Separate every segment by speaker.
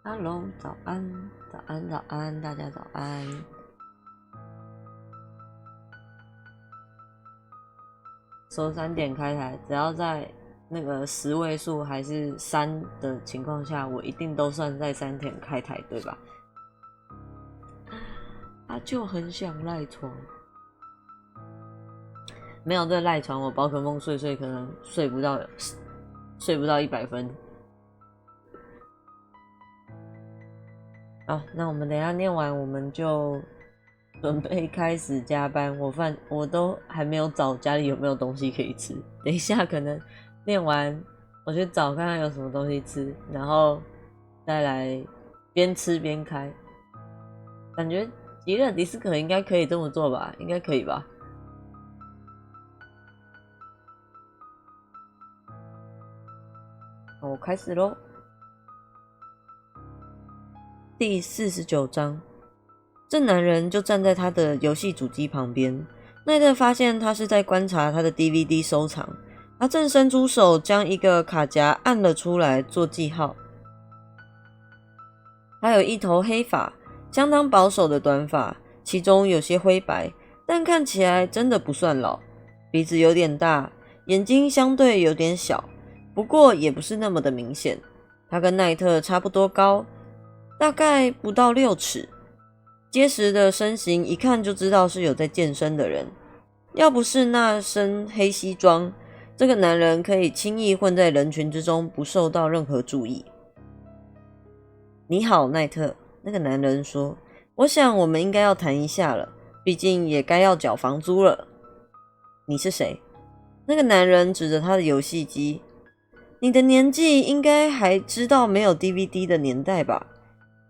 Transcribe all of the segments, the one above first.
Speaker 1: Hello，早安，早安，早安，大家早安。说3点开台，只要在那个10位数还是3的情况下，我一定都算在3点开台，对吧？他就很想赖床，没有这赖床，我宝可梦睡可能睡不到100分。好，那我们等一下念完，我们就准备开始加班。我都还没有找家里有没有东西可以吃，等一下可能念完我去找看看有什么东西吃，然后再来边吃边开。感觉极乐迪斯可应该可以这么做吧？应该可以吧？好，我开始咯。第49章，这男人就站在他的游戏主机旁边。奈特发现他是在观察他的 DVD 收藏，他正伸出手将一个卡夹按了出来做记号。他有一头黑发，相当保守的短发，其中有些灰白，但看起来真的不算老。鼻子有点大，眼睛相对有点小，不过也不是那么的明显。他跟奈特差不多高，大概不到6尺，结实的身形一看就知道是有在健身的人。要不是那身黑西装，这个男人可以轻易混在人群之中，不受到任何注意。你好，奈特，那个男人说，我想我们应该要谈一下了，毕竟也该要缴房租了。你是谁？那个男人指着他的游戏机。你的年纪应该还知道没有 DVD 的年代吧？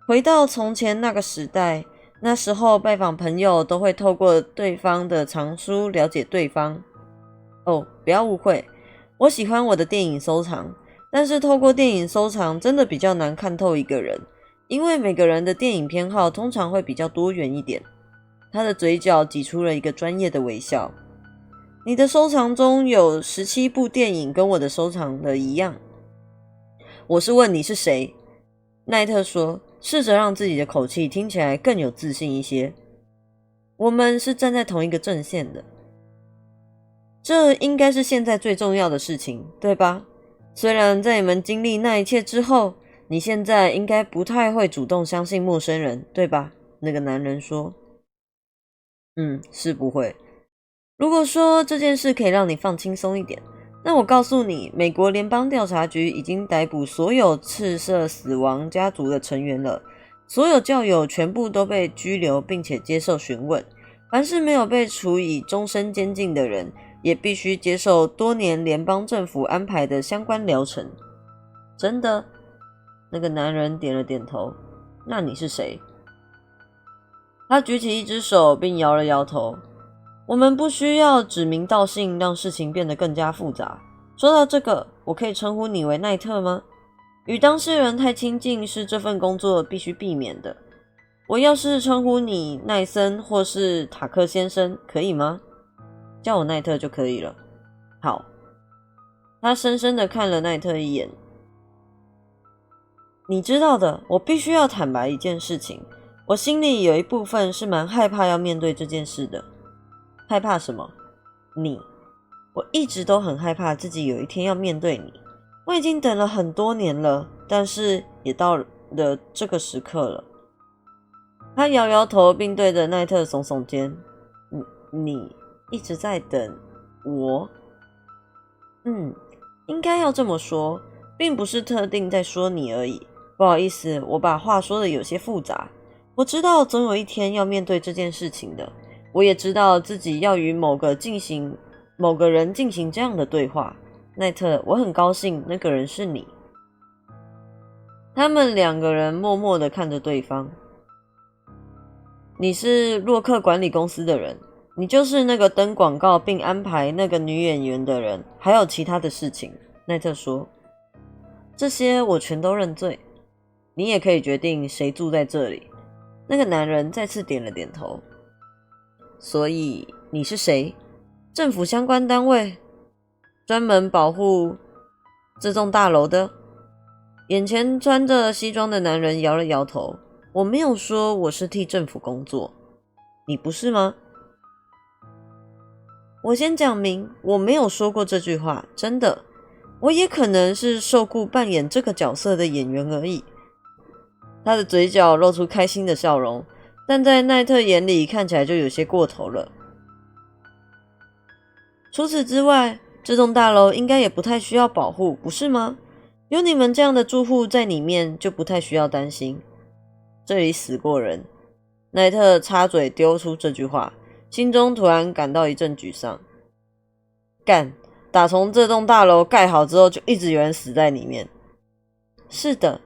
Speaker 1: 回到从前那个时代，那时候拜访朋友都会透过对方的藏书了解对方。哦，不要误会，我喜欢我的电影收藏，但是透过电影收藏真的比较难看透一个人，因为每个人的电影偏好通常会比较多元一点。他的嘴角挤出了一个专业的微笑。你的收藏中有17部电影，跟我的收藏的一样。我是问你是谁？奈特说，试着让自己的口气听起来更有自信一些。我们是站在同一个阵线的，这应该是现在最重要的事情，对吧？虽然在你们经历那一切之后，你现在应该不太会主动相信陌生人，对吧？那个男人说。是不会。如果说这件事可以让你放轻松一点，那我告诉你，美国联邦调查局已经逮捕所有赤色死亡家族的成员了，所有教友全部都被拘留并且接受询问，凡是没有被处以终身监禁的人，也必须接受多年联邦政府安排的相关疗程。真的？那个男人点了点头。那你是谁？他举起一只手并摇了摇头。我们不需要指名道姓让事情变得更加复杂。说到这个，我可以称呼你为奈特吗？与当事人太亲近是这份工作必须避免的。我要是称呼你奈森或是塔克先生，可以吗？叫我奈特就可以了。好。他深深地看了奈特一眼。你知道的，我必须要坦白一件事情，我心里有一部分是蛮害怕要面对这件事的。害怕什么？你。我一直都很害怕自己有一天要面对你。我已经等了很多年了，但是也到了这个时刻了。他摇摇头，并对着奈特耸耸肩。你一直在等我？应该要这么说，并不是特定在说你而已。不好意思，我把话说的有些复杂。我知道总有一天要面对这件事情的。我也知道自己要与某个人进行这样的对话。奈特，我很高兴那个人是你。他们2个人默默地看着对方。你是洛克管理公司的人，你就是那个登广告并安排那个女演员的人，还有其他的事情。奈特说，这些我全都认罪。你也可以决定谁住在这里。那个男人再次点了点头。所以你是谁？政府相关单位，专门保护这栋大楼的？眼前穿着西装的男人摇了摇头，我没有说我是替政府工作，你不是吗？我先讲明，我没有说过这句话，真的，我也可能是受雇扮演这个角色的演员而已。他的嘴角露出开心的笑容，但在奈特眼里看起来就有些过头了。除此之外，这栋大楼应该也不太需要保护，不是吗？有你们这样的住户在里面，就不太需要担心。这里死过人。奈特插嘴丢出这句话，心中突然感到一阵沮丧。干，打从这栋大楼盖好之后，就一直有人死在里面。是的，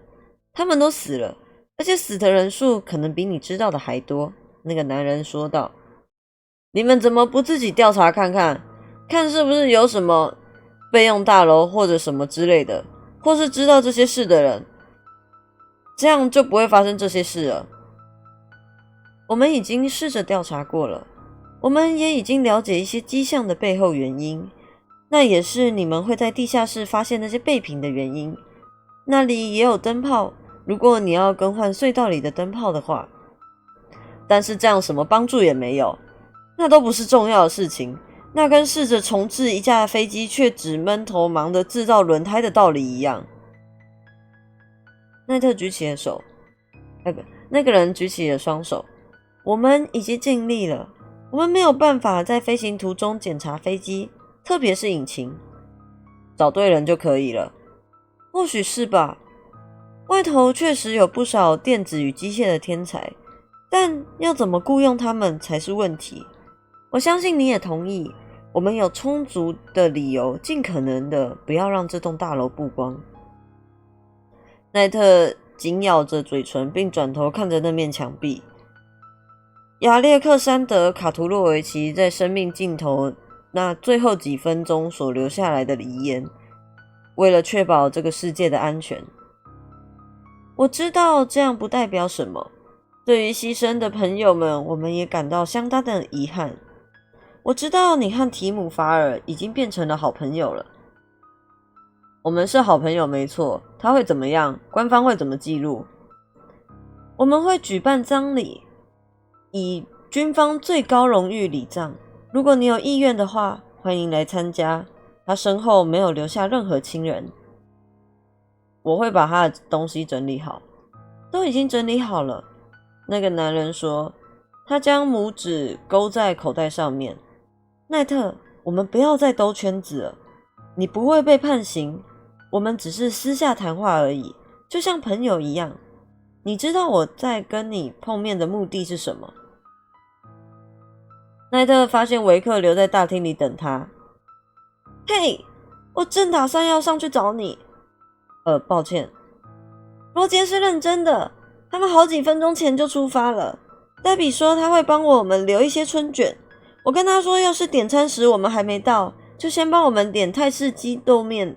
Speaker 1: 他们都死了，而且死的人数可能比你知道的还多。那个男人说道。你们怎么不自己调查看看，看是不是有什么备用大楼或者什么之类的，或是知道这些事的人，这样就不会发生这些事了。我们已经试着调查过了，我们也已经了解一些迹象的背后原因，那也是你们会在地下室发现那些备品的原因。那里也有灯泡，如果你要更换隧道里的灯泡的话。但是这样什么帮助也没有，那都不是重要的事情，那跟试着重置一架飞机却只闷头忙着制造轮胎的道理一样。奈特举起了手，那个人举起了双手。我们已经尽力了，我们没有办法在飞行途中检查飞机，特别是引擎。找对人就可以了。或许是吧，外头确实有不少电子与机械的天才，但要怎么雇佣他们才是问题。我相信你也同意，我们有充足的理由尽可能的不要让这栋大楼曝光。奈特紧咬着嘴唇，并转头看着那面墙壁。亚列克山德·卡图洛维奇在生命尽头那最后几分钟所留下来的遗言，为了确保这个世界的安全。我知道这样不代表什么，对于牺牲的朋友们，我们也感到相当的遗憾。我知道你和提姆·法尔已经变成了好朋友了。我们是好朋友没错，他会怎么样？官方会怎么记录？我们会举办葬礼，以军方最高荣誉礼葬。如果你有意愿的话，欢迎来参加。他身后没有留下任何亲人。我会把他的东西整理好。都已经整理好了。那个男人说，他将拇指勾在口袋上面。奈特，我们不要再兜圈子了。你不会被判刑，我们只是私下谈话而已，就像朋友一样。你知道我在跟你碰面的目的是什么？奈特发现维克留在大厅里等他。嘿，我正打算要上去找你。抱歉。罗杰是认真的，他们好几分钟前就出发了。黛比说他会帮我们留一些春卷。我跟他说，要是点餐时我们还没到，就先帮我们点泰式鸡豆面。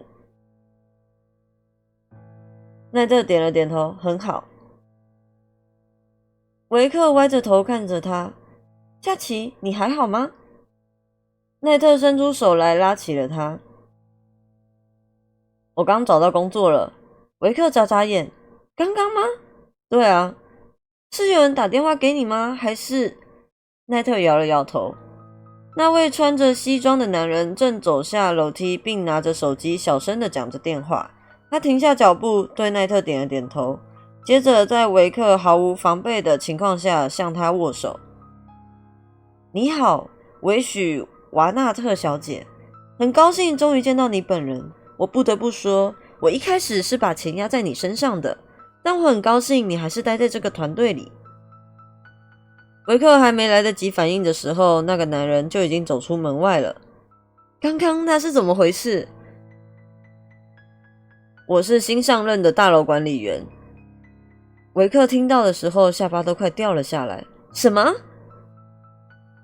Speaker 1: 奈特点了点头，很好。维克歪着头看着他。夏奇，你还好吗？奈特伸出手来拉起了他。我刚找到工作了。维克眨眨眼。刚刚吗？对啊。是有人打电话给你吗？还是……奈特摇了摇头。那位穿着西装的男人正走下楼梯，并拿着手机小声地讲着电话。他停下脚步，对奈特点了点头，接着在维克毫无防备的情况下向他握手。你好，维许瓦纳特小姐，很高兴终于见到你本人。我不得不说，我一开始是把钱压在你身上的，但我很高兴你还是待在这个团队里。维克还没来得及反应的时候，那个男人就已经走出门外了。刚刚那是怎么回事？我是新上任的大楼管理员。维克听到的时候，下巴都快掉了下来。什么？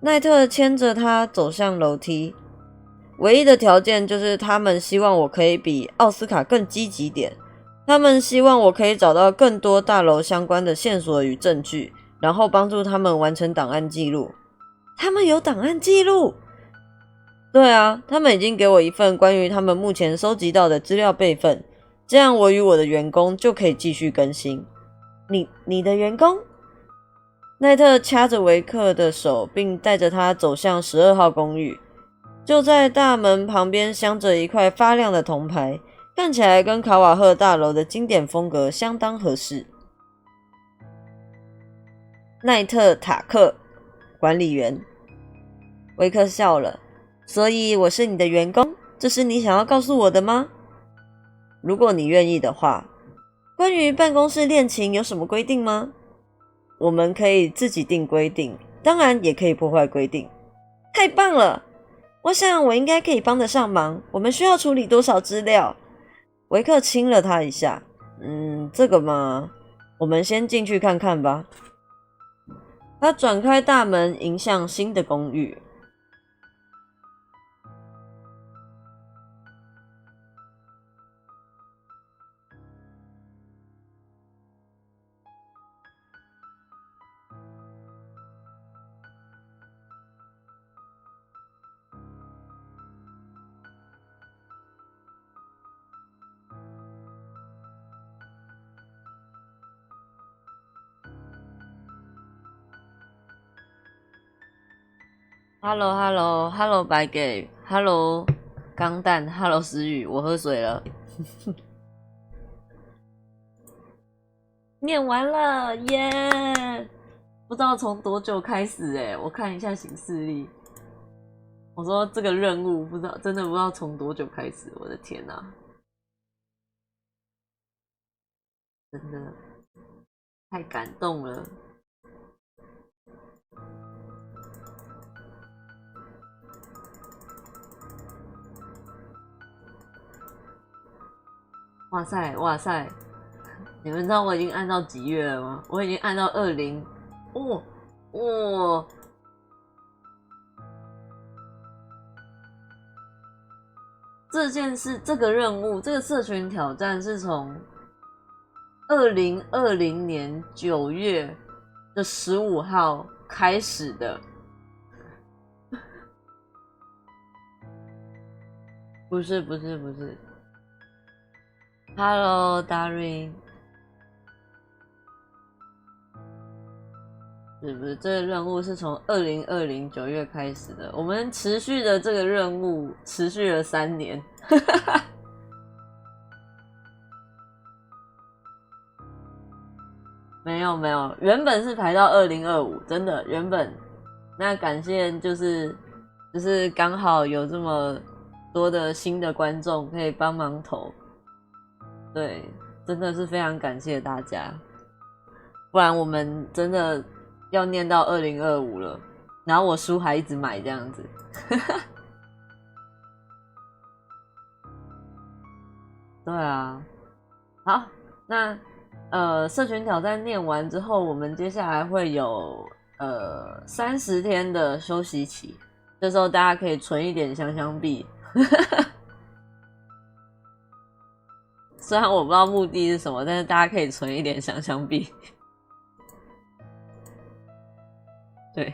Speaker 1: 奈特牵着他走向楼梯。唯一的条件就是他们希望我可以比奥斯卡更积极点。他们希望我可以找到更多大楼相关的线索与证据，然后帮助他们完成档案记录。他们有档案记录？对啊，他们已经给我一份关于他们目前收集到的资料备份。这样我与我的员工就可以继续更新。你的员工？奈特掐着维克的手，并带着他走向12号公寓。就在大门旁边镶着一块发亮的铜牌，看起来跟卡瓦赫大楼的经典风格相当合适。奈特·塔克，管理员。维克笑了。所以我是你的员工，这是你想要告诉我的吗？如果你愿意的话。关于办公室恋情有什么规定吗？我们可以自己定规定，当然也可以破坏规定。太棒了！我想我应该可以帮得上忙。我们需要处理多少资料？维克亲了他一下。这个嘛，我们先进去看看吧。他转开大门，迎向新的公寓。Hello 白给 Hello 钢蛋 Hello 思雨，我喝水了。念完了耶！不知道从多久开始我看一下行事历。我说这个任务真的不知道从多久开始，我的天哪！真的太感动了。哇塞！你们知道我已经按到几月了吗？我已经按到20。这件事，这个任务，这个社群挑战是从2020年9月的15号开始的。不是。Hello Darin， 是不是这个任务是从2020 9月开始的？我们持续的这个任务持续了3年。没有，原本是排到2025，真的原本。那感谢就是刚好有这么多的新的观众可以帮忙投。对，真的是非常感谢大家，不然我们真的要念到2025了，然后我书还一直买这样子。对啊，好，那社群挑战念完之后，我们接下来会有30天的休息期，这时候大家可以存一点香香币。虽然我不知道目的是什么，但是大家可以存一点香香币。对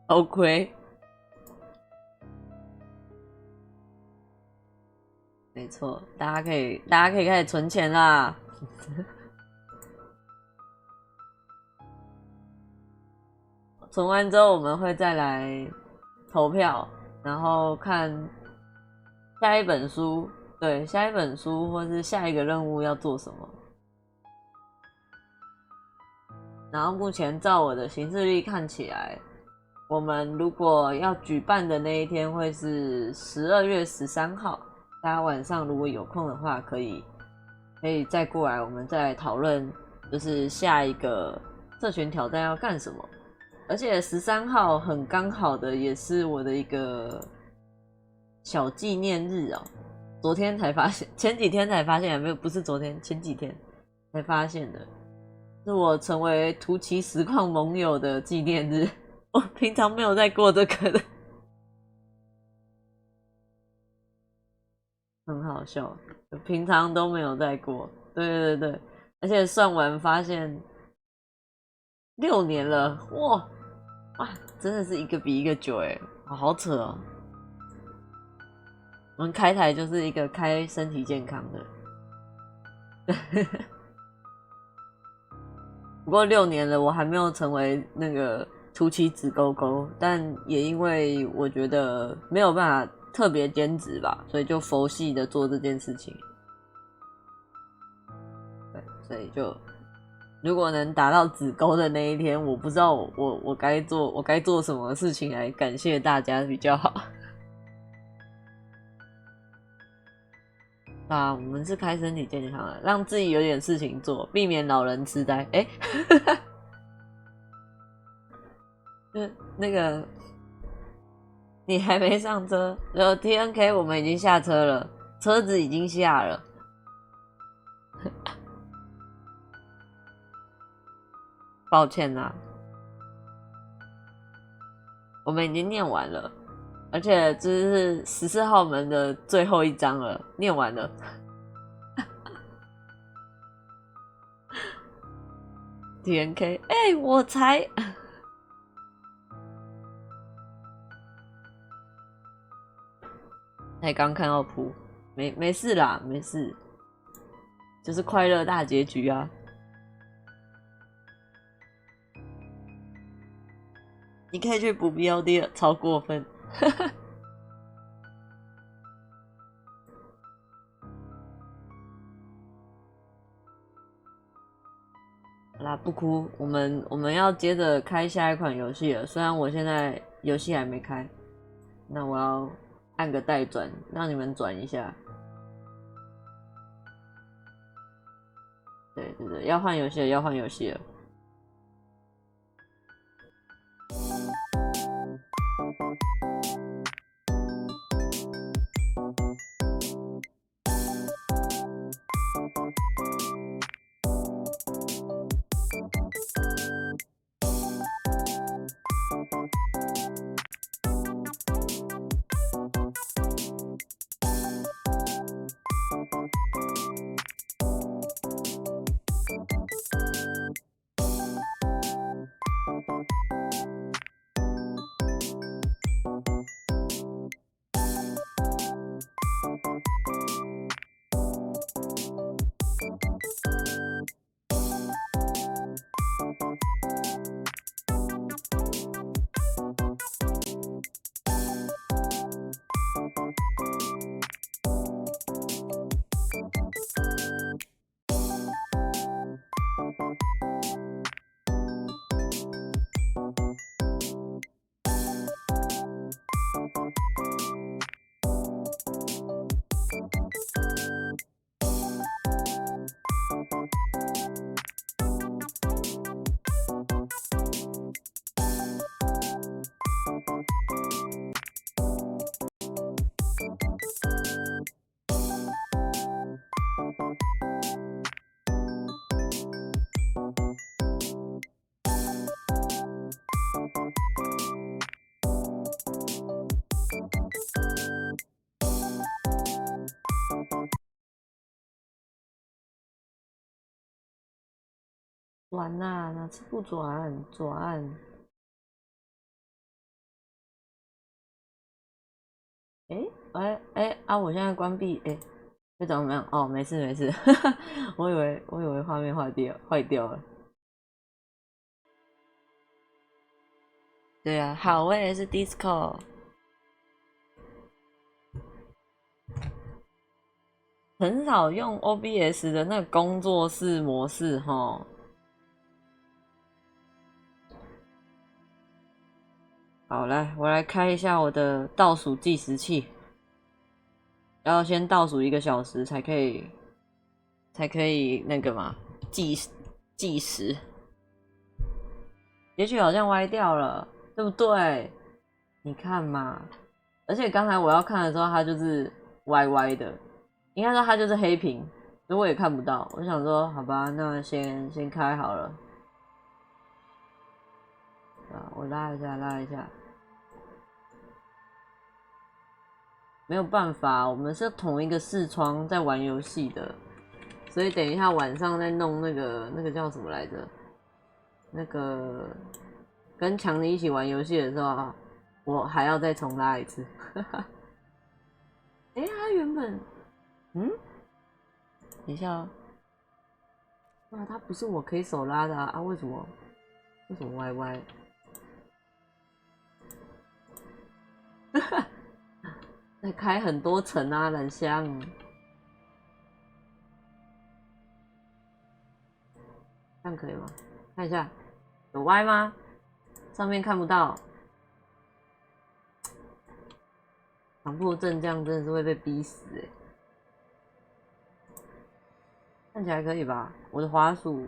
Speaker 1: ，OK， 没错，大家可以开始存钱啦。存完之后，我们会再来投票，然后看下一本书。对，下一本书或是下一个任务要做什么。然后目前照我的行事历看起来，我们如果要举办的那一天会是12月13号，大家晚上如果有空的话，可以再过来，我们再讨论，就是下一个社群挑战要干什么。而且13号很刚好的，也是我的一个小纪念日哦。昨天才发现，前几天才发现，没有，不是昨天，前几天才发现的，是我成为突骑实况盟友的纪念日。我平常没有在过这个的，很好笑，平常都没有在过。对，而且算完发现6年了，哇，真的是一个比一个久好扯哦。我们开台就是一个开身体健康的，不过6年了，我还没有成为那个初期子勾勾，但也因为我觉得没有办法特别兼职吧，所以就佛系的做这件事情。对，所以就如果能达到子勾的那一天，我不知道我该做什么事情来感谢大家比较好。啊，我们是开身体健康的，让自己有点事情做，避免老人痴呆。就那个你还没上车，然后 TNK 我们已经下车了，车子已经下了。抱歉啦，我们已经念完了。而且这是14号门的最后一章了，念完了。TNK， 我才刚看到谱，没事啦，没事，就是快乐大结局啊。你可以去补 BOD 了，超过分。好啦，不哭，我们要接着开下一款游戏了。虽然我现在游戏还没开，那我要按个待转，让你们转一下。对对对，要换游戏了，要换游戏了。转啊，哪次不转？转。我现在关闭，会怎么样？哦，没事没事，我以为画面坏掉了。对啊，好，我也是 Disco。很少用 OBS 的那个工作室模式齁。好，来，我来开一下我的倒数计时器，要先倒数1个小时才可以那个嘛计时。也许好像歪掉了，对不对？你看嘛，而且刚才我要看的时候，它就是歪歪的，应该说它就是黑屏，所以我也看不到。我想说，好吧，那先开好了。我拉一下，没有办法，我们是同一个视窗在玩游戏的，所以等一下晚上再弄那个叫什么来着？那个跟强尼一起玩游戏的时候啊，我还要再重拉一次。他原本等一下哦，啊，它不是我可以手拉的啊！为什么？为什么歪歪？再开很多层啊，染香。这样可以吗？看一下，有歪吗？上面看不到。强迫症这样真的是会被逼死欸。看起来可以吧？我的滑鼠，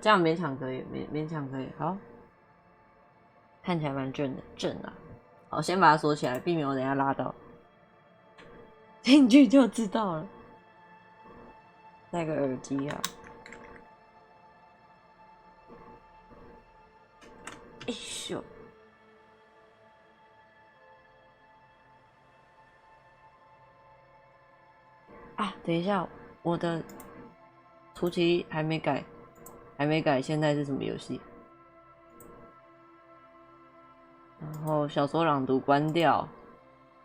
Speaker 1: 这样勉强可以，勉强可以。好，看起来蛮正的，正啊。好，先把它锁起来，避免我等一下拉到。进去就知道了。戴个耳机啊。哎咻！啊，等一下，我的初期还没改，现在是什么游戏？然后小说朗读关掉，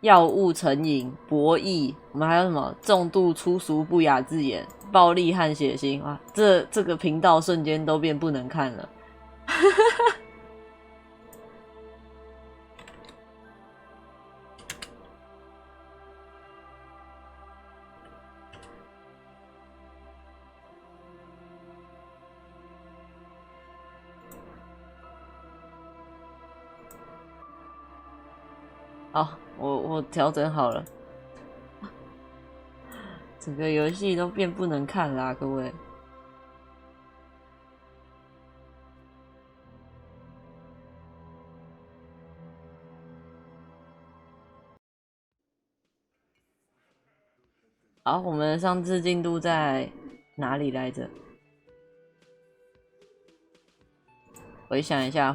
Speaker 1: 药物成瘾、博弈，我们还有什么重度粗俗不雅字眼、暴力和血腥啊！这个频道瞬间都变不能看了。好，我调整好了，整个游戏都变不能看啦，各位。好，我们上次进度在哪里来着？回想一下。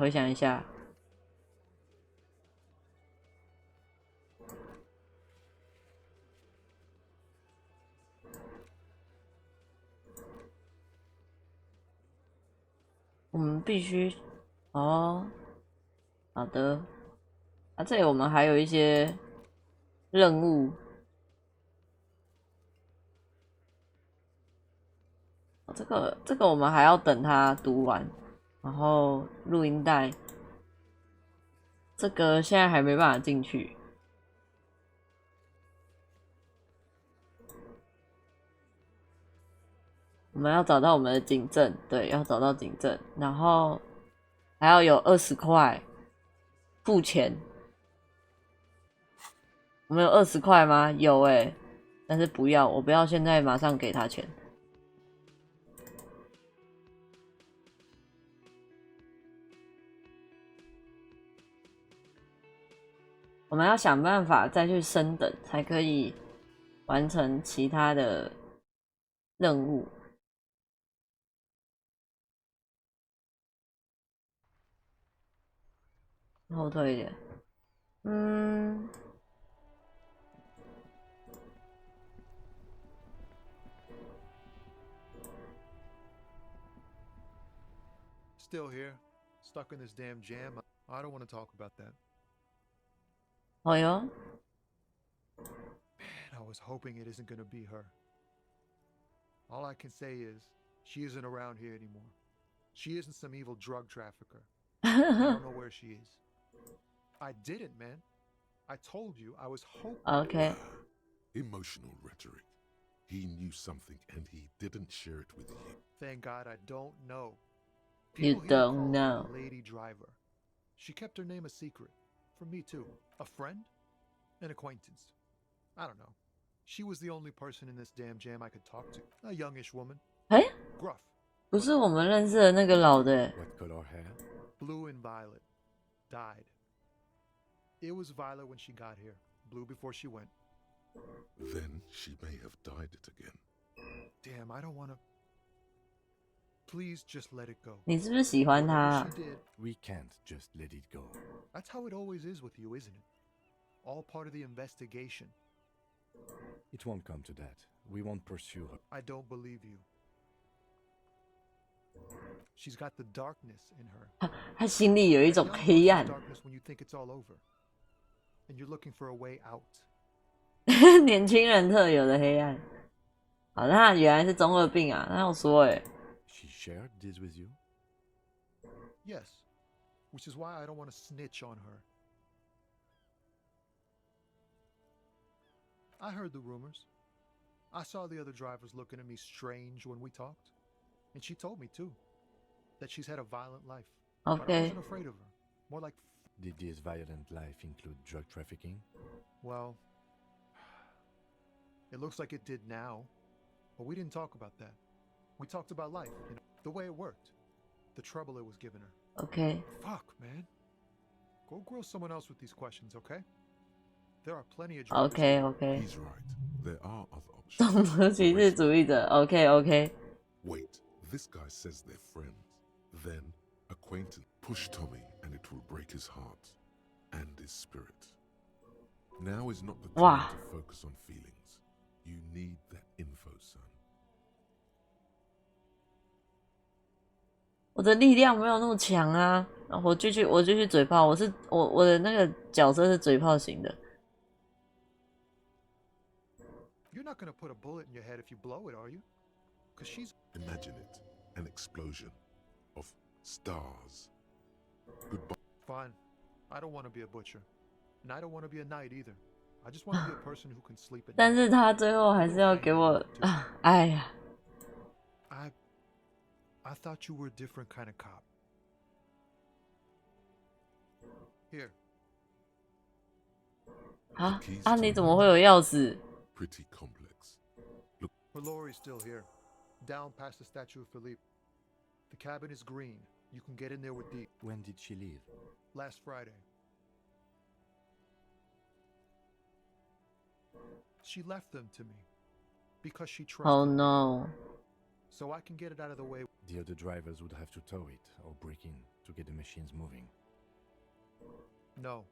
Speaker 1: 我们必须哦，好的。啊，这里我们还有一些任务。这个我们还要等他读完，然后录音带，这个现在还没办法进去。我们要找到我们的警证，对，要找到警证，然后还要有20块付钱。我们有20块吗？有欸，但是不要，我不要现在马上给他钱。我们要想办法再去升等，才可以完成其他的任务。后退一点，Still
Speaker 2: here, stuck in this damn jam. I don't want to talk about that.
Speaker 1: 哦哟，
Speaker 2: Man, I was hoping it isn't going to be her. All I can say is, she isn't around here anymore. She isn't some evil drug trafficker. I don't know where she is. I didn't, man. I told you I was hoping.
Speaker 1: OK，
Speaker 3: Emotional rhetoric. He knew something and he didn't share it with you.
Speaker 2: Thank God I don't know.
Speaker 1: You
Speaker 2: People here
Speaker 1: don't
Speaker 2: call
Speaker 1: know.
Speaker 2: her Lady Driver. She kept her name a secret. From me too. A friend? An acquaintance. I don't know. She was the only person in this damn jam I could talk to. A youngish woman.
Speaker 1: 欸，
Speaker 2: Gruff.
Speaker 1: 不是我们认识的那个老的欸。
Speaker 3: What color hair?
Speaker 2: Blue and violet. Died. It was violet when she got here. Blue before she went.
Speaker 3: Then she may have dyed it again.
Speaker 2: Damn, I don't want to. Please just let it go.
Speaker 1: 你是不是喜欢他
Speaker 2: Whatever
Speaker 1: 啊？
Speaker 2: she did,
Speaker 3: We can't just let it go.
Speaker 2: that's how it always is with you, isn't it? All part of the investigation.
Speaker 3: It won't come to that. We won't pursue her.
Speaker 2: I don't believe you. She's got the darkness in her.
Speaker 1: 他心里有一种
Speaker 2: Young girl
Speaker 1: 黑
Speaker 2: sees
Speaker 1: 暗。
Speaker 2: darkness when you think it's all over. And you're looking for a way out.
Speaker 1: 年轻人特有的黑暗。好，那原来是中二病啊！那我说
Speaker 3: She shared this with you?
Speaker 2: Yes, which is why I don't want to snitch on her. I heard the rumors. I saw the other drivers looking at me strange when we talked. And she told me, too, that she's had a violent life. But I
Speaker 1: Okay.
Speaker 2: wasn't afraid of her. More like,
Speaker 3: Did this violent life include drug trafficking?
Speaker 2: well, it looks like it did now. But we didn't talk about that. We talked about life, you know, the way it worked, the trouble it was giving her.
Speaker 1: OK
Speaker 2: Fuck, man. Go grill someone else with these questions, okay? There are plenty of
Speaker 1: OK
Speaker 2: drivers.
Speaker 1: OK，
Speaker 3: He's right. There are other options.
Speaker 1: 种族歧视主义者。OK OK，
Speaker 3: Wait, this guy says they're friends. Then, acquaintance. Push Tommy and it will break his heart and his spirit. Now is not the time
Speaker 1: Wow.
Speaker 3: to focus on feelings. You need that info, son.
Speaker 1: 我的力量没有那么强啊！我继续嘴炮，我的那个角色是嘴炮型的。
Speaker 2: You're not gonna put a bullet in your head if you blow it, are you? Because she's...
Speaker 3: Imagine it, an explosion of stars. Goodbye.
Speaker 2: Fine. I don't want to be a butcher. And I don't want to be a knight either. I just want to be a person who can sleep at
Speaker 1: 但
Speaker 2: night.
Speaker 1: 是他最后还是要给我啊！哎呀，
Speaker 2: I thought you were a different kind of cop. Here.
Speaker 1: 啊！你怎么会有钥匙？
Speaker 3: Pretty complex.
Speaker 2: But Laurie's still here. Down past the statue of Philippe. The cabin is green. You can get in there with Dee.
Speaker 3: When did she leave?
Speaker 2: Last Friday. She left them to me. Because she trusted
Speaker 1: Oh
Speaker 2: me.
Speaker 1: no！
Speaker 2: So I can get it out of the way.
Speaker 3: The other drivers would have to tow it or break in to get the machines moving.
Speaker 2: No.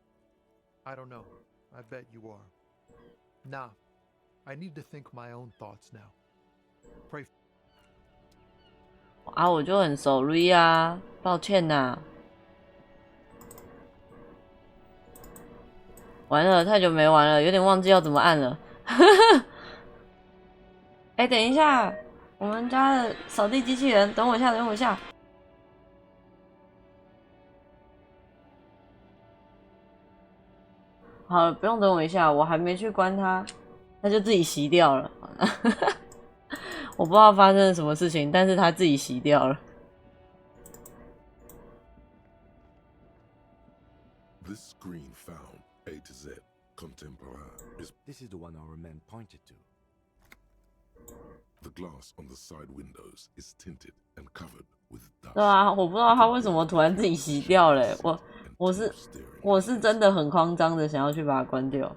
Speaker 2: I don't know. I bet you are. Nah. I need to think my own thoughts now. Pray.
Speaker 1: 啊，我就很 sorry 啊，抱歉呐。完了，太久没玩了，有点忘记要怎么按了。哎，等一下，我们家的扫地机器人，等我一下，等我一下。好了，不用等我一下，我还没去关它，它就自己熄掉了。我不知道发生了什么事情，但是它自己熄掉了。
Speaker 3: This screen found A to Z contemporary. This is the one our man pointed to. The glass on the side windows is tinted and covered with dust.
Speaker 1: 对啊，我不知道它为什么突然自己熄掉了。我是真的很慌张的想要去把它关掉，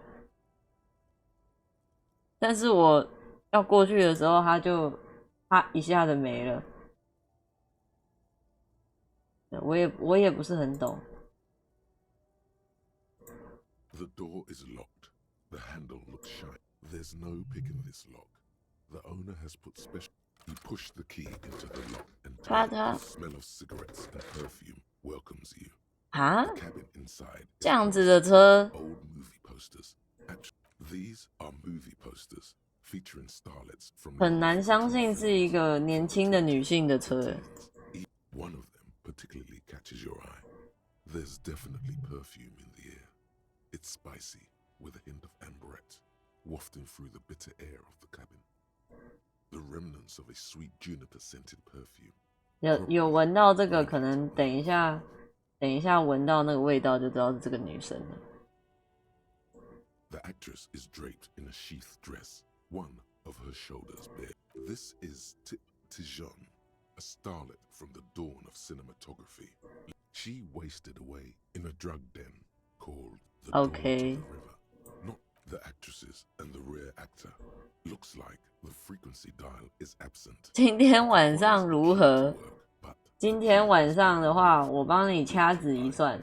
Speaker 1: 但是我要过去的时候，它一下子没了。我也不是很懂。
Speaker 3: The door is locked. The handle looks shiny. There's no pick in this lock. The owner has put special. He pushed the key into the lock and the smell of cigarettes and perfume welcomes you.
Speaker 1: 啊，
Speaker 3: The cabin inside.
Speaker 1: 这样子的车，
Speaker 3: Old movie posters. These are movie posters featuring starlets from.
Speaker 1: 很难相信是一个年轻的女性的车。
Speaker 3: One of them particularly catches your eye. There's definitely perfume in the air. It's spicy with a hint of amberette wafting through the bitter air of the cabin. The remnants of a sweet juniper-scented perfume.
Speaker 1: 有闻到这个，可能等一下闻到那个味道就知道是这个女生了。
Speaker 3: The actress is draped in a sheath dress, one of her shoulders bare. This is Tijon, a starlet from the dawn of cinematography. She wasted away in a drug den called the Dawn to the River. Not the actresses and the rear actor. Looks like the frequency dial is absent.
Speaker 1: 今天晚上如何？今天晚上的话，我帮你掐指一算，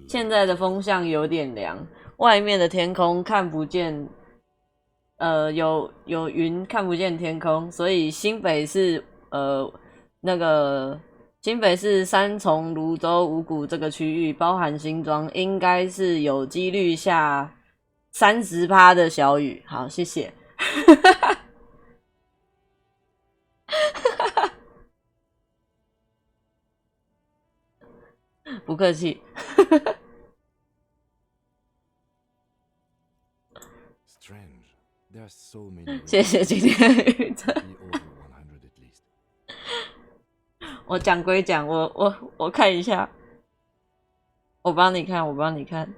Speaker 1: 现在的风向有点凉，外面的天空看不见，有云看不见天空，所以新北市新北市三重、泸州、五股这个区域，包含新庄，应该是有几率下30%的小雨，好，谢谢。不客气。谢谢今天的预测。我讲归讲，我看一下，我帮你看，我帮你看。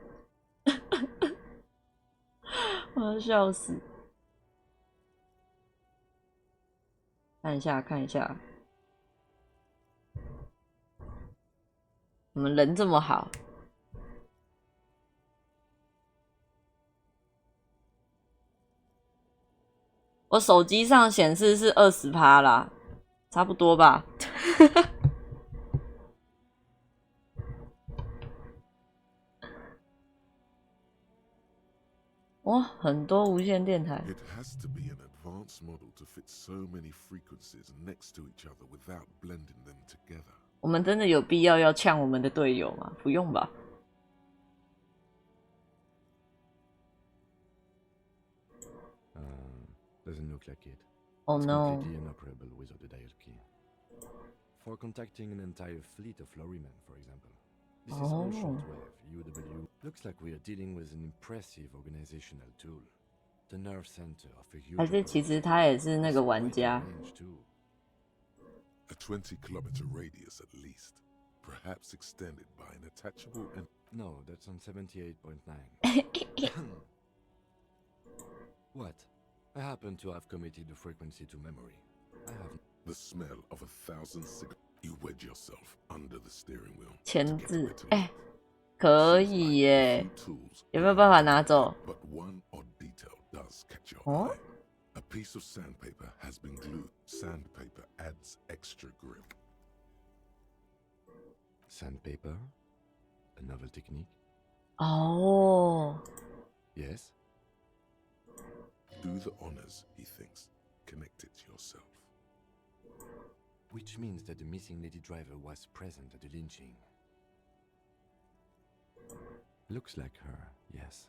Speaker 1: 我要笑死！看一下，看一下，我们人这么好。我手机上显示是20%啦，差不多吧。哇，很多无线电台。
Speaker 3: It has to be an advanced model to fit so many frequencies next to each other without blending them together.
Speaker 1: 我们真的有必要呛我们的队友吗？不用吧。
Speaker 4: Doesn't look like it.
Speaker 1: Oh
Speaker 4: It's
Speaker 1: no.
Speaker 4: completely inoperable without the dial key. For contacting an entire fleet of lorrymen, for example. This is all shortwave, UW. Looks like we are dealing with an impressive organizational tool. The nerve center of a huge
Speaker 1: 还是其实他也是那个玩家。
Speaker 3: A 20-kilometer radius at least, perhaps extended by an attachable and...
Speaker 4: No, that's on 78.9. What? I happen to have committed the frequency to memory. I have...
Speaker 3: The smell of 1,000 cigarettes. You wedge yourself under the steering wheel.
Speaker 1: 签字，可以耶，有没有办法拿走？
Speaker 3: But one odd detail does catch your
Speaker 1: 哦
Speaker 3: eye. A piece of sandpaper has been glued. Sandpaper adds extra grip.
Speaker 4: Sandpaper? A novel technique?
Speaker 1: 哦，
Speaker 4: Yes?
Speaker 3: Do the honors, he thinks. Connect it yourself.
Speaker 4: Which means that the missing lady driver was present at the lynching. Looks like her, yes.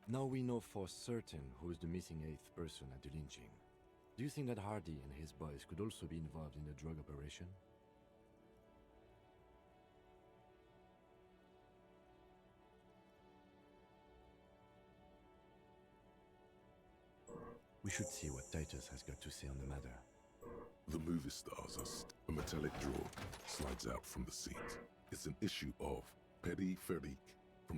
Speaker 4: Now we know for certain who's the missing 8th person at the lynching. Do you think that Hardy and his boys could also be involved in the drug operation? We should see what Titus has got to say on the matter.
Speaker 3: The movie stars are a metallic drawer slides out from the seat. It's an issue of Petty Ferric.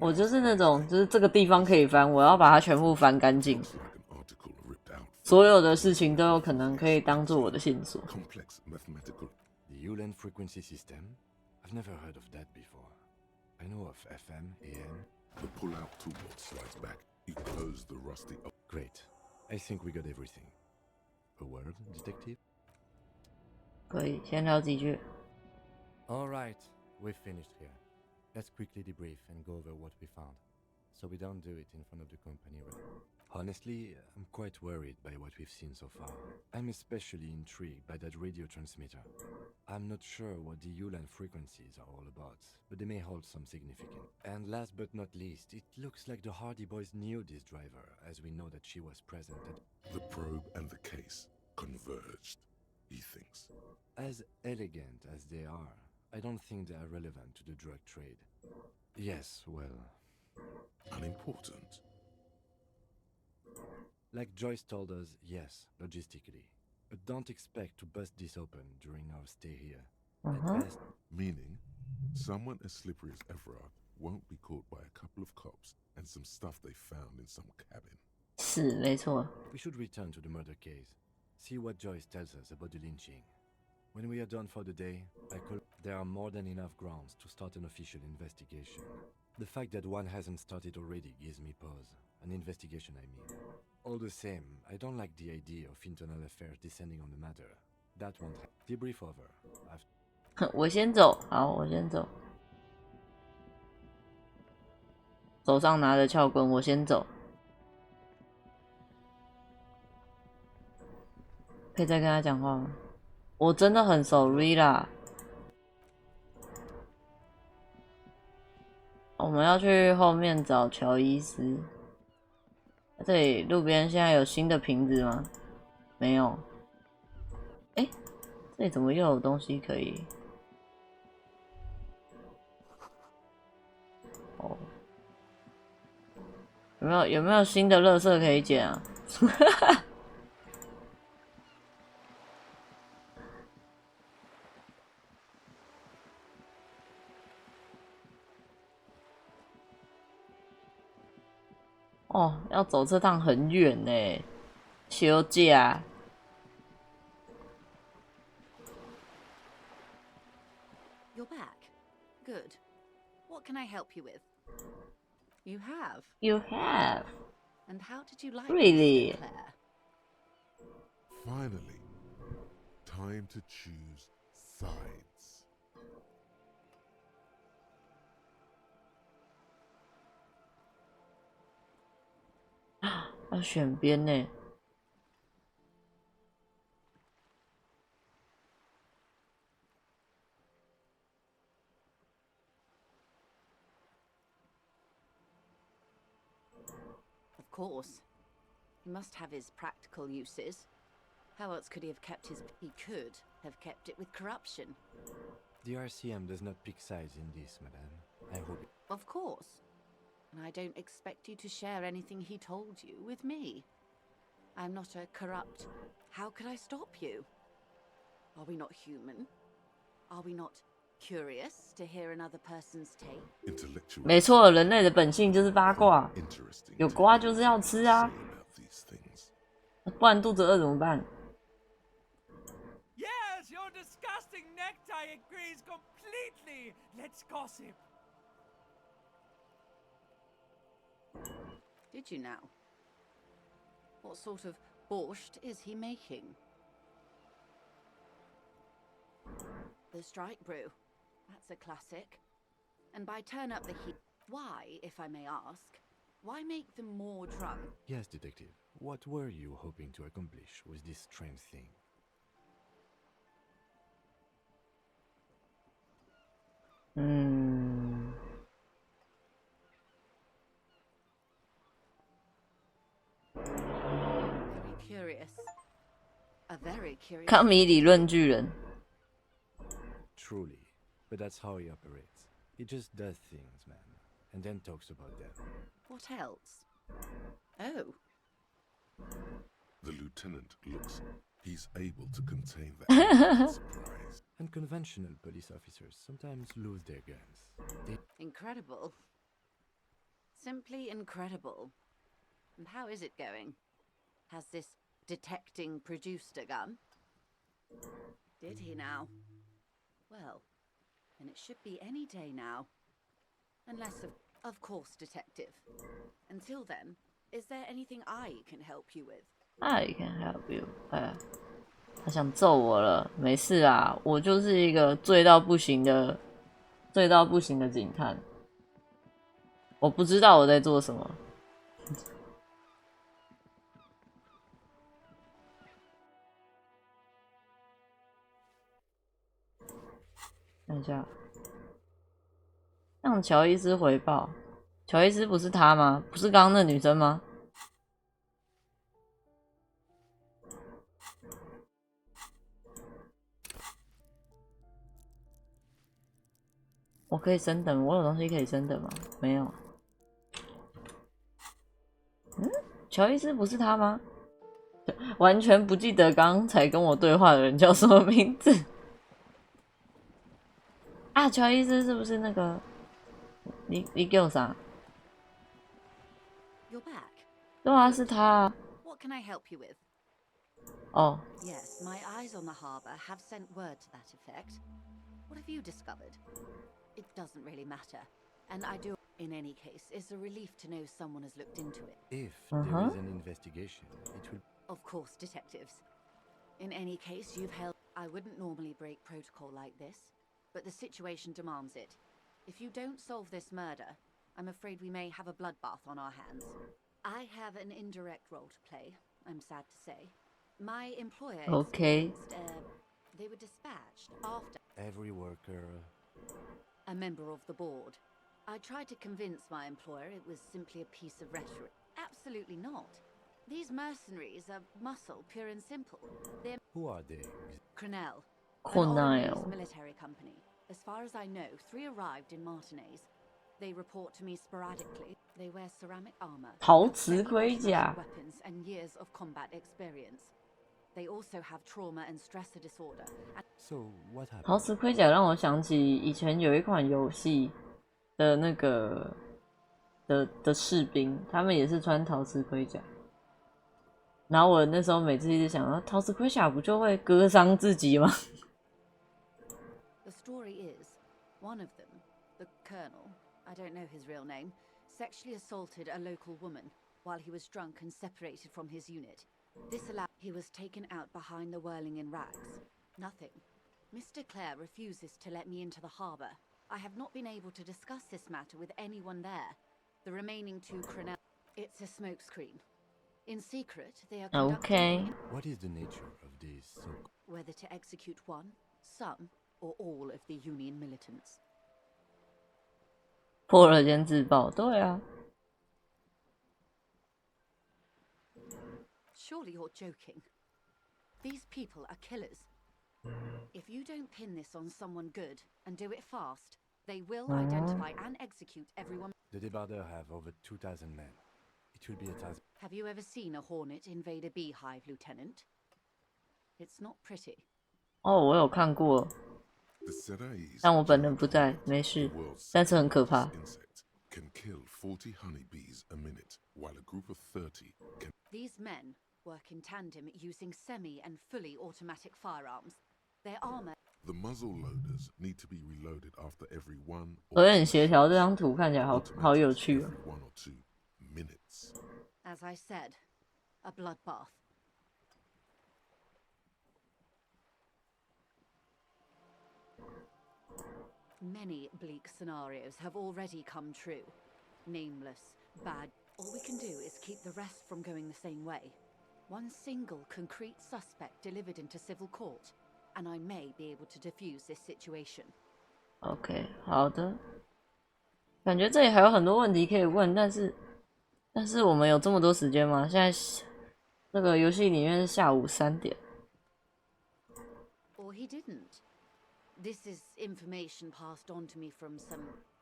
Speaker 1: 我就是那种，就是这个地方可以翻，我要把它全部翻干净。
Speaker 3: Looks like an article ripped out.
Speaker 1: 所有的事情都有可能可以当做我的线索。
Speaker 3: Complex mathematical.
Speaker 4: The Ulan frequency system? I've never heard of that before. I know of FM, AM.
Speaker 3: The pull-out toolbox slides back. You close the rusty...
Speaker 4: Great. I think we got everything. A word, detective?
Speaker 1: 可以，先聊几句。
Speaker 4: All right, we've finished here. Let's quickly debrief and go over what we found, so we don't do it in front of the company. Honestly, I'm quite worried by what we've seen so far. I'm especially intrigued by that radio transmitter. I'm not sure what the Ulan frequencies are all about, but they may hold some significance. And last but not least, it looks like the Hardy boys knew this driver, as we know that she was present at...
Speaker 3: The probe and the case converged, he thinks.
Speaker 4: As elegant as they are, I don't think they are relevant to the drug trade. Yes, well...
Speaker 3: Unimportant.
Speaker 4: Like Joyce told us, yes, logistically. But don't expect to bust this open during our stay here. At best...
Speaker 3: Meaning, someone as slippery as Everard won't be caught by a couple of cops and some stuff they found in some cabin.
Speaker 1: 是，没错。
Speaker 4: We should return to the murder case. See what Joyce tells us about the lynching. When we are done for the day, there are more than enough grounds to start an official investigation. The fact that one hasn't started already gives me pause. An investigation, I mean. All the same, I don't like the idea of internal affairs descending on the matter. That won't happen. Debrief over.
Speaker 1: 我先走，好，我先走。手上拿着撬棍，我先走。可以再跟他讲话吗？我真的很 sorry 啦。我们要去后面找乔伊斯。这里路边现在有新的瓶子吗？没有。哎，这里怎么又有东西可以？哦，有没有新的垃圾可以捡啊？哦，要走这趟很远呢，休假。
Speaker 5: You're back. Good. What can I help you with? You have.
Speaker 1: You have
Speaker 5: And how did you like
Speaker 1: really?
Speaker 5: Mr. Claire?
Speaker 3: Finally, time to choose sides.
Speaker 1: 要选边呢。
Speaker 5: Of course. He must have his practical uses. How else could he have kept his... He could have kept it with corruption.
Speaker 4: The RCM does not pick sides in this, madame. I hope it...
Speaker 5: Of course. And I don't expect you to share anything he told you with me. I'm not a corrupt... How could I stop you? Are we not human? Are we not curious to hear another person's take?
Speaker 3: Intellectual.
Speaker 1: 没错，人类的本性就是八卦，
Speaker 3: Interesting.
Speaker 1: 有瓜就是要吃啊，
Speaker 3: Say about these things.
Speaker 1: 不然肚子饿怎么办？
Speaker 6: Yes, your disgusting necktie agrees completely. Let's gossip.
Speaker 5: Did you now? What sort of borscht is he making? The strike brew. That's a classic. And by turn up the heat, why, if I may ask, why make them more drunk?
Speaker 4: Yes, detective. What were you hoping to accomplish with this strange thing?
Speaker 5: Very curious. A very curious.
Speaker 1: 康米理论巨人。
Speaker 4: Truly. But that's how he operates. He just does things, man. And then talks about them.
Speaker 5: What else? Oh,
Speaker 3: The lieutenant looks. He's able to contain that surprise.
Speaker 4: Unconventional police officers sometimes lose their guns. They...
Speaker 5: incredible. Simply incredible. And how is it going? Has this detecting produced a gun? Did he now? Well, then it should be any day now. Unless, of course, detective. Until then, is there anything I can help you with?
Speaker 1: I can help you。他想揍我了，没事啊，我就是一个醉到不行的警探。我不知道我在做什么。看一下，向乔伊斯回报。乔伊斯不是他吗？不是刚刚那女生吗？我可以升等，我有东西可以升等吗？没有。乔伊斯不是他吗？完全不记得刚才跟我对话的人叫什么名字。啊，乔伊斯是不是那个？你给我啥？
Speaker 5: You're back.
Speaker 1: 对啊，是他啊。
Speaker 5: What can I help you with?
Speaker 1: 哦，
Speaker 5: Yes, my eyes on the harbour have sent word to that effect. What have you discovered? It doesn't really matter. And I do, in any case, it's a relief to know someone has looked into it.
Speaker 4: If there is an investigation, it will...
Speaker 5: Of course, detectives. In any case, you've held... I wouldn't normally break protocol like this, but the situation demands it. If you don't solve this murder, I'm afraid we may have a bloodbath on our hands. I have an indirect role to play, I'm sad to say. My employer
Speaker 1: Okay.
Speaker 5: experienced, they were dispatched after
Speaker 4: Every worker...
Speaker 5: a member of the board. I tried to convince my employer it was simply a piece of rhetoric. Absolutely not. These mercenaries are muscle, pure and simple. They're
Speaker 4: Who are they?
Speaker 5: Crenel, an
Speaker 1: Crenel.
Speaker 5: Orleans military company. As far as I know, 3 arrived in Martinez. They report to me sporadically. They wear ceramic armor,
Speaker 1: 陶瓷盔甲
Speaker 5: weapons, and years of combat experience. They also have trauma and stressor disorder.
Speaker 4: So what happened?
Speaker 1: 陶瓷盔甲让我想起以前有一款游戏的那个的士兵，他们也是穿陶瓷盔甲。然后我那时候每次一直想，陶瓷盔甲不就会割伤自己吗？
Speaker 5: The story is, one of them, the colonel, I don't know his real name, sexually assaulted a local woman while he was drunk and separated from his unit. This allowed he was taken out behind the whirling in rags. Nothing. Mr. Clare refuses to let me into the harbour. I have not been able to discuss this matter with anyone there. The remaining 2 Crenel. It's a smokescreen. In secret, they are conducting
Speaker 4: What is the nature of this?
Speaker 5: whether to execute one, some, or all of the Union militants.
Speaker 1: 破了先自爆，对啊。
Speaker 5: Surely you're joking. These people are killers. If you don't pin this on someone good and do it fast, they will identify and execute everyone.
Speaker 4: The débardeurs have over 2,000 men. It will be a task.
Speaker 5: Have you ever seen a hornet invade a beehive, Lieutenant? It's not pretty.
Speaker 1: 哦，我有看过，
Speaker 3: The Seraïs
Speaker 1: 但我本人不在，没事，但是很可怕。
Speaker 3: insect can kill 40 honeybees a minute, while a group of 30 can.
Speaker 5: These men work in tandem using semi and fully automatic firearms. Their armor.
Speaker 3: The muzzle loaders need to be reloaded after every 1
Speaker 1: 所
Speaker 3: or
Speaker 1: 以很
Speaker 3: 2
Speaker 1: 协调，这张图看起来好有趣哦。
Speaker 3: every 1 or 2 minutes.
Speaker 5: As I said, a bloodbath. Many bleak scenarios have already come true. Nameless, bad. All we can do is keep the rest from going the same way. One single concrete suspect delivered into civil court, and I may be able to defuse this situation.
Speaker 1: OK， 好的。感觉这里还有很多问题可以问，但是我们有这么多时间吗？现在那个游戏里面是下午3点。
Speaker 5: Or he didn't. This is information passed on to me from some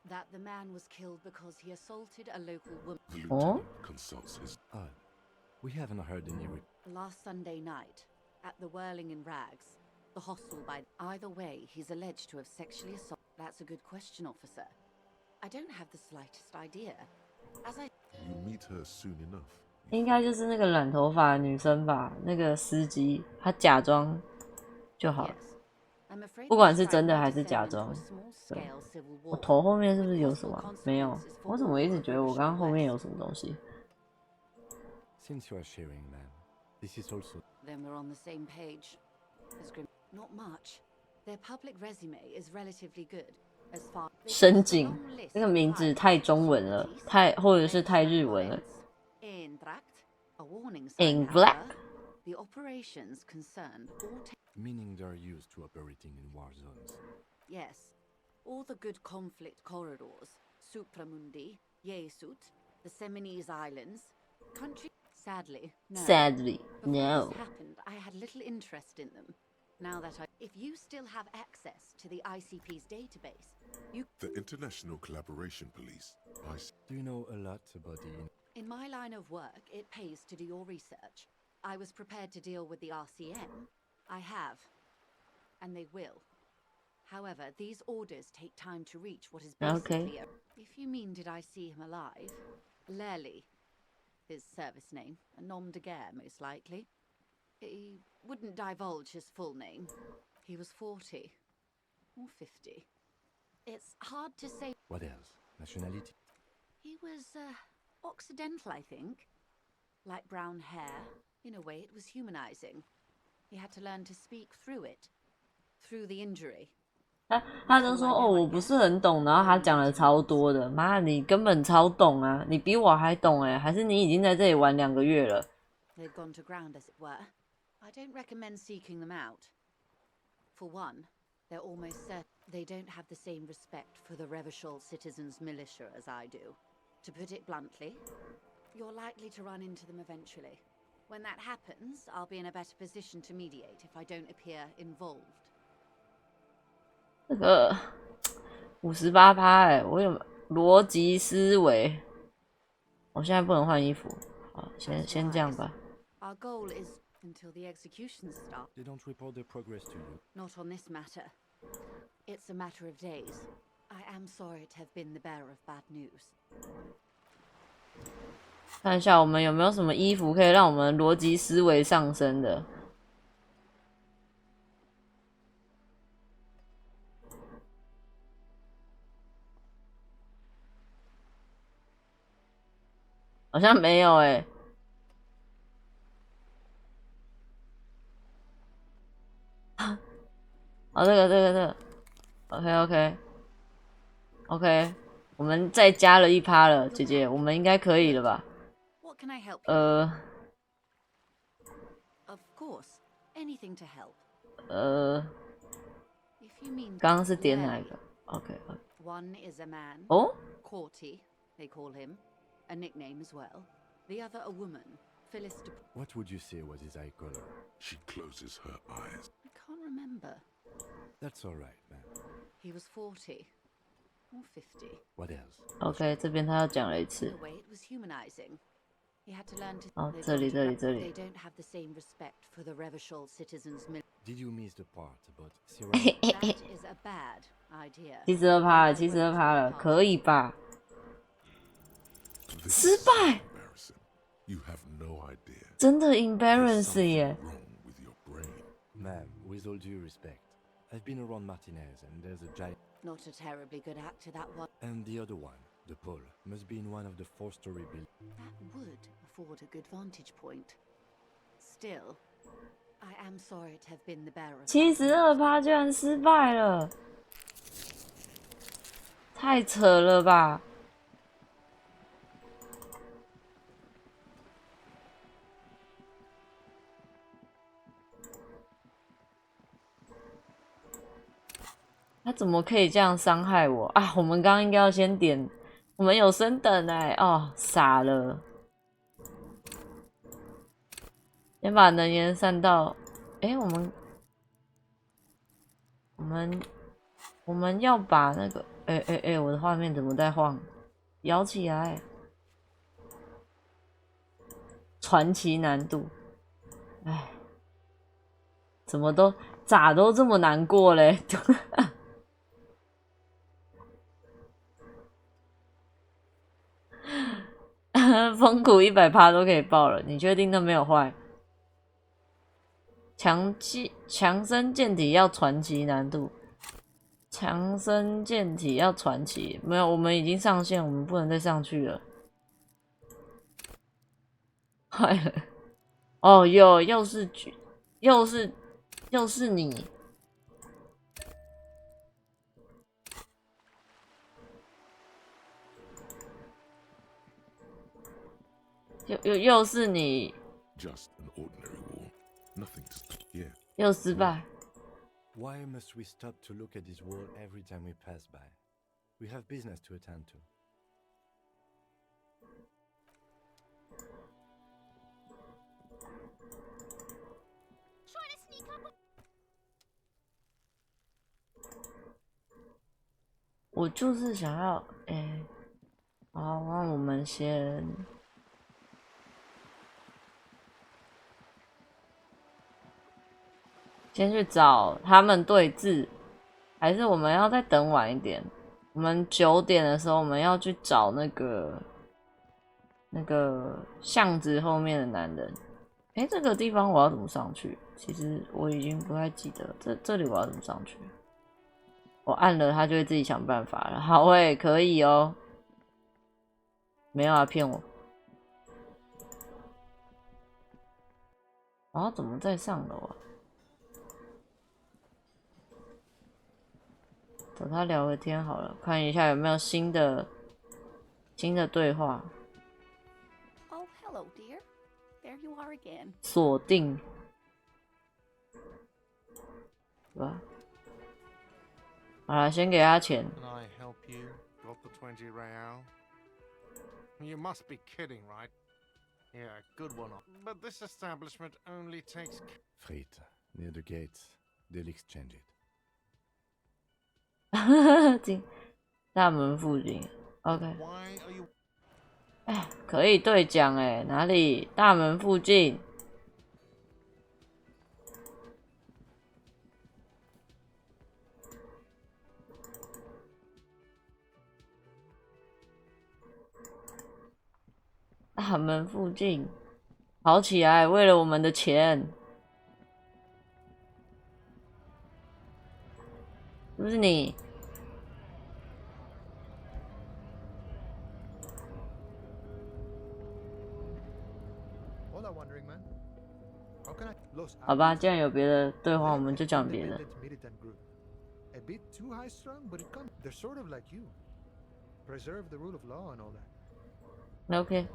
Speaker 5: that the man was killed because he assaulted a local woman.
Speaker 3: The lieutenant consults his.
Speaker 4: We haven't heard any.
Speaker 5: Last Sunday night, at the Whirling in Rags, the hostel by. Either way, he's alleged to have sexually assaulted. That's a good question, officer. I don't have the slightest idea. As I.
Speaker 3: You meet her soon enough.
Speaker 1: 应该就是那个染头发的女生吧，那个司机，他假装就好了。
Speaker 5: I'm afraid
Speaker 1: 不管是真的还是假装，对。我头后面是不是有什么？没有，我怎么一直觉得我刚刚后面有什么东西？
Speaker 4: Since you are sharing, man, this is also.
Speaker 5: Then we're on the same page. Not much. Their public resume is relatively good. As far
Speaker 1: 深井，那个名字太中文了，或者是太日文了。
Speaker 5: In
Speaker 1: black.
Speaker 5: The operations concerned all.
Speaker 4: Meaning they're used to operating in war zones.
Speaker 5: Yes, all the good conflict corridors, Supramundi, Yesut, the Seminese Islands, country. Sadly, no.
Speaker 1: Sadly,
Speaker 5: Before
Speaker 1: no.
Speaker 5: this happened, I had little interest in them. Now that if you still have access to the ICP's database, you.
Speaker 3: The International Collaboration Police.
Speaker 4: Do you know a lot about the?
Speaker 5: In my line of work, it pays to do your research. I was prepared to deal with the RCM. I have, and they will. However, these orders take time to reach what is basically If you mean did I see him alive? Lely, his service name, a nom de guerre most likely. He wouldn't divulge his full name. He was 40 or 50. It's hard to say.
Speaker 4: What else? Nationality?
Speaker 5: He was Occidental, I think. Light brown hair. In a way, it was humanizing. He had to learn to speak through it, through the injury.
Speaker 1: 他都说哦，我不是很懂，然后他讲了超多的，妈，你根本超懂啊，你比我还懂哎，还是你已经在这里玩2个月了
Speaker 5: They've gone to ground, as it were. I don't recommend seeking them out. For one, they're almost certain. They don't have the same respect for the Revachol citizens' militia as I do. To put it bluntly, you're likely to run into them eventually. When that happens, I'll be in a better position to mediate if I don't appear involved.
Speaker 1: 这个58%哎，我有逻辑思维。我现在不能换衣服，好，先这样吧。
Speaker 5: Our goal is until the executions start.
Speaker 4: They don't report their progress to you.
Speaker 5: Not on this matter. It's a matter of days. I am sorry to have been the bearer of bad news.
Speaker 1: 看一下我们有没有什么衣服可以让我们逻辑思维上升的。好像没有欸。哦，这个 ，OK， 我们再加了1%了，姐姐，我们应该可以了吧
Speaker 5: ？What can I help you? Of course, anything to help.
Speaker 1: 刚刚是点哪一个 ？OK，
Speaker 5: One is a man.
Speaker 1: 哦
Speaker 5: ，Corty, they call him. A nickname as well. The other a woman, Phyllis de...
Speaker 4: What would you say was his eye color?
Speaker 3: She closes her eyes.
Speaker 5: I can't remember.
Speaker 4: That's all right, man.
Speaker 5: He was 40 or 50.
Speaker 4: What else?
Speaker 1: OK， 这边他又讲了一次。
Speaker 5: The way it was humanizing. He had to learn to...
Speaker 1: 哦，这里。
Speaker 5: They don't have the same respect for the Revachol citizens'
Speaker 4: Did you miss the part about
Speaker 5: That is a bad idea.
Speaker 1: 72%了，可以吧？ 失败，
Speaker 3: You have no idea.
Speaker 1: 真的 embarrass 耶！
Speaker 3: Wrong with your brain.
Speaker 4: Ma'am, with all due respect, I've been around Martinez and there's a giant...
Speaker 5: Not a terribly good actor, that one.
Speaker 4: And the other one, the Paul, must be in one of the 4-story buildings.
Speaker 5: That would afford a good vantage point. Still, I am sorry to have been the bearer of...
Speaker 1: 72%居然失败了，太扯了吧！他怎么可以这样伤害我啊？我们刚刚应该要先点，我们有升等哎，哦，傻了。先把能源散到，哎，我们要把那个，哎，我的画面怎么在晃？摇起来，传奇难度，哎，怎么都咋都这么难过嘞？风骨100%都可以爆了，你确定那没有坏？强身健体要传奇难度，强身健体要传奇，没有，我们已经上线，我们不能再上去了。坏了，哦，又是你。又是你，
Speaker 3: Just an ordinary war. Nothing to stop here.
Speaker 1: 又失败。
Speaker 4: Why must we stop to look at this wall every time we pass by? We have business to attend to. 我就是想要，好，那我们先去找他们对峙，还是我们要再等晚一点？我们9点的时候，我们要去找那个巷子后面的男人。这个地方我要怎么上去？其实我已经不太记得，这里我要怎么上去？我按了，他就会自己想办法了。好可以哦。没有啊，骗我。我要怎么再上楼啊？找他聊个天好了，看一下有没有新的对话。
Speaker 5: Oh, hello, dear. There you are again.
Speaker 1: 锁定，对吧？好了，先给他钱。
Speaker 7: Can I help you? Got the 20 real? You must be kidding, right? Yeah, good one. But this establishment only takes...
Speaker 4: Frites, near the gates. They'll exchange it.
Speaker 1: 进大门附近 ，OK。
Speaker 7: Why are you...
Speaker 1: 哎，可以兑奖哎，哪里？大门附近。大门附近，跑起来！为了我们的钱，是不是你？
Speaker 2: Hola, wandering man. How can I? Los
Speaker 1: 好吧，既然有别的对话，我们就讲别的。
Speaker 2: independent militant group. A bit too high strung, but it comes. They're sort of like you. Preserve the rule of law and all that.
Speaker 1: OK，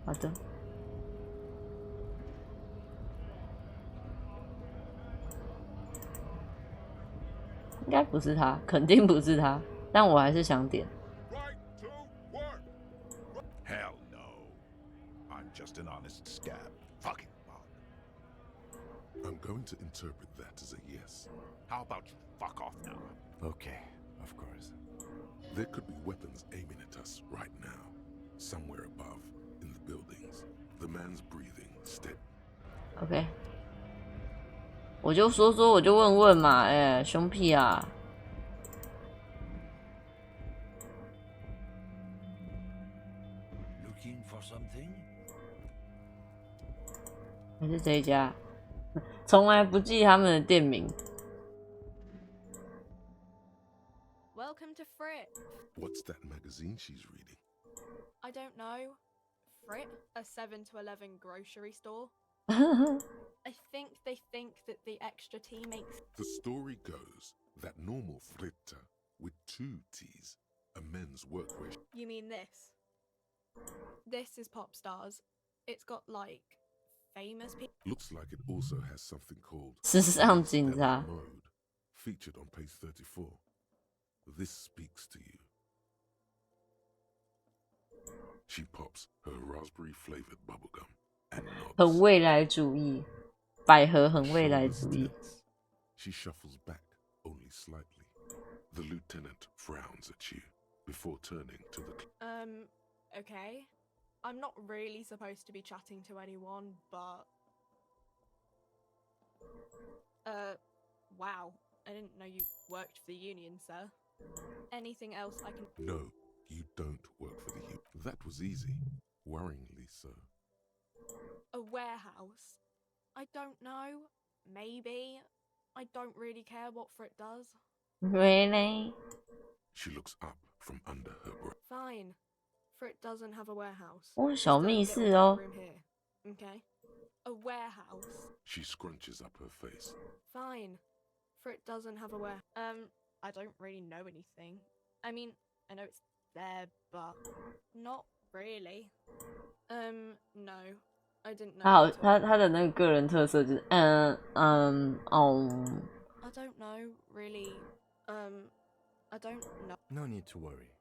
Speaker 1: 好的。应该不是他，肯定不是他，但我还是想点。
Speaker 3: Right to work! Hell no. I'm just an honest scab. Fucking bug. I'm going to interpret that as a yes. How about you fuck off now?
Speaker 4: Okay, of course.
Speaker 3: There could be weapons aiming at us right now. Somewhere above, in the buildings. The man's breathing steady.
Speaker 1: OK， 我就说，我就问嘛，哎，凶屁啊！
Speaker 8: Looking for something?
Speaker 1: 还是这一家，从来不记他们的店名。
Speaker 9: Welcome to Frit.
Speaker 3: What's that magazine she's reading?
Speaker 9: I don't know. Frit, a 7 to 11 grocery store. I think they think that the extra tea makes.
Speaker 3: The story goes that normal fritta with 2 T's, a men's workwear.
Speaker 9: You mean this? This is Pop Stars. It's got like famous people.
Speaker 3: Looks like it also has something called
Speaker 1: 时尚警
Speaker 3: Stellar
Speaker 1: 察，
Speaker 3: mode, featured on page 34. This speaks to you. She pops her raspberry flavored bubblegum and nods.
Speaker 1: 很未来主义，百合很
Speaker 3: Her
Speaker 1: 未来
Speaker 3: shoulders
Speaker 1: 主义。
Speaker 3: tense. She shuffles back only slightly. The lieutenant frowns at you before turning to the
Speaker 9: Okay. I'm not really supposed to be chatting to anyone, but. Wow. I didn't know you worked for the union, sir. Anything else I can.
Speaker 3: No, you don't work for the union. That was easy. Worryingly so.
Speaker 9: A warehouse? I don't know. Maybe. I don't really care what Frit does.
Speaker 1: Really？
Speaker 3: She looks up from under her brow.
Speaker 9: Fine. Frit doesn't have a warehouse.
Speaker 1: 哦，
Speaker 9: Just
Speaker 1: 小
Speaker 9: a
Speaker 1: 密
Speaker 9: little
Speaker 1: 室哦。
Speaker 9: back room here. Okay. A warehouse.
Speaker 3: She scrunches up her face.
Speaker 9: Fine. Frit doesn't have a warehouse. I don't really know anything. I mean, I know it's there, but not really. No. I didn't know.
Speaker 1: 他好，
Speaker 9: at all.
Speaker 1: 他的那个个人特色就是，哦，
Speaker 9: I don't know, really. I don't know.
Speaker 4: No need to worry.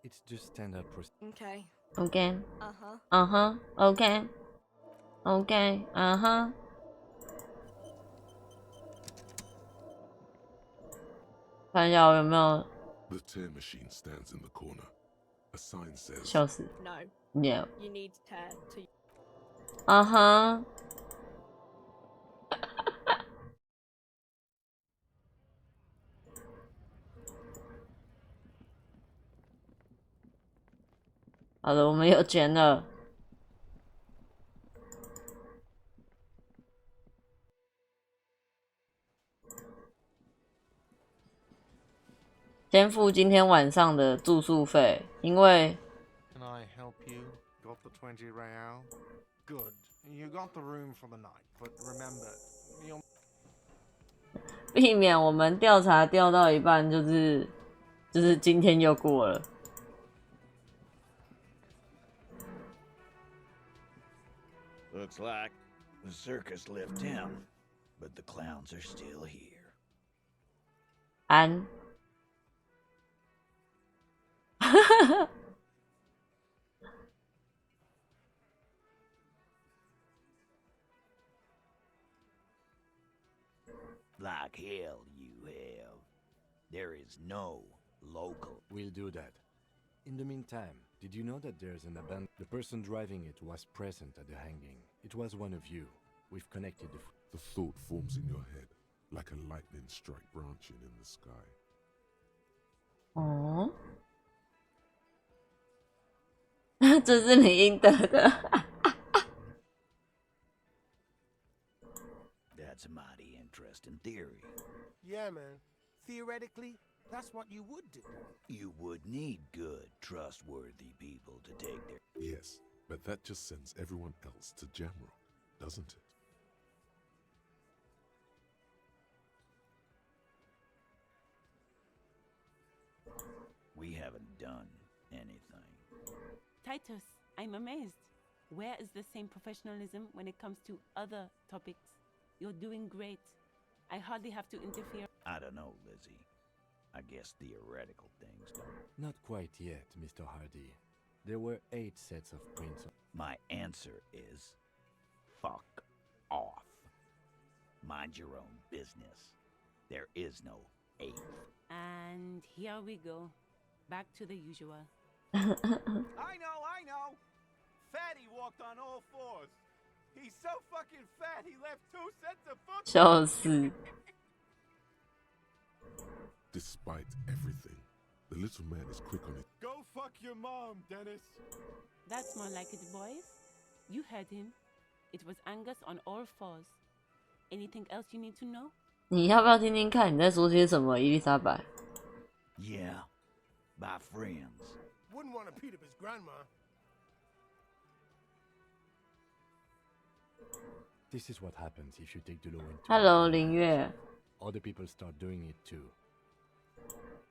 Speaker 4: It's just standard procedure.
Speaker 9: Okay.
Speaker 1: OK，
Speaker 9: Uh-huh.
Speaker 1: 嗯哼 ，OK，OK， 嗯哼。看一下我有没有
Speaker 3: The tear machine stands in the corner. A sign says,
Speaker 1: 笑死
Speaker 9: No.
Speaker 1: ，No，
Speaker 9: You need to tear to.
Speaker 1: 嗯哼。好了，我们有钱了。先付今天晚上的住宿费，因为
Speaker 7: Can I help you? Got the 20 real? Good. You got the room for the night, but remember, you'll...
Speaker 1: 避免我们调查调到一半，就是今天又过了。
Speaker 8: Looks like the circus left town, but the clowns are still here.
Speaker 1: 安，
Speaker 8: Like hell you have. There is no local.
Speaker 4: We'll do that. In the meantime, did you know that there's an abandoned... The person driving it was present at the hanging. It was one of you. We've connected the...
Speaker 3: The thought forms in your head, like a lightning strike branching in the sky.
Speaker 1: 哦，这是你应得的。
Speaker 8: That's a mighty interesting theory.
Speaker 6: Yeah, man. Theoretically, that's what you would do.
Speaker 8: You would need good, trustworthy people to take their...
Speaker 3: Yes, but that just sends everyone else to Jamrock, doesn't it?
Speaker 8: We haven't done anything.
Speaker 10: Titus, I'm amazed. Where is the same professionalism when it comes to other topics? You're doing great. I hardly have to interfere.
Speaker 8: I don't know, Lizzie. I guess theoretical things don't...
Speaker 4: Not quite yet, Mr. Hardy. There were 8 sets of prints.
Speaker 8: My answer is... fuck off. Mind your own business. There is no 8th.
Speaker 10: And here we go. Back to the usual.
Speaker 6: I know. Fatty walked on all 4s. He's so fucking fat he left 2 sets of foot.
Speaker 1: 笑死。
Speaker 3: Despite everything, the little man is quick on it.
Speaker 6: Go fuck your mom, Dennis.
Speaker 10: That's more like it, boys. You heard him. It was Angus on all 4s. Anything else you need to know?
Speaker 1: 你要不要听听看你在说些什么，伊丽莎白？
Speaker 8: Yeah, my friends.
Speaker 6: Wouldn't want to beat up his grandma.
Speaker 4: This is what happens if you take the law into...
Speaker 1: Hello，林月。
Speaker 4: Other people start doing it too.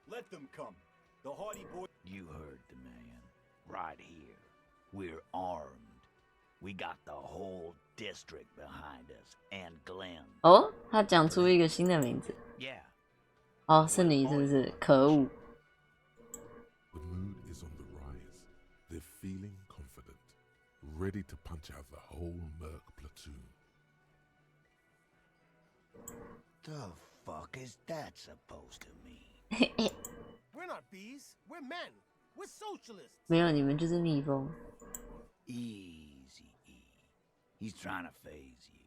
Speaker 6: Let them come. The Hardy boy.
Speaker 8: You heard the man. Right here. We're armed. We got the whole district behind us. And Glenn.
Speaker 1: 哦，他讲出一个新的名字。
Speaker 8: Yeah.
Speaker 1: 哦，是你是不是？可恶！
Speaker 3: The mood is on the rise. They're feeling confident, ready to punch out the whole Merc platoon.
Speaker 8: The fuck is that supposed to mean?
Speaker 6: We're not bees. We're men. We're socialists.
Speaker 1: 没有，你们就是蜜蜂。
Speaker 8: Easy, E. He's trying to phase you.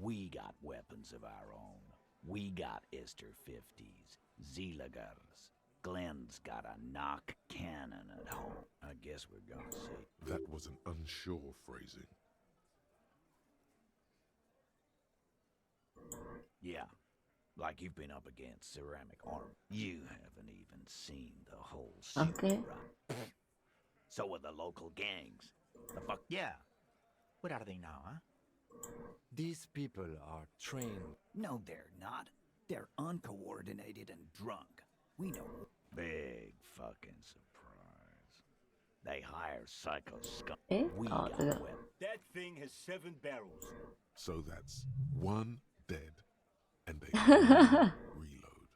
Speaker 8: We got weapons of our own. We got Ister 50s, Zeelagers. Glenn's got a knock cannon at home. I guess we're gonna see.
Speaker 3: That was an unsure phrasing.
Speaker 8: Yeah, like you've been up against ceramic armor. You haven't even seen the whole shit,
Speaker 1: Okay.
Speaker 8: right? So are the local gangs. The fuck, yeah. What are they now, huh?
Speaker 4: These people are trained.
Speaker 8: No, they're not. They're uncoordinated and drunk. We know. Big fucking surprise. They hire psycho scum.
Speaker 1: 诶，
Speaker 8: We
Speaker 1: 哦，
Speaker 8: got
Speaker 1: 这个
Speaker 8: weapons.
Speaker 6: That thing has 7 barrels.
Speaker 3: So that's 1 dead and a reload.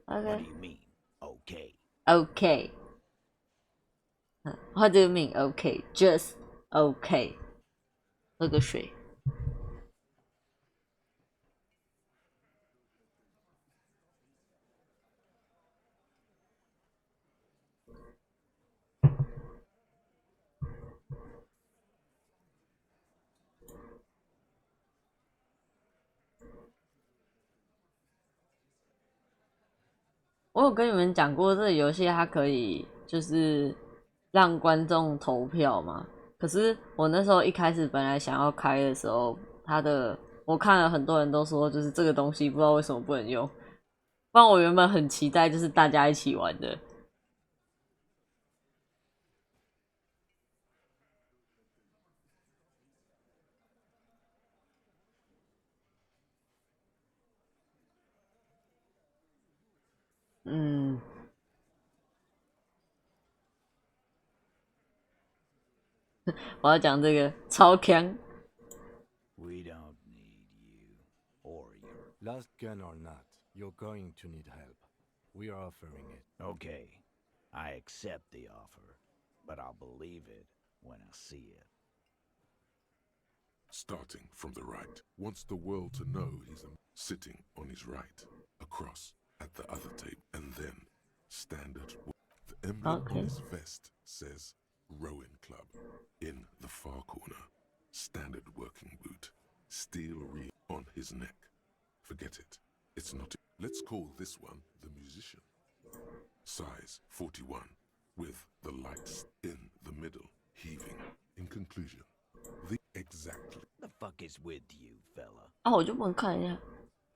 Speaker 3: But
Speaker 8: What
Speaker 1: OK
Speaker 8: do you mean? Okay.
Speaker 1: OK。What do you mean OK? Just OK。喝个水。我有跟你们讲过，这个游戏它可以就是让观众投票嘛。可是我那时候一开始本来想要开的时候，我看了很多人都说，就是这个东西不知道为什么不能用。不然我原本很期待就是大家一起玩的。嗯。我要讲这个超强。
Speaker 8: We don't need you or your...
Speaker 4: Last gun or not, you're going to need help. We are offering it.
Speaker 8: Okay. I accept the offer, but I'll believe it when I see it.
Speaker 3: Starting from the right, wants the world to know he's sitting on his right, across at the other table, and then standard. The emblem on his vest says Rowing Club. In the far corner, standard working boot, steel reel on his neck. Forget it. It's not. Let's call this one the musician. Size 41, with the lights in the middle, heaving. In conclusion, the exactly.
Speaker 8: The fuck is with you, fella?
Speaker 1: 啊，我就不能看一下，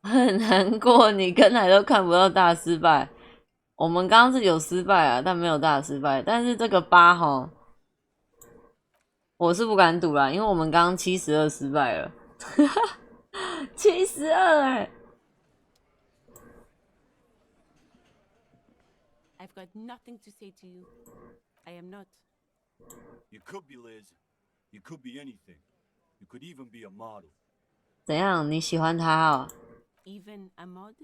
Speaker 1: 很难过，你跟来都看不到大失败。我们刚刚是有失败啊，但没有大失败。但是这个8齁，我是不敢赌啦，因为我们刚刚72失败了，72欸。
Speaker 10: I've got nothing to say to you. I am not.
Speaker 6: You could be Liz. You could be anything. You could even be a model.
Speaker 1: 怎样？你喜欢他哦？
Speaker 10: Even a mod?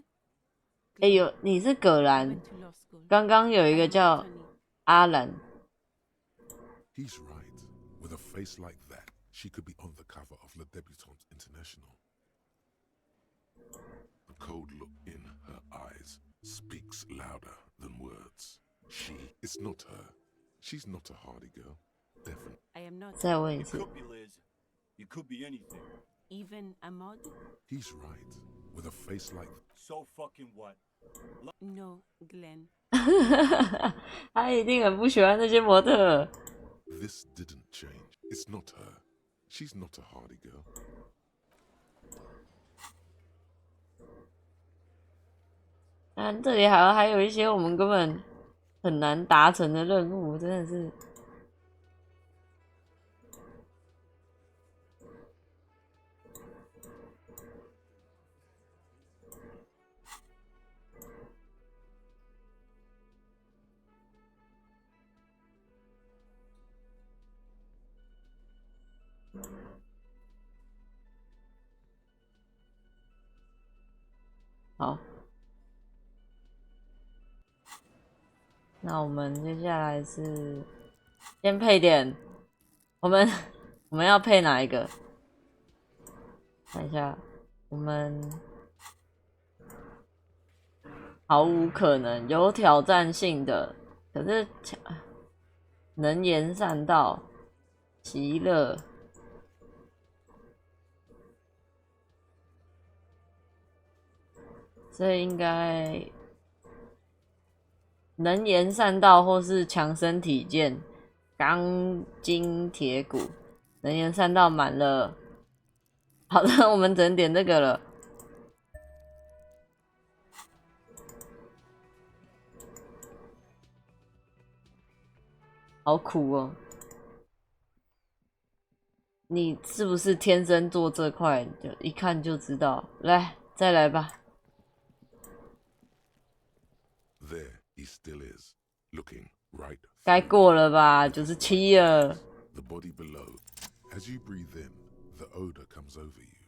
Speaker 1: 有，你是葛兰。
Speaker 10: Went to law school.
Speaker 1: 刚刚有一个叫阿兰。
Speaker 3: He's right. With a face like that, she could be on the cover of Le Debutante International. The cold look in her eyes speaks louder than words. She is not her. She's not a hardy girl. Definitely.
Speaker 10: I am not.
Speaker 1: 再问一
Speaker 6: You
Speaker 1: 次。
Speaker 6: could be Liz. You could be anything.
Speaker 10: Even a mod?
Speaker 3: He's right. With a face like
Speaker 6: So fucking what?
Speaker 10: No, Glenn.
Speaker 1: 他一定很不喜欢那些模特。
Speaker 3: this didn't change. It's not her. She's not a hardy girl.
Speaker 1: 但这里还有一些我们根本很难达成的任务，真的是。好，那我们接下来是先配点，我们要配哪一个？看一下，我们毫无可能，有挑战性的，可是能言善道，极乐。所以应该能言善道，或是强身体健、钢筋铁骨。能言善道满了，好的，我们只能点这个了。好苦哦！你是不是天生做这块？就一看就知道。来，再来吧。
Speaker 3: There he still is, looking right.
Speaker 1: 该过了吧，97了。
Speaker 3: The body below. As you breathe in, the odor comes over you.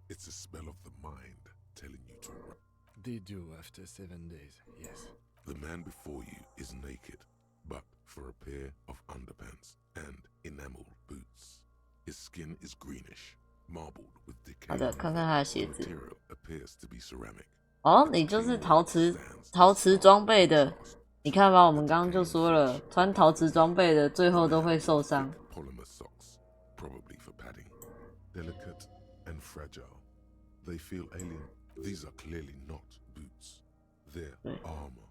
Speaker 3: It's a smell of the mind telling you to run.
Speaker 4: They do after 7 days, yes.
Speaker 3: The man before you is naked, but for a pair of underpants and enameled boots. His skin is greenish, marbled with decay.
Speaker 1: 好的，看看他的鞋
Speaker 3: The
Speaker 1: 子。
Speaker 3: material appears to be ceramic.
Speaker 1: 哦，你就是陶瓷装备的。你看吧，我们刚刚就说了，穿陶瓷装备的最后都会受伤。
Speaker 3: Polymer socks, probably for padding. Delicate and fragile. They feel alien. These are clearly not boots. They're armor.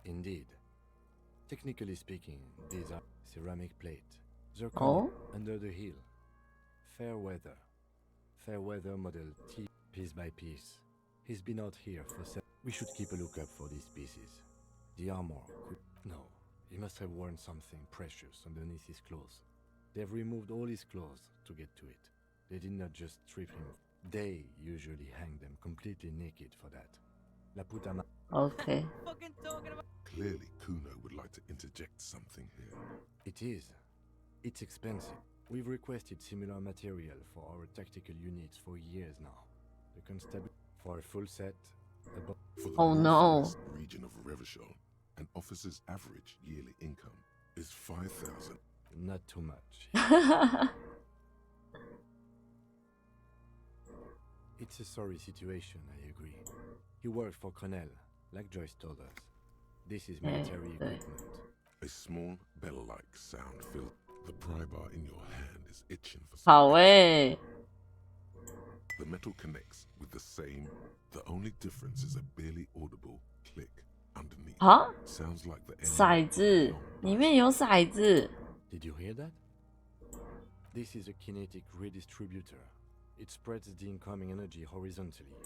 Speaker 4: Indeed. Technically speaking, these are ceramic plate. Zircon under the heel. Fair weather. Fair weather model T, piece by piece. He's been out here for we should keep a lookout for these pieces. The armor could... No, he must have worn something precious underneath his clothes. They've removed all his clothes to get to it. They did not just strip him. They usually hang them completely naked for that. La puta ma...
Speaker 1: OK，
Speaker 3: Clearly, Kuno would like to interject something here.
Speaker 4: It is. It's expensive. We've requested similar material for our tactical units for years now. The constabulary... For a full set,
Speaker 3: For the
Speaker 1: Oh, no.
Speaker 3: northwest region of Revachol, An officer's average yearly income is 5,000.
Speaker 4: Not too much. It's a sorry situation, I agree. He worked for Cornell, like Joyce told us. This is military equipment.
Speaker 3: A small bell-like sound fills. The pry bar in your hand is itching for
Speaker 1: 好
Speaker 3: something.
Speaker 1: 欸
Speaker 3: The metal connects with the same. The only difference is a barely audible click underneath.
Speaker 1: 啊
Speaker 3: Sounds like the end
Speaker 1: 骰子 里面有骰子
Speaker 4: Did you hear that? This is a kinetic redistributor. It spreads the incoming energy horizontally.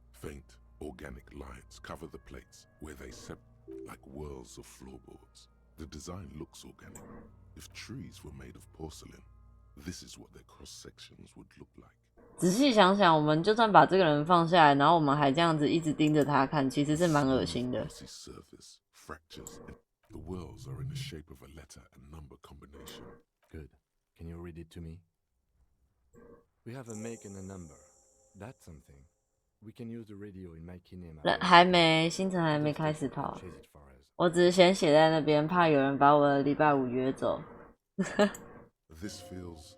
Speaker 3: Faint organic lines cover the plates where they separate like whirls of floorboards. The design looks organic. If trees were made of porcelain, this is what their cross sections would look like.
Speaker 1: 仔细想想，我们就算把这个人放下来，然后我们还这样子一直盯着他看，其实是蛮恶心的。
Speaker 3: Glossy surface, fractures, and the whirls are in the shape of a letter and number combination.
Speaker 4: Good. Can you read it to me? We have a make and a number. That's something. We can use the radio in my kinema.
Speaker 1: 还没，行程还没开始跑，
Speaker 4: Chase it for us.
Speaker 1: 我只是先写在那边，怕有人把我的礼拜五约走。
Speaker 3: This feels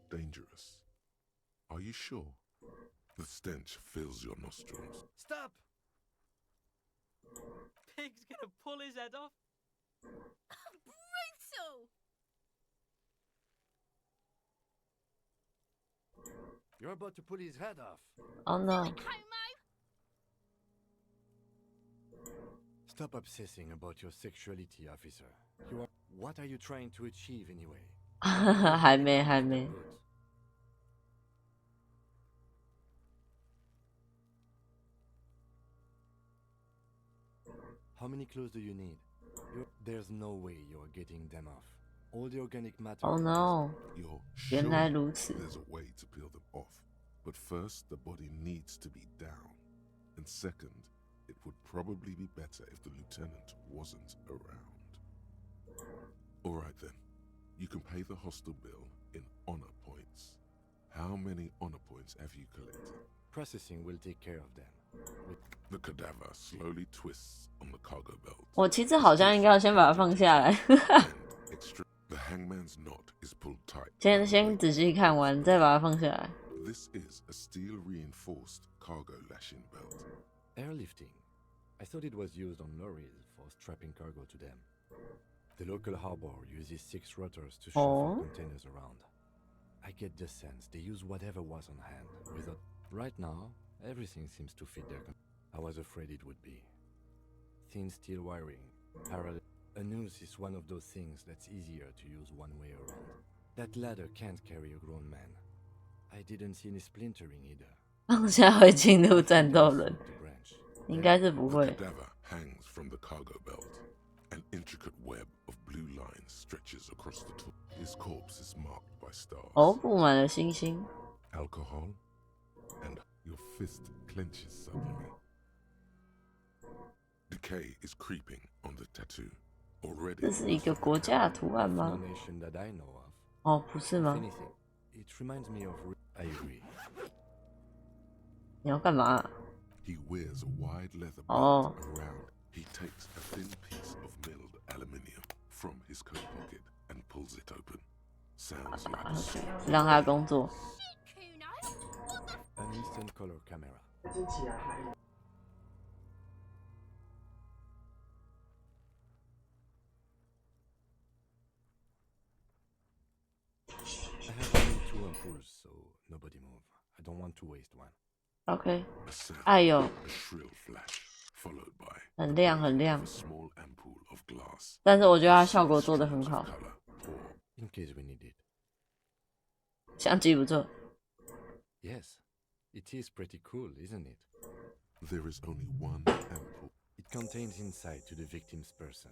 Speaker 3: dangerous. Are you sure? The stench fills your nostrils.
Speaker 6: Stop! Pig's gonna pull his head off.
Speaker 9: Brutal!
Speaker 4: You're about to pull his head off.
Speaker 1: Oh no！
Speaker 9: Homo!
Speaker 4: Stop obsessing about your sexuality, officer. What are you trying to achieve anyway?
Speaker 1: 还没，还没。
Speaker 4: Good. How many clothes do you need? There's no way you're getting them off. All the organic matter.
Speaker 1: Oh no！
Speaker 3: You're
Speaker 1: 原来
Speaker 3: sure
Speaker 1: 如此。
Speaker 3: there's a way to peel them off. But first, the body needs to be down. And second, it would probably be better if the lieutenant wasn't around. All right then. You can pay the hostel bill in honor points. How many honor points have you collected?
Speaker 4: Processing will take care of them.
Speaker 3: The cadaver slowly twists on the cargo belt.
Speaker 1: 我其实好像应该要先把它放下来。
Speaker 3: And the hangman's knot is pulled tight.
Speaker 1: 先仔细看完，再把它放下来。
Speaker 3: This is a steel reinforced cargo lashing belt.
Speaker 4: Airlifting. I thought it was used on lorries for strapping cargo to them. The local harbor uses 6 rotors to shuffle containers around. I get the sense they use whatever was on hand. Right now, everything seems to fit I was afraid it would be. Thin steel wiring. A noose is one of those things that's easier to use one way around. That ladder can't carry a grown man. I didn't see any splintering either.
Speaker 1: 放下会进入战斗轮，应该是不
Speaker 3: The
Speaker 1: 会。
Speaker 3: cadaver hangs from the cargo belt. An intricate web of blue lines stretches across the top. His corpse is marked by stars.
Speaker 1: 哦，布满了星星。
Speaker 3: Alcohol, and your fist clenches suddenly. Decay is creeping on the tattoo. Already.
Speaker 1: 这是一个国家的图案
Speaker 4: No
Speaker 1: 吗？
Speaker 4: nation that I know of.
Speaker 1: 哦，不是
Speaker 4: If
Speaker 1: 吗？
Speaker 4: anything, it reminds me of. I agree.
Speaker 1: 你要干嘛？
Speaker 3: He wears a wide leather
Speaker 1: Oh.
Speaker 3: belt around. He takes a thin piece of milled aluminium from his coat pocket and pulls it open. Sounds like a saw.
Speaker 1: 让他工作。
Speaker 9: Kuno? What the?
Speaker 4: An instant color camera. I have only 2 ampoules, so nobody move. I don't want to waste one.
Speaker 1: OK，
Speaker 3: A sound,
Speaker 1: 哎呦，
Speaker 3: a shrill flash, followed by
Speaker 1: 很亮很亮
Speaker 3: a，small ampoule of glass.
Speaker 1: 但是我觉得它效果做得很好，
Speaker 3: Color, pour.
Speaker 4: In case we need it.
Speaker 1: 相机不错。
Speaker 4: Yes, it is pretty cool, isn't it?
Speaker 3: There is only one ampoule.
Speaker 4: It contains insight to the victim's person.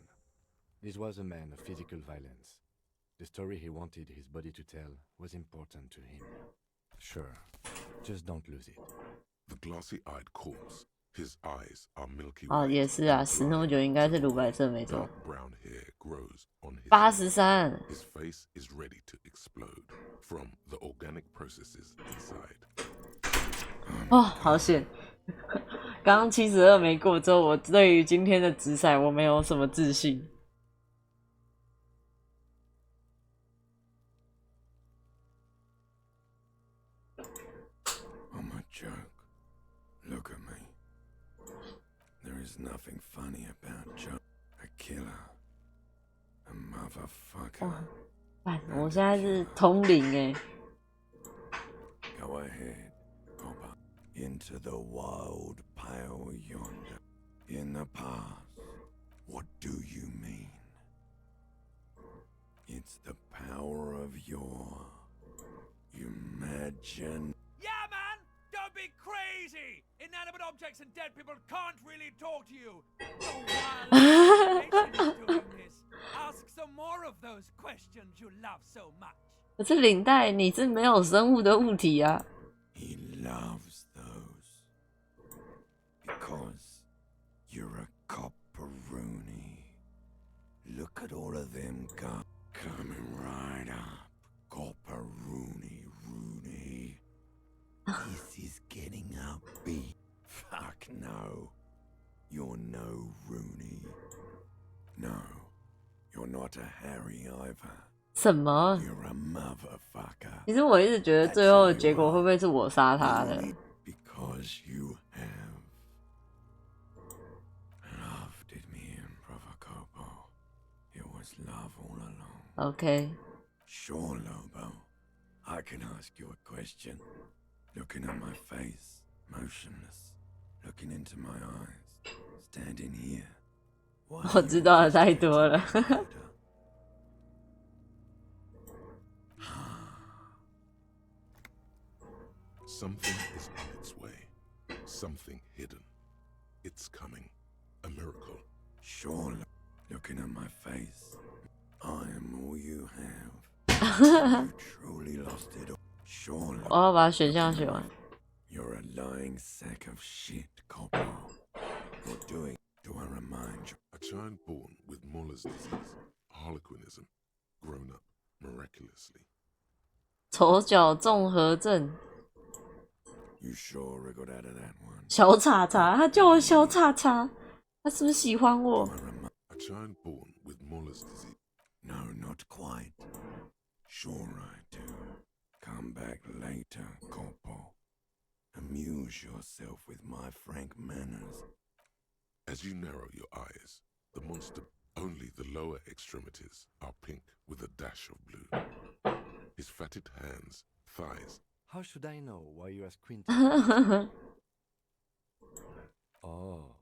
Speaker 4: This was a man of physical violence. The story he wanted his body to tell was important to him. Sure, just don't lose it.
Speaker 3: The glassy-eyed corpse. His eyes are milky
Speaker 1: 哦，
Speaker 3: white.
Speaker 1: 也是啊，
Speaker 3: and
Speaker 1: 死那么
Speaker 3: blind.
Speaker 1: 久应该是乳白色没错
Speaker 3: Dark。brown hair grows on his
Speaker 1: 83，
Speaker 3: His face is ready to explode from the organic processes inside.
Speaker 1: 哦，好险，刚刚72没过之后，我对于今天的直骰我没有什么自信。
Speaker 8: I'm a joke. Look at me. There is nothing funny about joke. A killer. A motherfucker.
Speaker 1: 我现在是通灵欸。
Speaker 8: Go ahead, Copper. Into the wild pale yonder. In the past. What do you mean? It's the power of your imagine.
Speaker 6: Yeah, man! Don't be crazy! Inanimate objects and dead people can't really talk to you. Your wild imagination is doing this. Ask some more of those questions you love so much.
Speaker 1: 可是领带，你是没有生物的物体啊。
Speaker 8: He loves those. Because you're a copperoonie. Look at all of them coming right up. Copperoonie, Rooney. This is getting upbeat. Fuck no. You're no Rooney. No. You're not a Harry either.
Speaker 1: 什么？
Speaker 8: You're a motherfucker.
Speaker 1: 其实我一直觉得最后的结果会不会是我杀他的？
Speaker 8: Because you have loved me in Provocopo. It was love all along.
Speaker 1: OK。Sure,
Speaker 8: Lobo. I can ask you a question. Looking at my face, motionless. Looking into my eyes. Standing here.
Speaker 1: 我知道的太多了。
Speaker 3: Something is on its way. Something hidden. It's coming. A miracle.
Speaker 8: Sure, looking at my face. I am all you have. You truly lost it all. Sure.
Speaker 1: 我要把选项选完。
Speaker 8: You're a lying sack of shit, Copper. You're doing. Do I remind you?
Speaker 3: A child born with Muller's disease, harlequinism, grown up miraculously.
Speaker 1: 丑角综合症。
Speaker 8: You sure wriggled out of that one.
Speaker 1: 小叉叉，他叫我小叉叉，他是不是喜欢我？
Speaker 3: A child born with Muller's disease.
Speaker 8: No, not quite. Sure I do. Come back later, Corpo. Amuse yourself with my frank manners.
Speaker 3: As you narrow your eyes, the monster, only the lower extremities are pink with a dash of blue. His fatted hands, thighs.
Speaker 4: How should I know why you are squinting? Oh.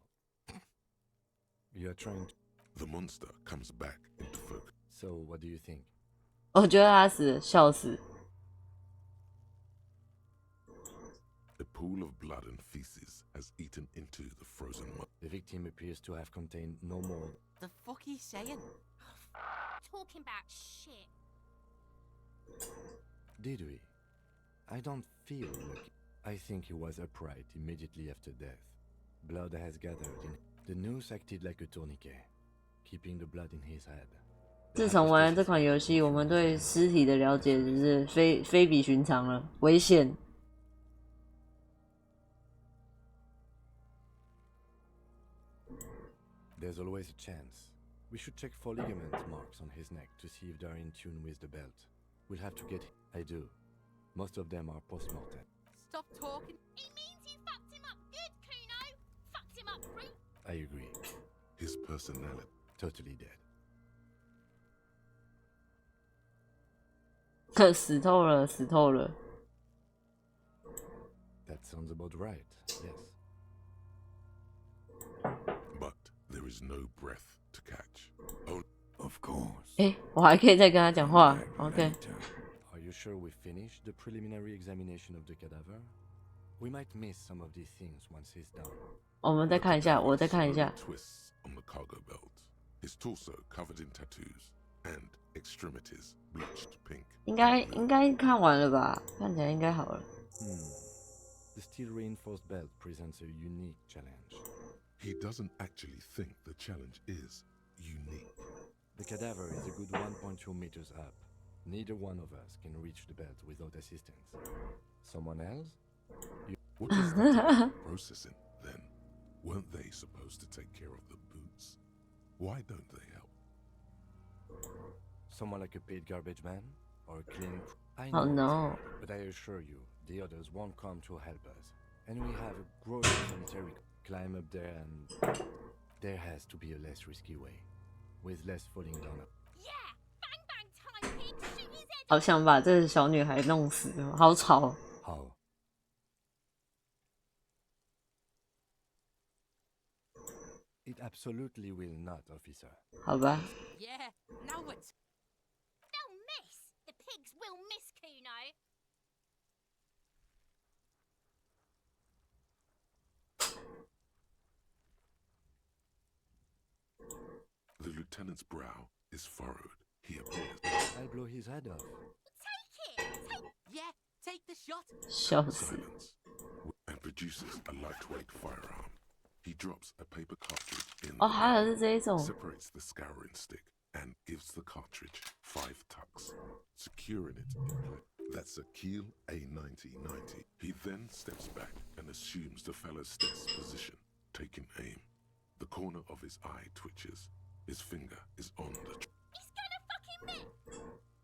Speaker 4: You are trying to...
Speaker 3: The monster comes back into focus.
Speaker 4: So, what do you think?
Speaker 1: 我觉得他死了，笑死。
Speaker 3: A pool of blood and feces has eaten into the frozen mud.
Speaker 4: The victim appears to have contained no more...
Speaker 5: The fuck he's saying?
Speaker 11: Talking about shit.
Speaker 4: Did we? I don't feel like... I think he was upright immediately after death. Blood has gathered in... The noose acted like a tourniquet, keeping the blood in his head.
Speaker 1: 自从玩了这款游戏，我们对尸体的了解就是非比寻常了，危险。
Speaker 4: There's always a chance. We should check for ligament marks on his neck to see if they're in tune with the belt. We'll have to get... I do. Most of them are post-mortem.
Speaker 5: Stop talking.
Speaker 11: It means you fucked him up good, Kuno. Fucked him up, brute.
Speaker 4: I agree.
Speaker 3: His personality.
Speaker 4: Totally dead.
Speaker 1: 死透了，死透了。
Speaker 4: That sounds about right, yes.
Speaker 3: But there is no breath to catch. Oh,
Speaker 8: Of course.
Speaker 1: 哎，我还可以再跟他讲话。OK。
Speaker 4: Are you sure we finished the preliminary examination of the cadaver? We might miss some of these things once he's done.
Speaker 1: 我们再看一下，我再看一下。
Speaker 3: Twists on the cargo belt. His torso covered in tattoos and extremities bleached pink.
Speaker 1: 应该看完了吧？看起来应该好了。
Speaker 4: The steel reinforced belt presents a unique challenge.
Speaker 3: He doesn't actually think the challenge is unique.
Speaker 4: The cadaver is a good 1.2 meters up. Neither one of us can reach the belt without assistance. Someone else?
Speaker 3: What is that processing then? Weren't they supposed to take care of the boots? Why don't they help?
Speaker 4: Someone like a paid garbage man? Or a clean... I
Speaker 1: Oh,
Speaker 4: know
Speaker 1: no.
Speaker 4: it's hard, but I assure you, the others won't come to help us. And we have a growing sanitary climb up there and... There has to be a less risky way. With less falling down.
Speaker 11: Yeah! Bang bang time, pig! Shoot his head
Speaker 1: 好想把这个小女孩弄死哦，好吵。
Speaker 4: How? It absolutely will not, officer.
Speaker 1: 好吧，
Speaker 5: Yeah, now what?
Speaker 11: They'll miss! The pigs will miss, Kuno!
Speaker 3: The lieutenant's brow is furrowed. He appears
Speaker 4: I'll blow his head off.
Speaker 11: Take it! Take
Speaker 5: Yeah, take the shot.
Speaker 1: 笑死。
Speaker 3: silence and produces a lightweight firearm. He drops a paper cartridge in
Speaker 1: 哦，
Speaker 3: the
Speaker 1: 还有
Speaker 3: barrel,
Speaker 1: 是这一种，
Speaker 3: separates the scouring stick, and gives the cartridge 5 tucks, securing it in place. That's a Kiel A9090. He then steps back and assumes the fellow's steps position, taking aim. The corner of his eye twitches. His finger is on the
Speaker 11: He's gonna fucking miss!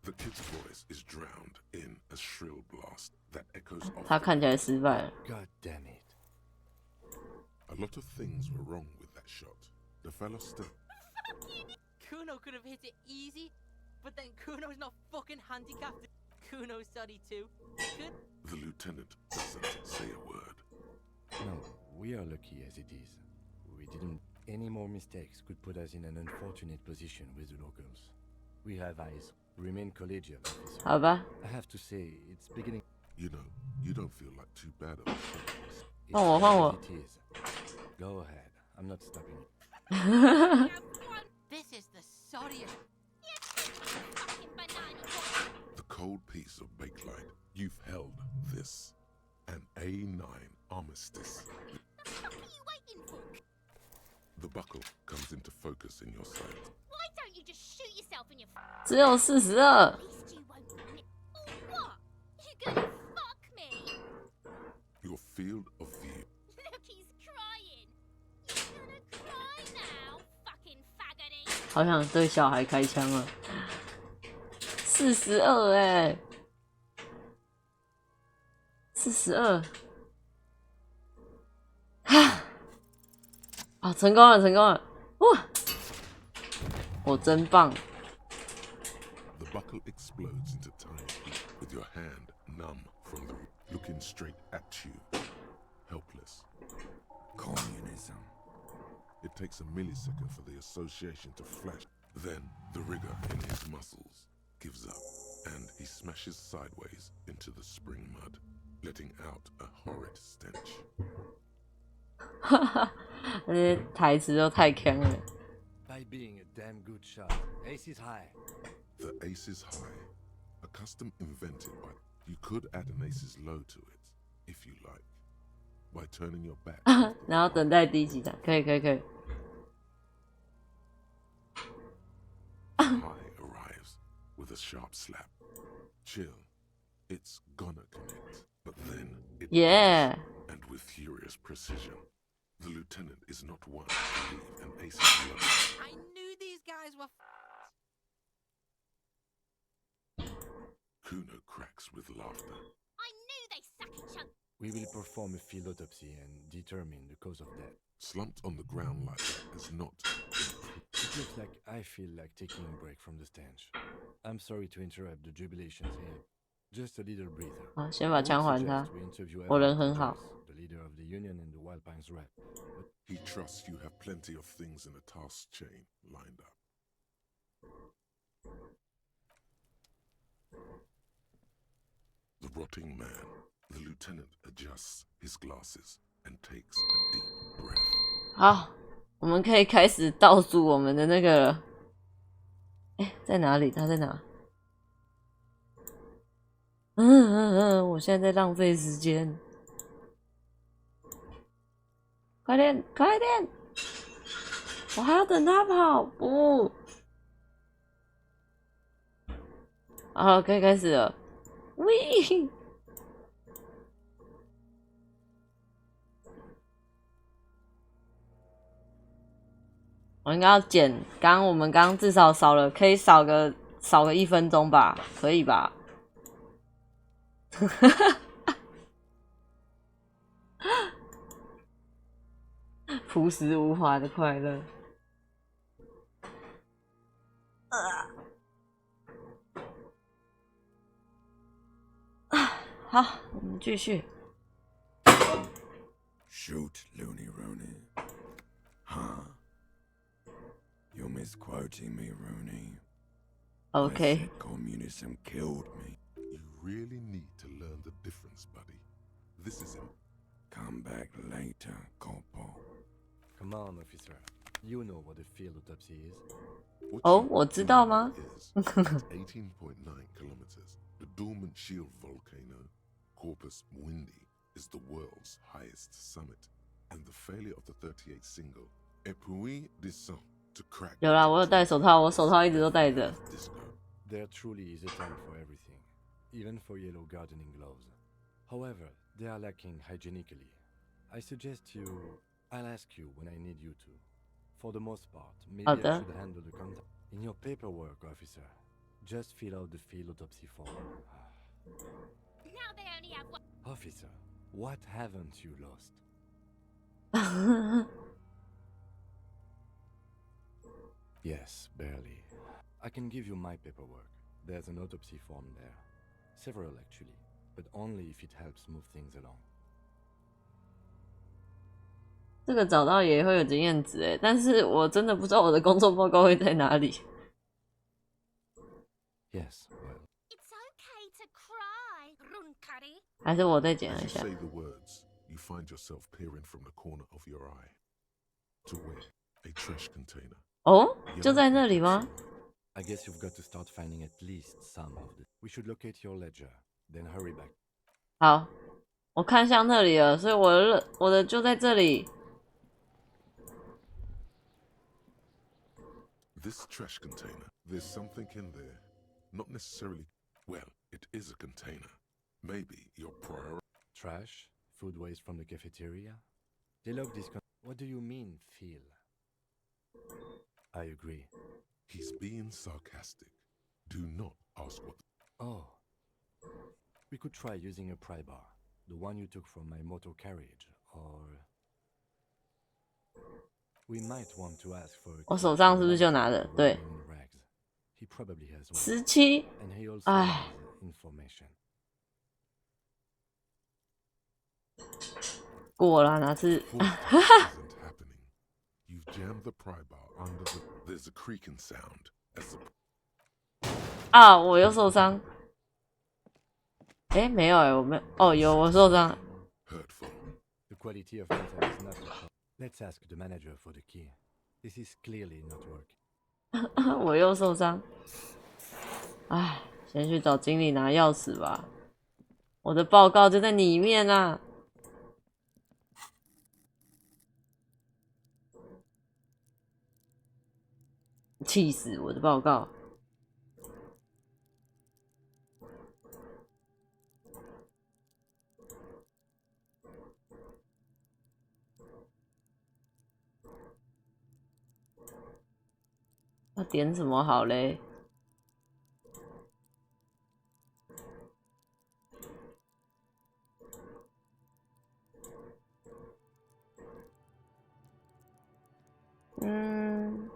Speaker 3: The kid's voice is drowned in a shrill blast that echoes off.
Speaker 1: 他看起来失败了。
Speaker 4: God damn it.
Speaker 3: A lot of things were wrong with that shot. The fellow still.
Speaker 5: Kuno could have hit it easy, but then Kuno's not fucking handicapped. Kuno's sorry too. Good.
Speaker 3: The lieutenant doesn't say a word.
Speaker 4: No, we are lucky as it is. We didn't... Any more mistakes could put us in an unfortunate position with the locals. We have eyes. Remain collegial, officer.
Speaker 1: 好吧，
Speaker 4: I have to say, it's beginning...
Speaker 3: You know, you don't feel like too bad of a shot.
Speaker 4: It's
Speaker 1: 换我，换我。
Speaker 4: as it is. Go ahead. I'm not stopping you.
Speaker 11: Have fun!
Speaker 5: This is the sorriest.
Speaker 11: Fucking banana!
Speaker 3: The cold piece of bakelite. You've held this. An A9 armistice.
Speaker 11: The fuck are you waiting for?
Speaker 3: The buckle comes into focus in your sight.
Speaker 11: Why don't you just shoot yourself in your
Speaker 1: 只有42。
Speaker 11: At least you won't miss. Or what? You gonna fuck me?
Speaker 3: Your field of view.
Speaker 11: Look, he's crying. You're gonna cry now, fucking faggoty.
Speaker 1: 好想对小孩开枪啊！42哎，42，哈！啊，成功了，成功了！哇，我真棒！
Speaker 3: The buckle explodes into tiny heat with your hand numb from the looking straight at you, helpless.
Speaker 8: Communism.
Speaker 3: It takes a millisecond for the association to flash. Then the rigor in his muscles gives up, and he smashes sideways into the spring mud, letting out a horrid stench.
Speaker 1: 哈哈，那些台词都太强了。
Speaker 4: By being a damn good shot. Ace is high.
Speaker 3: The ace is high, a custom invented by... You could add an ace's low to it, if you like, by turning your back.
Speaker 1: 然后等待第几弹，可以，可以，可以。
Speaker 3: High arrives with a sharp slap. Chill. It's gonna connect. But then it
Speaker 1: Yeah.
Speaker 3: does, and with furious precision. The lieutenant is not one to leave an ace's low.
Speaker 5: I knew these guys were.
Speaker 3: Kuno cracks with laughter.
Speaker 11: I knew they suck each other.
Speaker 4: We will perform a field autopsy and determine the cause of death.
Speaker 3: Slumped on the ground like that is not...
Speaker 4: It looks like I feel like taking a break from the stench. I'm sorry to interrupt the jubilations here. Just a little breather.
Speaker 1: 好，先把枪还他
Speaker 4: Suggest。we interview
Speaker 1: 我人
Speaker 4: Everett
Speaker 1: 很好。
Speaker 4: Joyce, the leader of the union and the Wild Pines rep. But
Speaker 3: He trusts you have plenty of things in a task chain lined up. The rotting man. The lieutenant adjusts his glasses and takes a deep breath.
Speaker 1: 好，我们可以开始倒数我们的那个了。哎，在哪里？他在哪？我现在在浪费时间。快点，快点！我还要等他跑。不。好，可以开始了。喂！我应该要剪。我们刚刚至少可以少个1分钟吧？可以吧？朴实无华的快乐。好，我们继续。
Speaker 12: Shoot, Looney Rooney. Huh? You're misquoting me, Rooney.
Speaker 1: Okay.
Speaker 12: I said communism killed me.
Speaker 3: You really need to learn the difference, buddy. This isn't.
Speaker 12: Come back later, Corporal.
Speaker 4: Come on, officer. You know what a field autopsy is.
Speaker 1: 我知道吗？
Speaker 3: 18.9 kilometers. The dormant shield volcano, Corpus Mundi, is the world's highest summit, and the failure of the 38 single, Epui descent, to crack.
Speaker 1: 有啦，我有戴手套，我手套一直都戴着。
Speaker 4: There truly is a time for everything, even for yellow gardening gloves. However, they are lacking hygienically. I suggest I'll ask you when I need you to. For the most part, maybe I should handle the content. In your paperwork, officer, just fill out the field autopsy form.
Speaker 11: Now they only have one.
Speaker 4: Officer, what haven't you lost? Yes, barely. I can give you my paperwork. There's an autopsy form there. Several, actually, but only if it helps move things along.
Speaker 1: 这个找到也会有经验值诶，但是我真的不知道我的工作报告会在哪里。
Speaker 4: Yes, well.
Speaker 11: It's okay to cry, Runkari.
Speaker 1: 还是我再剪一下。
Speaker 3: As you say the words, you find yourself peering from the corner of your eye. To where? A trash container.
Speaker 1: 哦，就在那里吗？
Speaker 4: I guess you've got to start finding at least some of it. We should locate your ledger, then hurry back.
Speaker 1: 好，我看向那里了，所以我的就在这里。
Speaker 3: This trash container, there's something in there. Not necessarily. Well, it is a container. Maybe your prior.
Speaker 4: Trash? Food waste from the cafeteria? They log this. What do you mean, feel? I agree.
Speaker 3: He's being sarcastic. Do not ask what.
Speaker 4: Oh. We could try using a pry bar. The one you took from my motor carriage, or... We might want to ask for.
Speaker 1: 我手上是不是就拿着？对。17。唉。过了哪次？啊！我又受伤。哎，没有哎，我没有。哦，有我受伤。
Speaker 4: Let's ask the manager for the key. This is clearly not working.
Speaker 1: 我又受伤。唉，先去找经理拿钥匙吧。我的报告就在里面啊。气死我的报告！要点什么好嘞？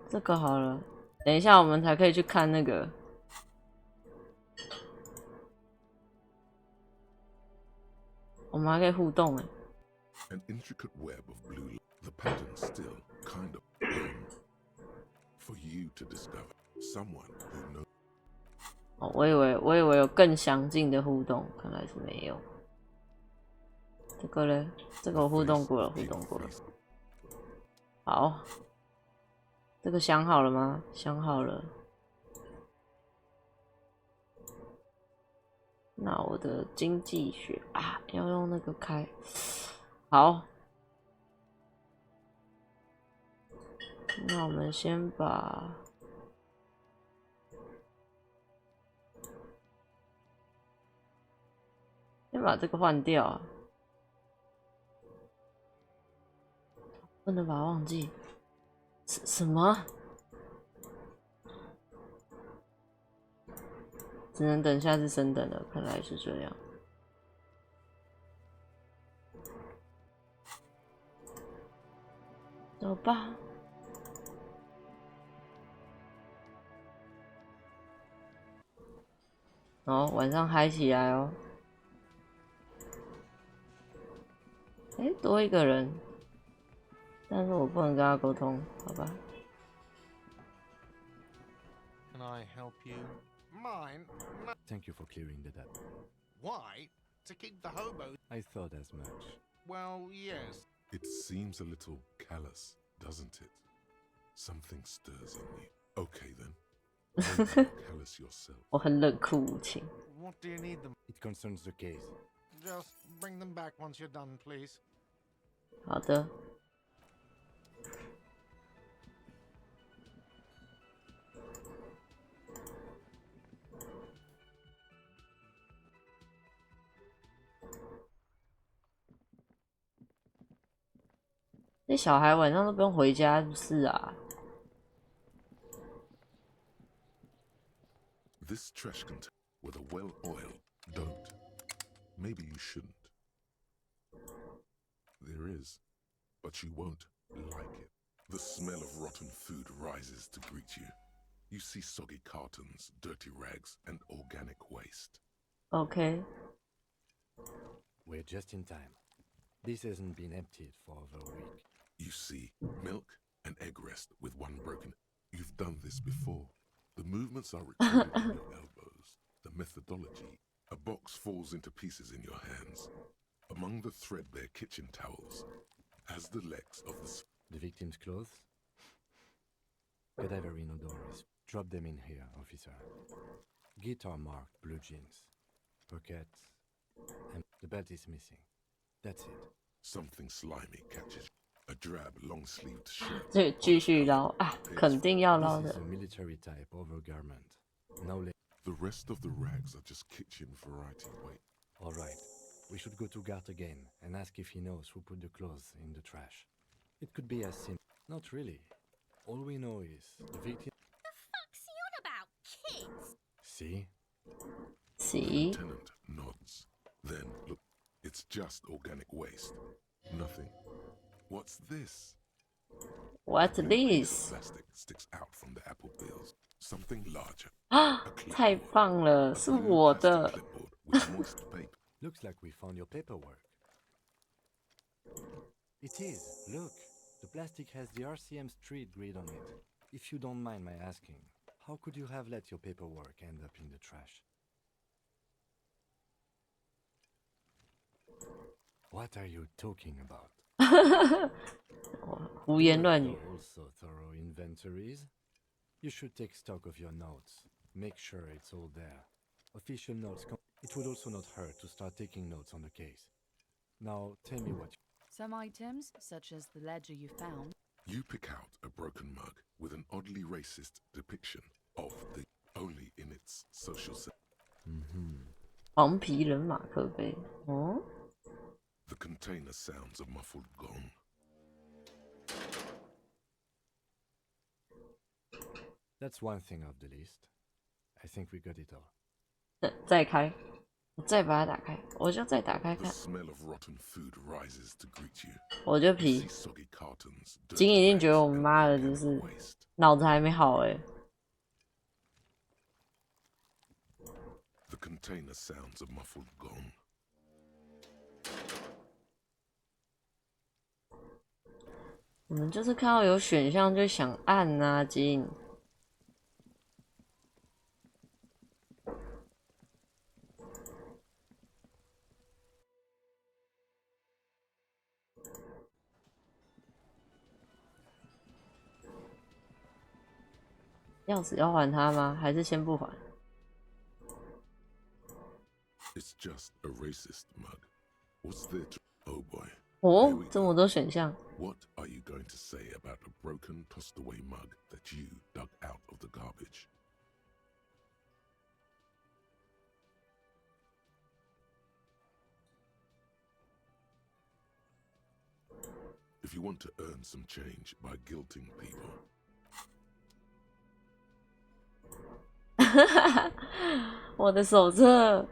Speaker 1: 这个好了。等一下，我们才可以去看那个。我们还可以互动哎。
Speaker 3: An intricate web of blue. The pattern still kind of. For you to discover someone who knows.
Speaker 1: 哦，我以为有更详尽的互动，看来是没有。这个嘞，这个我互动过了。好，这个想好了吗？想好了。那我的经济学啊，要用那个开。好。那我们先把这个换掉啊，不能把它忘记。什么？只能等下次升等了，看来是这样。走吧。哦，晚上嗨起来哦！哎，多一个人，但是我不能跟他沟通，好吧？
Speaker 7: Can I help you? Mine?
Speaker 4: Thank you for clearing the debt.
Speaker 7: Why? To keep the hobos.
Speaker 4: I thought as much.
Speaker 7: Well, yes.
Speaker 3: It seems a little callous, doesn't it? Something stirs in you. Okay then. Don't be callous yourself.
Speaker 1: 我很冷酷无情。
Speaker 7: What do you need them?
Speaker 4: It concerns the case.
Speaker 7: Just bring them back once you're done, please.
Speaker 1: 好的。那小孩晚上都不用回家，是不是啊？
Speaker 3: This trash container with a well-oiled. Don't. Maybe you shouldn't. There is, but you won't like it. The smell of rotten food rises to greet you. You see soggy cartons, dirty rags, and organic waste.
Speaker 1: Okay.
Speaker 4: We're just in time. This hasn't been emptied for over a week.
Speaker 3: You see milk and egg rest with one broken. You've done this before. The movements are recorded on your elbows. The methodology. A box falls into pieces in your hands. Among the threadbare kitchen towels, as the legs of
Speaker 4: the victim's clothes? Cadaver inodoros. Drop them in here, officer. Guitar marked blue jeans. Pockets. And the belt is missing. That's it.
Speaker 3: Something slimy catches a drab, long-sleeved shirt.
Speaker 1: 这继续捞啊，肯定要捞
Speaker 4: This
Speaker 1: 的
Speaker 4: is。a military type overgarment. No
Speaker 3: The rest of the rags are just kitchen variety. Wait.
Speaker 4: All right. We should go to Gart again and ask if he knows who put the clothes in the trash. It could be as simple. Not really. All we know is the victim.
Speaker 11: The fuck's he on about? Kids?
Speaker 4: See?
Speaker 1: See?
Speaker 3: Lieutenant nods. Then look, it's just organic waste. Nothing. What's this?
Speaker 1: What's this?
Speaker 3: Plastic sticks out from the apple peels. Something larger.
Speaker 1: 啊，太棒了，是我的。
Speaker 3: Clipboard with moist paper.
Speaker 4: Looks like we found your paperwork. It is. Look. The plastic has the RCM street grid on it. If you don't mind my asking, how could you have let your paperwork end up in the trash? What are you talking about?
Speaker 1: 胡言乱语。
Speaker 4: Also thorough inventories. You should take stock of your notes. Make sure it's all there. Official notes. It would also not hurt to start taking notes on the case. Now, tell me what.
Speaker 5: Some items, such as the ledger you found.
Speaker 3: You pick out a broken mug with an oddly racist depiction of the only in its social sense.
Speaker 1: 黄皮人马克杯。哦。
Speaker 3: The container sounds a muffled gong.
Speaker 4: That's one thing off the list. I think we got it all.
Speaker 1: 再开，我再把它打开，我就再打开
Speaker 3: The
Speaker 1: 看。
Speaker 3: smell of rotten food rises to greet you.
Speaker 1: 我就
Speaker 3: You
Speaker 1: 皮
Speaker 3: see，soggy cartons,
Speaker 1: 金
Speaker 3: dirty
Speaker 1: 一定觉得
Speaker 3: rags,
Speaker 1: 我们妈的
Speaker 3: and
Speaker 1: 就是
Speaker 3: organic waste.
Speaker 1: 脑子还没好哎。
Speaker 3: The container sounds a muffled gong.
Speaker 1: 我们就是看到有选项就想按啊，金。钥匙要还他吗？还是先不还？
Speaker 3: It's just a racist mug. What's there to... Oh boy.
Speaker 1: 哦，这么多选项。
Speaker 3: What are you going to say about a broken, tossed away mug that you dug out of the garbage? If if you want to earn some change by guilting people.
Speaker 1: 我的手册。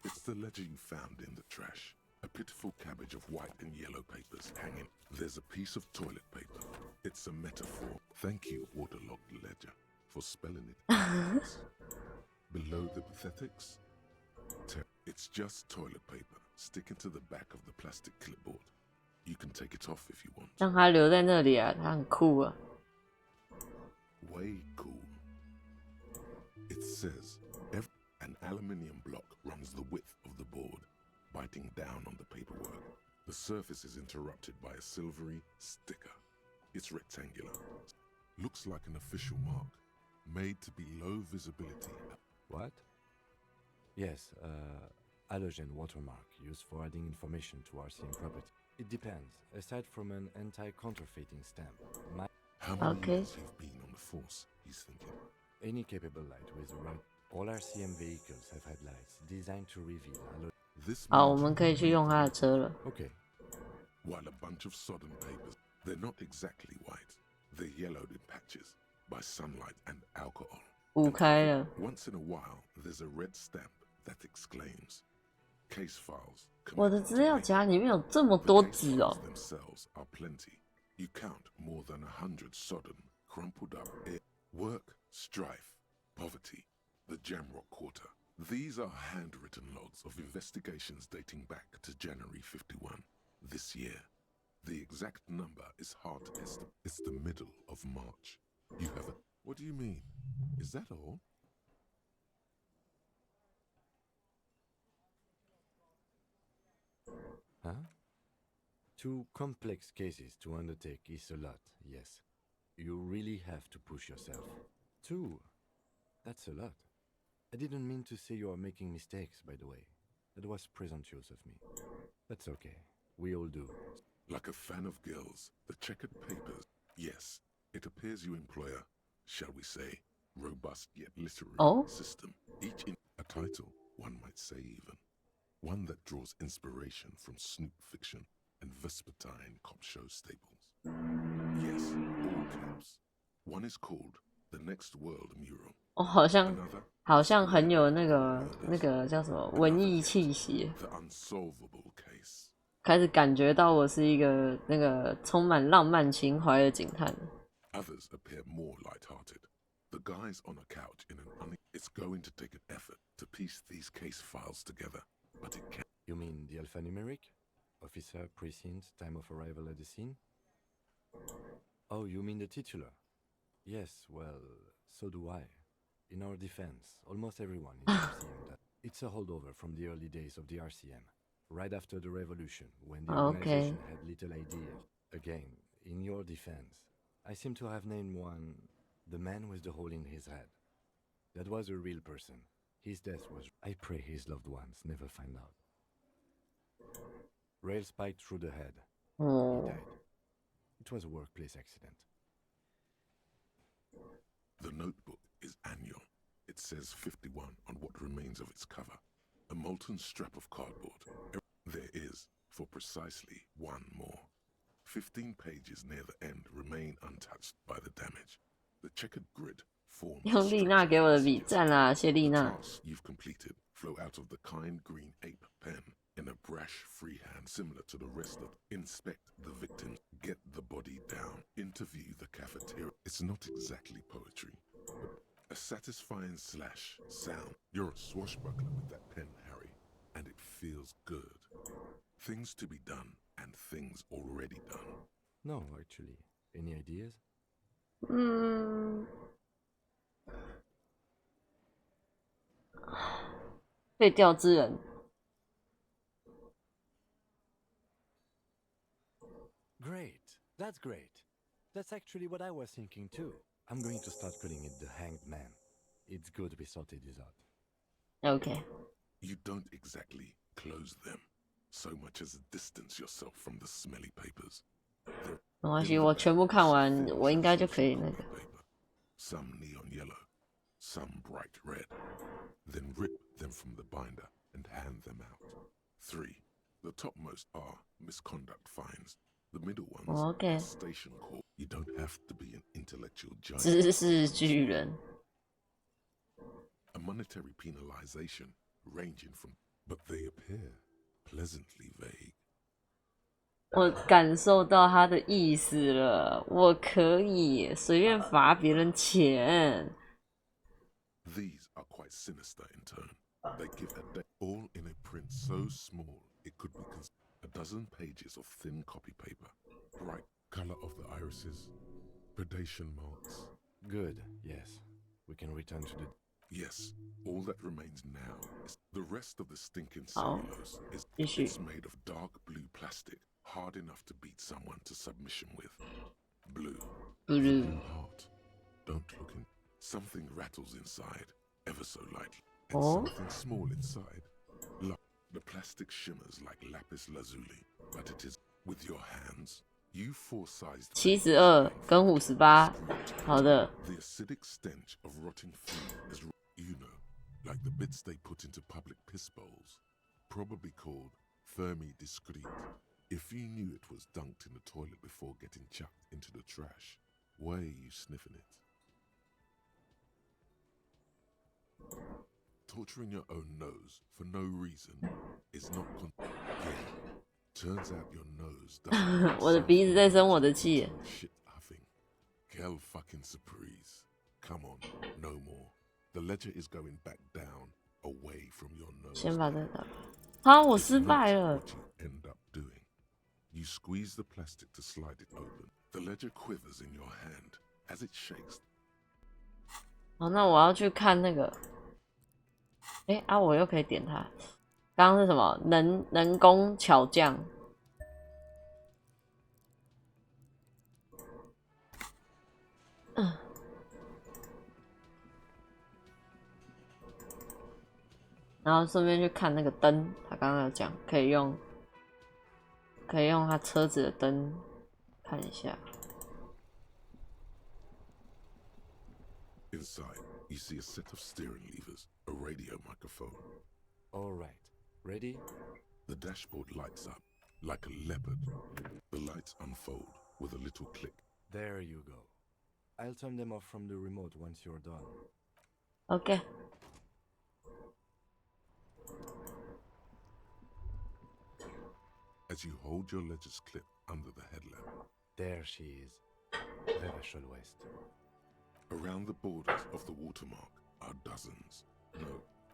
Speaker 3: It's the ledger you found in the trash. A pitiful cabbage of white and yellow papers hanging. There's a piece of toilet paper. It's a metaphor. Thank you, waterlogged ledger, for spelling it. Below the pathetics, it's just toilet paper sticking to the back of the plastic clipboard. You can take it off if you want.
Speaker 1: 让它留在那里啊，它很酷啊。
Speaker 3: Way cool. It says an aluminium block runs the width of the board, biting down on the paperwork. The surface is interrupted by a silvery sticker. It's rectangular. Looks like an official mark, made to be low visibility.
Speaker 4: What? Yes, halogen watermark used for adding information to RCM property. It depends. Aside from an anti-counterfeiting stamp,
Speaker 3: How many years you've been on the force, he's thinking.
Speaker 4: Any capable light with red. All RCM vehicles have had lights designed to reveal halogen.
Speaker 1: 好，我们可以去用他的车了。
Speaker 3: Okay. While a bunch of sodden papers, they're not exactly white. They're yellowed in patches by sunlight and alcohol.
Speaker 1: 五开了。
Speaker 3: Once in a while, there's a red stamp that exclaims, "Case files."
Speaker 1: 我的资料夹里面有这么多纸哦。
Speaker 3: Themselves are plenty. You count more than 100 sodden, crumpled up work, strife, poverty, the Jamrock Quarter. These are handwritten logs of investigations dating back to January 51, this year. The exact number is hard to estimate. It's the middle of March. You have a... What do you mean? Is that all?
Speaker 4: Huh? 2 complex cases to undertake is a lot, yes. You really have to push yourself. 2. That's a lot. I didn't mean to say you are making mistakes, by the way. That was presumptuous of me. That's okay. We all do.
Speaker 3: Like a fan of girls, the checkered papers. Yes, it appears you employ a, shall we say, robust yet literary system. Each in a title, one might say even. One that draws inspiration from Snoop fiction and Vespertine cop show staples. Yes, all caps. One is called The Next World Mural.
Speaker 1: 哦，好像很有那个叫什么文艺气息。
Speaker 3: The Unsolvable Case.
Speaker 1: 开始感觉到我是一个那个充满浪漫情怀的警探。
Speaker 3: Others appear more light-hearted. The guy's on a couch in an It's going to take an effort to piece these case files together, but it can.
Speaker 4: You mean the alphanumeric? Officer, precinct, time of arrival at the scene? Oh, you mean the titular? Yes, well, so do I. In our defense, almost everyone in the RCM does. It's a holdover from the early days of the RCM, right after the revolution, when the organization had little idea. Again, in your defense, I seem to have named one, the man with the hole in his head. That was a real person. His death was... I pray his loved ones never find out. Rail spiked through the head. He died. It was a workplace accident.
Speaker 3: The notebook is annual. It says 51 on what remains of its cover. A molten strap of cardboard. There is, for precisely one more. 15 pages near the end remain untouched by the damage. The checkered grid forms.
Speaker 1: 用丽娜给我的笔，赞啦，谢丽娜。
Speaker 3: Tasks you've completed flow out of the kind green ape pen in a brash freehand similar to the rest of. Inspect the victim, get the body down, interview the cafeteria. It's not exactly poetry, but a satisfying slash sound. You're a swashbuckler with that pen, Harry, and it feels good. Things to be done and things already done.
Speaker 4: No, actually. Any ideas?
Speaker 1: 被调之人。
Speaker 4: Great. That's great. That's actually what I was thinking too. I'm going to start calling it the Hanged Man. It's good we sorted this out.
Speaker 1: Okay.
Speaker 3: You don't exactly close them so much as distance yourself from the smelly papers.
Speaker 1: 没关系，我全部看完，我应该就可以那个。
Speaker 3: Some neon yellow, some bright red. Then rip them from the binder and hand them out. 3. The topmost are misconduct fines. The middle ones
Speaker 1: Okay.
Speaker 3: are station core. You don't have to be an intellectual giant.
Speaker 1: 知识巨人。
Speaker 3: A monetary penalization ranging from, but they appear pleasantly vague.
Speaker 1: 我感受到他的意思了，我可以随便罚别人钱。
Speaker 3: These are quite sinister in turn. They give a day all in a print so small it could be a dozen pages of thin copy paper. Bright color of the irises, predation marks.
Speaker 4: Good, yes. We can return to the...
Speaker 3: Yes, all that remains now is the rest of the stinking
Speaker 1: Oh.
Speaker 3: cellulose is
Speaker 1: Issue.
Speaker 3: it's made of dark blue plastic, hard enough to beat someone to submission with. Blue.
Speaker 1: Blue.
Speaker 3: Blue heart. Don't look in. Something rattles inside, ever so lightly, and
Speaker 1: Oh.
Speaker 3: something small inside. The plastic shimmers like lapis lazuli, but it is with your hands. You four-sized
Speaker 1: 72跟58，好的。
Speaker 3: The acidic stench of rotting food is, you know, like the bits they put into public piss bowls, probably called Fermi discrete. If you knew it was dunked in the toilet before getting chucked into the trash, why are you sniffing it? Torturing your own nose for no reason is not yeah. Turns out your nose doesn't
Speaker 1: 我的鼻子在生我的气。
Speaker 3: shit huffing. Quelle fucking surprise. Come on, no more. The ledger is going back down, away from your nose.
Speaker 1: 先把这个打。好，我
Speaker 3: It's
Speaker 1: 失败
Speaker 3: not
Speaker 1: 了。
Speaker 3: what you end up doing. You squeeze the plastic to slide it open. The ledger quivers in your hand as it shakes.
Speaker 1: 好，那我要去看那个。我又可以点它。刚刚是什么？人工巧匠。然后顺便去看那个灯，他刚刚有讲可以用他车子的灯看一下。
Speaker 3: Inside, you see a set of steering levers, a radio microphone.
Speaker 4: All right. Ready?
Speaker 3: The dashboard lights up like a leopard. The lights unfold with a little click.
Speaker 4: There you go. I'll turn them off from the remote once you're done.
Speaker 1: OK。
Speaker 3: As you hold your ledger's clip under the headlamp.
Speaker 4: There she is. Very West.
Speaker 3: Around the borders of the watermark are dozens. No,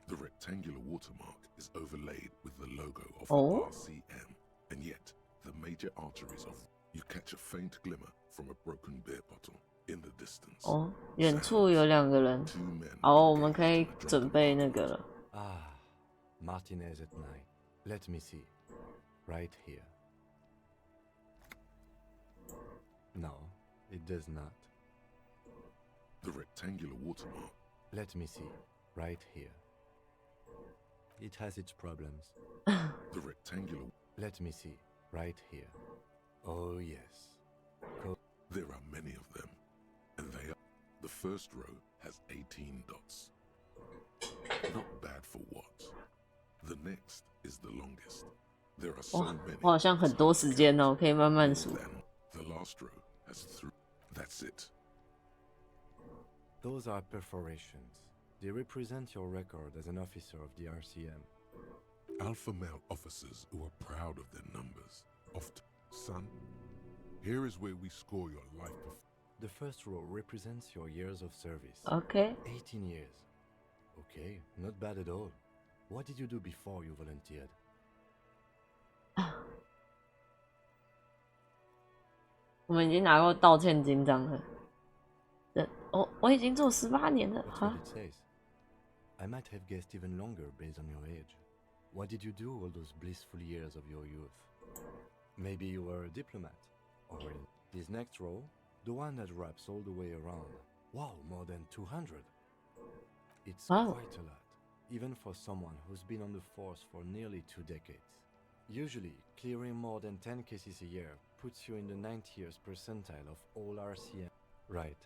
Speaker 3: the rectangular watermark is overlaid with the logo of
Speaker 1: Oh.
Speaker 3: RCM, and yet the major arteries of you catch a faint glimmer from a broken beer bottle in the distance.
Speaker 1: 哦，远处有2个人。
Speaker 3: Two men
Speaker 1: 好，我们可以
Speaker 3: engaged in a
Speaker 1: 准
Speaker 3: drunken
Speaker 1: 备那个了。
Speaker 4: Ah, Martinez at night. Let me see. Right here. No, it does not.
Speaker 3: The rectangular watermark.
Speaker 4: Let me see. Right here. It has its problems.
Speaker 3: The rectangular.
Speaker 4: Let me see. Right here. Oh, yes.
Speaker 3: There are many of them, and they are. The first row has 18 dots. Not bad for what? The next is the longest. There are so
Speaker 1: 哇，
Speaker 3: many.
Speaker 1: 我好像很多时间哦，可以慢慢数。
Speaker 3: Then the last row has 3. That's it.
Speaker 4: Those are perforations. They represent your record as an officer of the RCM.
Speaker 3: Alpha male officers who are proud of their numbers. Often, son, here is where we score your life.
Speaker 4: The first row represents your years of service.
Speaker 1: OK。
Speaker 4: 18 years. Okay, not bad at all. What did you do before you volunteered?
Speaker 1: 我们已经拿过道歉金章了。我已经做18年了。
Speaker 4: That's
Speaker 1: 哈
Speaker 4: what it says. I might have guessed even longer based on your age. What did you do all those blissful years of your youth? Maybe you were a diplomat. Or in this next row, the one that wraps all the way around. Wow, more than 200. It's
Speaker 1: Wow.
Speaker 4: quite a lot, even for someone who's been on the force for nearly 2 decades. Usually, clearing more than 10 cases a year puts you in the 90th percentile of all RCM. Right.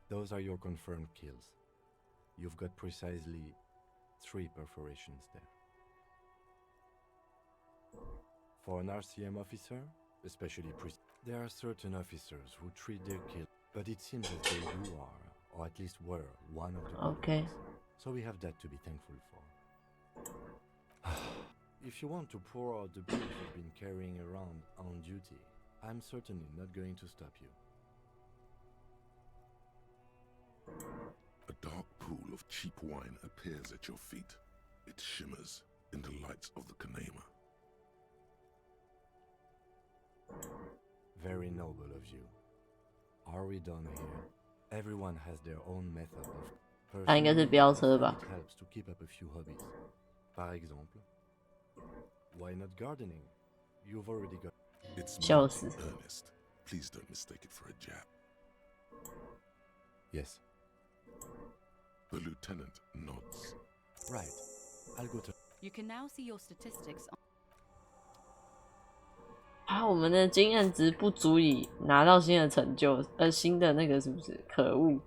Speaker 4: Those are your confirmed kills. You've got precisely 3 perforations there. For an RCM officer, especially there are certain officers who treat their kill, but it seems that you are, or at least were, one of the good
Speaker 1: Okay.
Speaker 4: ones. So we have that to be thankful for. If you want to pour out the booze you've been carrying around on duty, I'm certainly not going to stop you.
Speaker 3: A dark pool of cheap wine appears at your feet. It shimmers in the lights of the Kanema.
Speaker 4: Very noble of you. Are we done here? Everyone has their own method of
Speaker 1: 他应该是飙车吧
Speaker 4: It helps to keep up a few hobbies. Par exemple, why not gardening? You've already got.
Speaker 3: It's
Speaker 1: 笑
Speaker 3: not
Speaker 1: 死
Speaker 3: earnest. Please don't mistake it for a jab.
Speaker 4: Yes.
Speaker 3: The lieutenant nods.
Speaker 4: Right. I'll go to.
Speaker 5: You can now see your statistics on
Speaker 1: 啊，我们的经验值不足以拿到新的成就，新的那个是不是？可恶！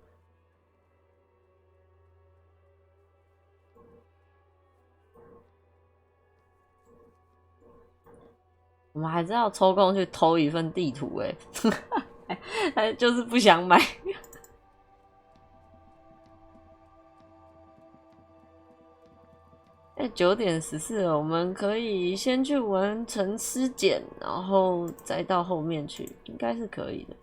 Speaker 1: 我们还是要抽空去偷一份地图还就是不想买。9:14了，我们可以先去完成尸检，然后再到后面去，应该是可以的。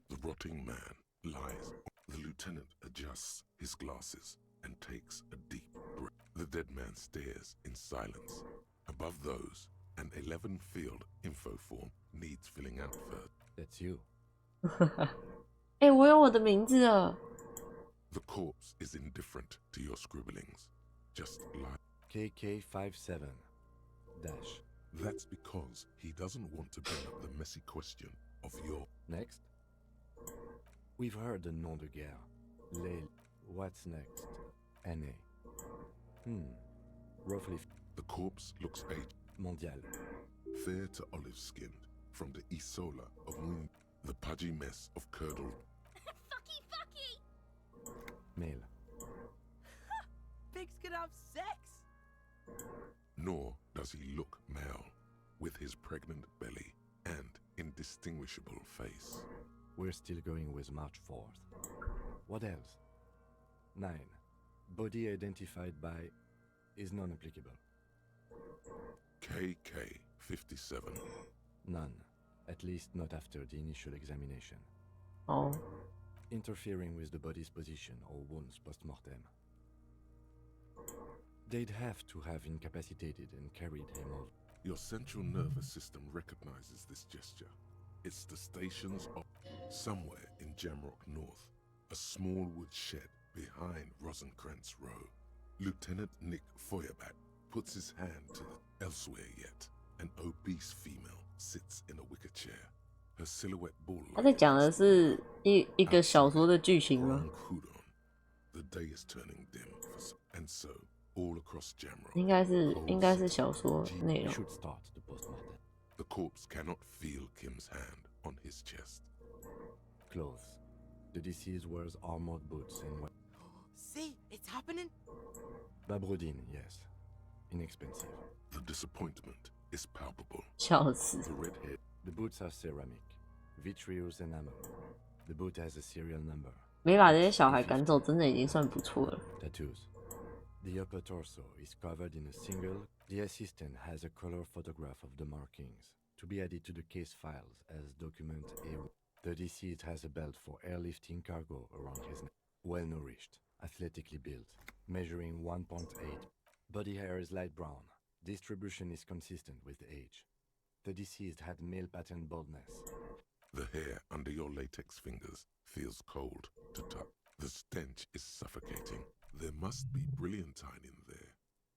Speaker 3: The rotting man lies. The lieutenant adjusts his glasses and takes a deep breath. The dead man stares in silence. Above those, an 11-field info form needs filling out first.
Speaker 4: That's you.
Speaker 1: 我有我的名字了。
Speaker 3: The corpse is indifferent to your scribblings, just like
Speaker 4: KK57 dash.
Speaker 3: That's because he doesn't want to bring up the messy question of your.
Speaker 4: Next. We've heard the nom de guerre. What's next? NA. Roughly.
Speaker 3: The corpse looks aged,
Speaker 4: Mondial.
Speaker 3: fair to olive-skinned, from the Isola of Moon, the pudgy mess of curdled.
Speaker 11: Fucky!
Speaker 4: Male.
Speaker 10: Pigs can have sex.
Speaker 3: Nor does he look male, with his pregnant belly and indistinguishable face.
Speaker 4: We're still going with March 4th. What else? 9. Body identified by is non-applicable.
Speaker 3: KK57.
Speaker 4: None. At least not after the initial examination.
Speaker 1: Oh.
Speaker 4: Interfering with the body's position or wounds post-mortem. They'd have to have incapacitated and carried him over.
Speaker 3: Your central nervous system recognizes this gesture. It's the stations of somewhere in Jamrock North, a small wood shed behind Rosencrantz Row. Lieutenant Nick Feuerbach puts his hand to the elsewhere yet. An obese female sits in a wicker chair. Her silhouette
Speaker 1: 他在
Speaker 3: ball-like
Speaker 1: 讲的是一个小说的剧情吗？
Speaker 3: Hudon. The day is turning dim, and so all across Jamrock.
Speaker 1: 应该是小说内容。
Speaker 4: Should start the postmortem.
Speaker 3: The corpse cannot feel Kim's hand on his chest.
Speaker 4: Clothes. The deceased wears armored boots and
Speaker 10: See, it's happening.
Speaker 4: Babrodine, yes. Inexpensive.
Speaker 3: The disappointment is palpable.
Speaker 1: 笑死！
Speaker 3: The red head.
Speaker 4: The boots are ceramic, vitreous enamel. The boot has a serial number.
Speaker 1: 没把这些小孩赶走，真的已经算不错了。
Speaker 4: Tattoos. The upper torso is covered in a single. The assistant has a color photograph of the markings to be added to the case files as document A. The deceased has a belt for airlifting cargo around his neck. Well nourished, athletically built, measuring 1.8. Body hair is light brown. Distribution is consistent with age. The deceased had male pattern baldness.
Speaker 3: The hair under your latex fingers feels cold to touch. The stench is suffocating. There must be brilliantine in there.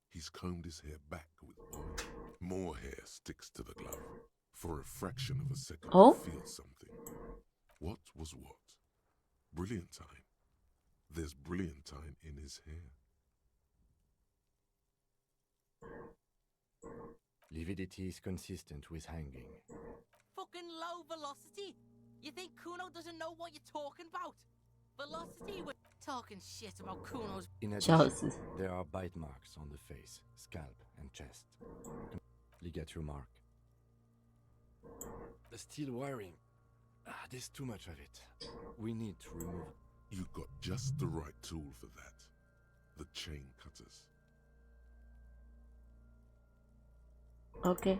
Speaker 3: He's combed his hair back with oil. More hair sticks to the glove. For a fraction of a second,
Speaker 1: Oh?
Speaker 3: you feel something. What was what? Brilliantine. There's brilliantine in his hair.
Speaker 4: Lividity is consistent with hanging.
Speaker 10: Fucking low velocity. You think Kuno doesn't know what you're talking about? Velocity with talking shit about Kuno's.
Speaker 4: In
Speaker 1: 笑
Speaker 4: addition,
Speaker 1: 死！
Speaker 4: there are bite marks on the face, scalp, and chest. Ligature mark. The steel wiring. There's too much of it. We need to remove it.
Speaker 3: You got just the right tool for that. The chain cutters.
Speaker 1: OK，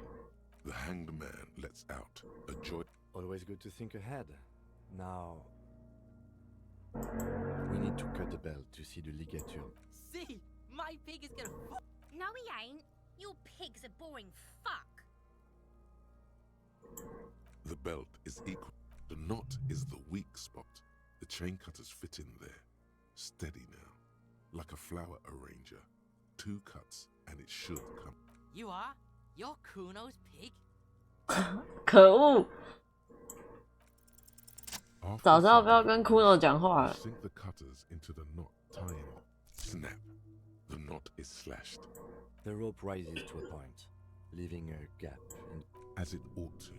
Speaker 3: The hanged man lets out a joy.
Speaker 4: Always good to think ahead. Now, we need to cut the belt to see the ligature.
Speaker 13: See, my pig is gonna.
Speaker 11: No, he ain't. Your pig's a boring fuck.
Speaker 3: The belt is equal. The knot is the weak spot. The chain cutters fit in there. Steady now. Like a flower arranger. 2 cuts and it should come.
Speaker 13: You are? You're Kuno's pig?
Speaker 1: 可恶！
Speaker 3: After
Speaker 1: 早知道不要跟
Speaker 3: something,
Speaker 1: Kuno 讲话了。
Speaker 3: Sink the cutters into the knot tying. Snap. The knot is slashed.
Speaker 4: The rope rises to a point, leaving a gap in.
Speaker 3: As it ought to.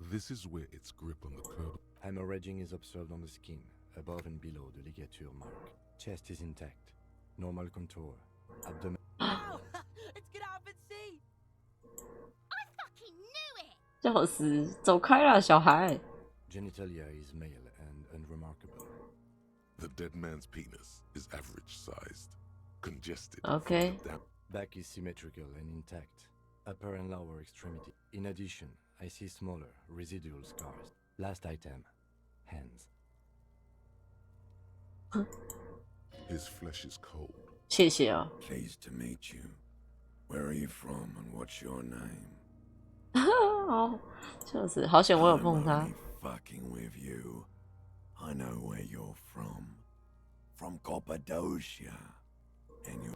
Speaker 3: This is where its grip on the curb.
Speaker 4: Hemorrhaging is observed on the skin, above and below the ligature mark. Chest is intact. Normal contour. Abdomen.
Speaker 13: Ow! Let's get up and see!
Speaker 11: I fucking knew it!
Speaker 1: 笑死，走开啦，小孩！
Speaker 4: Genitalia is male and unremarkable.
Speaker 3: The dead man's penis is average sized. Congested.
Speaker 1: Okay.
Speaker 3: from the damp.
Speaker 4: Back is symmetrical and intact. Upper and lower extremity. In addition, I see smaller, residual scars. Last item. Hands.
Speaker 3: His flesh is cold.
Speaker 1: 谢谢啊。
Speaker 12: Pleased to meet you. Where are you from and what's your name?
Speaker 1: 好，笑死，好险我有
Speaker 12: I'm
Speaker 1: 碰他。
Speaker 12: only fucking with you. I know where you're from. From Cappadocia. And you...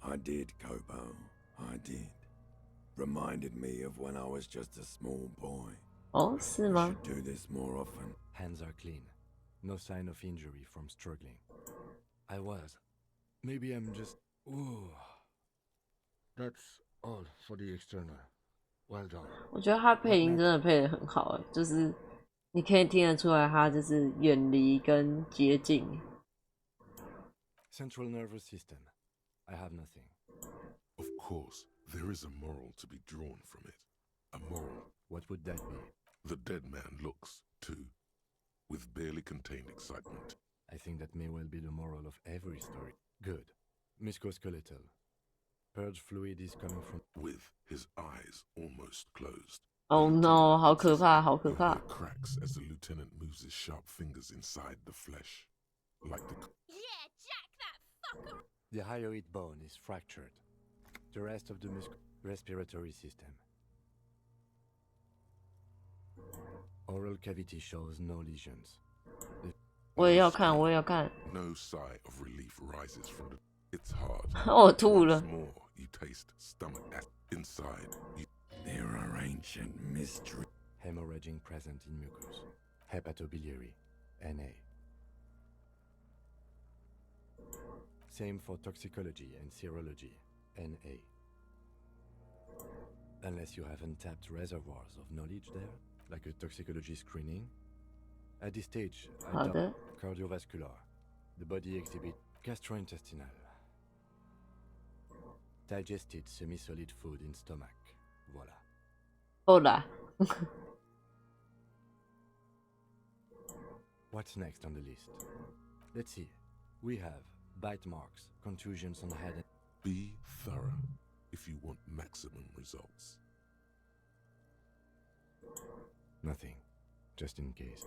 Speaker 12: I did, Kobo. I did. Reminded me of when I was just a small boy.
Speaker 1: 哦，是
Speaker 12: I
Speaker 1: 吗？
Speaker 12: should do this more often.
Speaker 4: Hands are clean. No sign of injury from struggling. I was. Maybe I'm just. Ooh. That's all for the external. Well done.
Speaker 1: 我觉得他配音真的配得很好，哎，就是你可以听得出来，他就是远离跟接近。
Speaker 4: Central nervous system. I have nothing.
Speaker 3: Of course, there is a moral to be drawn from it. A moral.
Speaker 4: What would that be?
Speaker 3: The dead man looks, too, with barely contained excitement.
Speaker 4: I think that may well be the moral of every story. Good. Musculoskeletal. Purge fluid is coming from.
Speaker 3: With his eyes almost closed.
Speaker 1: Oh no， 好可怕，好可
Speaker 3: You
Speaker 1: 怕
Speaker 3: hear！ cracks as the lieutenant moves his sharp fingers inside the flesh. Like the...
Speaker 11: Yeah, Jack that fucker!
Speaker 4: The hyoid bone is fractured. The rest of the respiratory system. Oral cavity shows no lesions.
Speaker 1: 我也要看，我也要看。
Speaker 3: No sigh of relief rises from the... It's hard.
Speaker 1: 我吐了
Speaker 3: Once。more, you taste stomach acid. Inside, you...
Speaker 12: There are ancient mysteries.
Speaker 4: Hemorrhaging present in mucus. Hepatobiliary. Na. Same for toxicology and serology. Na. Unless you have untapped reservoirs of knowledge there, like a toxicology screening. At this stage, I
Speaker 1: 好的
Speaker 4: cardiovascular. The body exhibit gastrointestinal. Digested semi-solid food in stomach. Voila.
Speaker 1: 后来
Speaker 4: What's next on the list? Let's see. We have bite marks, contusions on head.
Speaker 3: Be thorough if you want maximum results.
Speaker 4: Nothing. Just in case.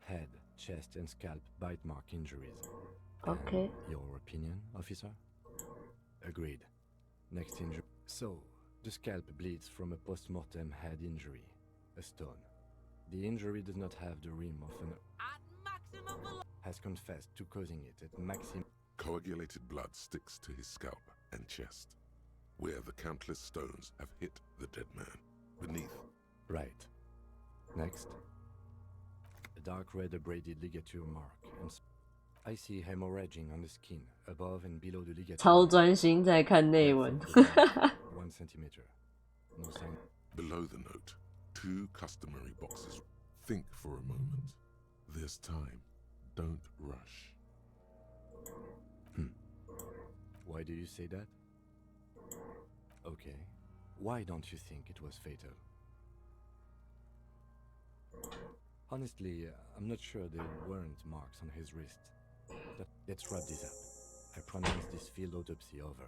Speaker 4: Head, chest, and scalp bite mark injuries.
Speaker 1: Okay.
Speaker 4: And your opinion, officer? Agreed. Next injury. So, the scalp bleeds from a post-mortem head injury. A stone. The injury does not have the rim of an...
Speaker 13: At maximum velocity.
Speaker 4: Has confessed to causing it at maximum...
Speaker 3: Coagulated blood sticks to his scalp and chest, where the countless stones have hit the dead man. Beneath.
Speaker 4: Right. Next. A dark red abraded ligature mark. And I see hemorrhaging on the skin, above and below the ligature.
Speaker 1: 超专心在看内文。
Speaker 4: 1 centimeter. No sign.
Speaker 3: Below the note, 2 customary boxes. Think for a moment. There's time. Don't rush.
Speaker 4: Why do you say that? Okay. Why don't you think it was fatal? Honestly, I'm not sure there weren't marks on his wrist. But let's wrap this up. I pronounced this field autopsy over.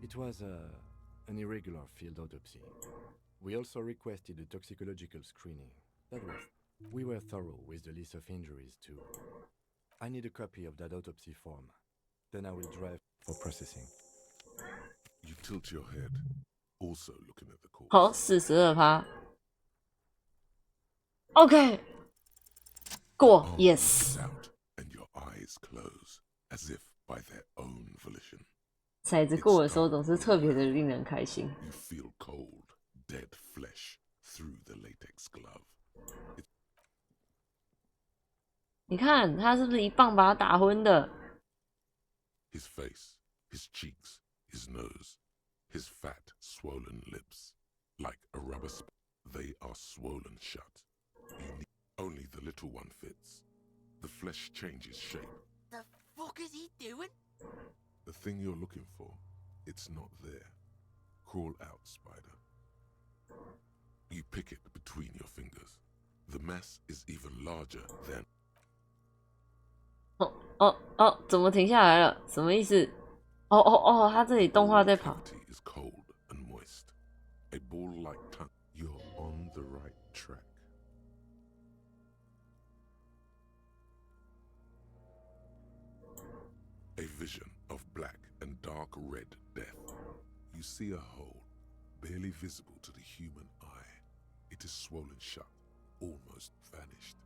Speaker 4: It was an irregular field autopsy. We also requested a toxicological screening. That was. We were thorough with the list of injuries too. I need a copy of that autopsy form. Then I will drive for processing.
Speaker 3: You tilt your head, also looking at the corpse.
Speaker 1: 好，42%。OK， 过
Speaker 3: Arm，Yes。 reaches out and your eyes close, as if by their own volition.
Speaker 1: 骰子过的时候总是特别的令人开心。
Speaker 3: You feel cold, dead flesh through the latex glove.
Speaker 1: 你看他是不是一棒把他打昏的？
Speaker 3: His face, his cheeks, his nose, his fat, swollen lips, like a rubber they are swollen shut. Only the little one fits. The flesh changes shape.
Speaker 13: The fuck is he doing?
Speaker 3: The thing you're looking for, it's not there. Crawl out, spider. You pick it between your fingers. The mess is even larger than...
Speaker 1: 怎么停下来了？什么意思？他这里动画在跑。
Speaker 3: is cold and moist. A ball-like tongue. You're on the right track. A vision of black and dark red death. You see a hole, barely visible to the human eye. It is swollen shut, almost vanished.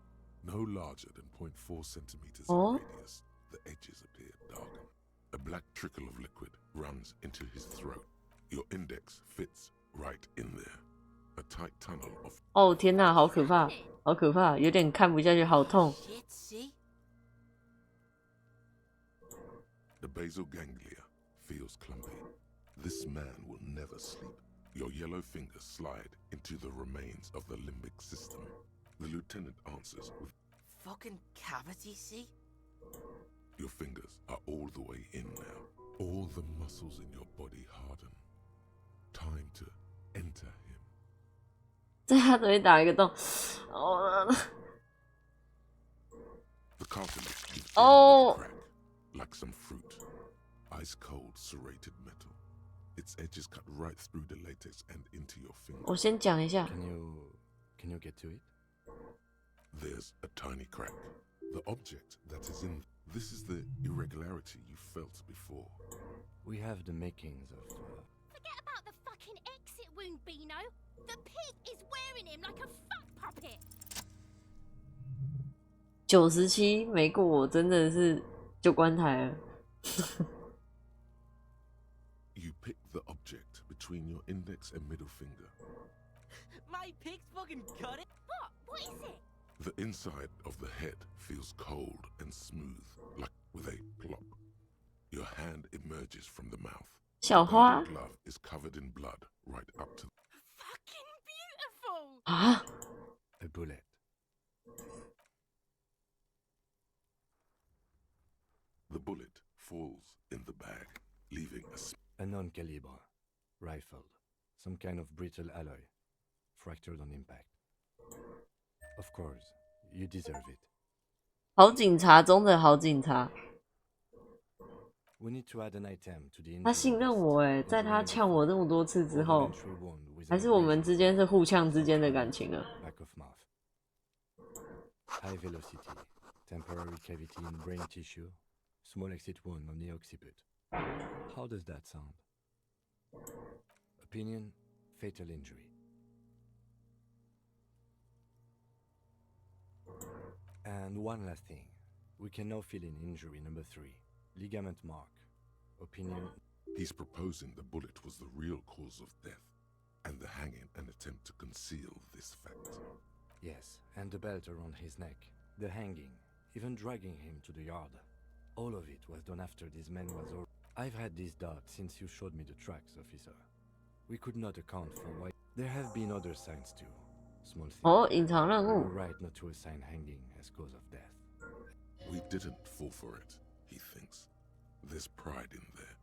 Speaker 3: No larger than 0.4 centimeters in radius, the edges appear darkened. A black trickle of liquid runs into his throat. Your index fits right in there. A tight tunnel of...
Speaker 1: 天哪，好可怕，好可怕，有点看不下去，好痛。
Speaker 3: The basal ganglia feels clumpy. This man will never sleep. Your yellow fingers slide into the remains of the limbic system. The lieutenant answers with...
Speaker 13: Fucking cavity, see?
Speaker 3: Your fingers are all the way in now. All the muscles in your body harden. Time to enter him.
Speaker 1: 在他嘴里打一个洞。
Speaker 3: The cartilage gives a crack, like some fruit. Ice cold serrated metal. Its edges cut right through the latex and into your finger.
Speaker 1: 我先讲一下。
Speaker 4: Can you get to it?
Speaker 3: There's a tiny crack. The object that is in... This is the irregularity you felt before.
Speaker 4: We have the makings of...
Speaker 11: Forget about the fucking exit wound, Beano. The pig is wearing him like a fuck puppet.
Speaker 1: 97没过，我真的是就关台了。
Speaker 3: You pick the object between your index and middle finger.
Speaker 13: My pig's fucking got it.
Speaker 11: What? What is it?
Speaker 3: The inside of the head feels cold and smooth, like with a plop. Your hand emerges from the mouth.
Speaker 1: 小花
Speaker 3: The glove is covered in blood right up to...
Speaker 11: Fucking beautiful.
Speaker 1: 啊
Speaker 4: A bullet.
Speaker 3: The bullet falls in the bag, leaving a...
Speaker 4: A non-caliber. Rifled. Some kind of brittle alloy. Fractured on impact. Of course, you deserve it.
Speaker 1: 好警察中的好警察。
Speaker 4: We need to add an item to the
Speaker 1: 他信任我哎，在他呛我那么多次之后，还是我们之间是互呛之间的感情了。
Speaker 4: Back of mouth. High velocity. Temporary cavity in brain tissue. Small exit wound on the occiput. How does that sound? Opinion, fatal injury. And one last thing. We can now fill in injury number 3. Ligament mark. Opinion.
Speaker 3: He's proposing the bullet was the real cause of death, and the hanging an attempt to conceal this fact.
Speaker 4: Yes, and the belt around his neck. The hanging. Even dragging him to the yard. All of it was done after this man was over. I've had this doubt since you showed me the tracks, officer. We could not account for why. There have been other signs too. Small things.
Speaker 1: 隐藏任
Speaker 4: We
Speaker 1: 务
Speaker 4: were right not to assign hanging as cause of death.
Speaker 3: We didn't fall for it, he thinks. There's pride in there.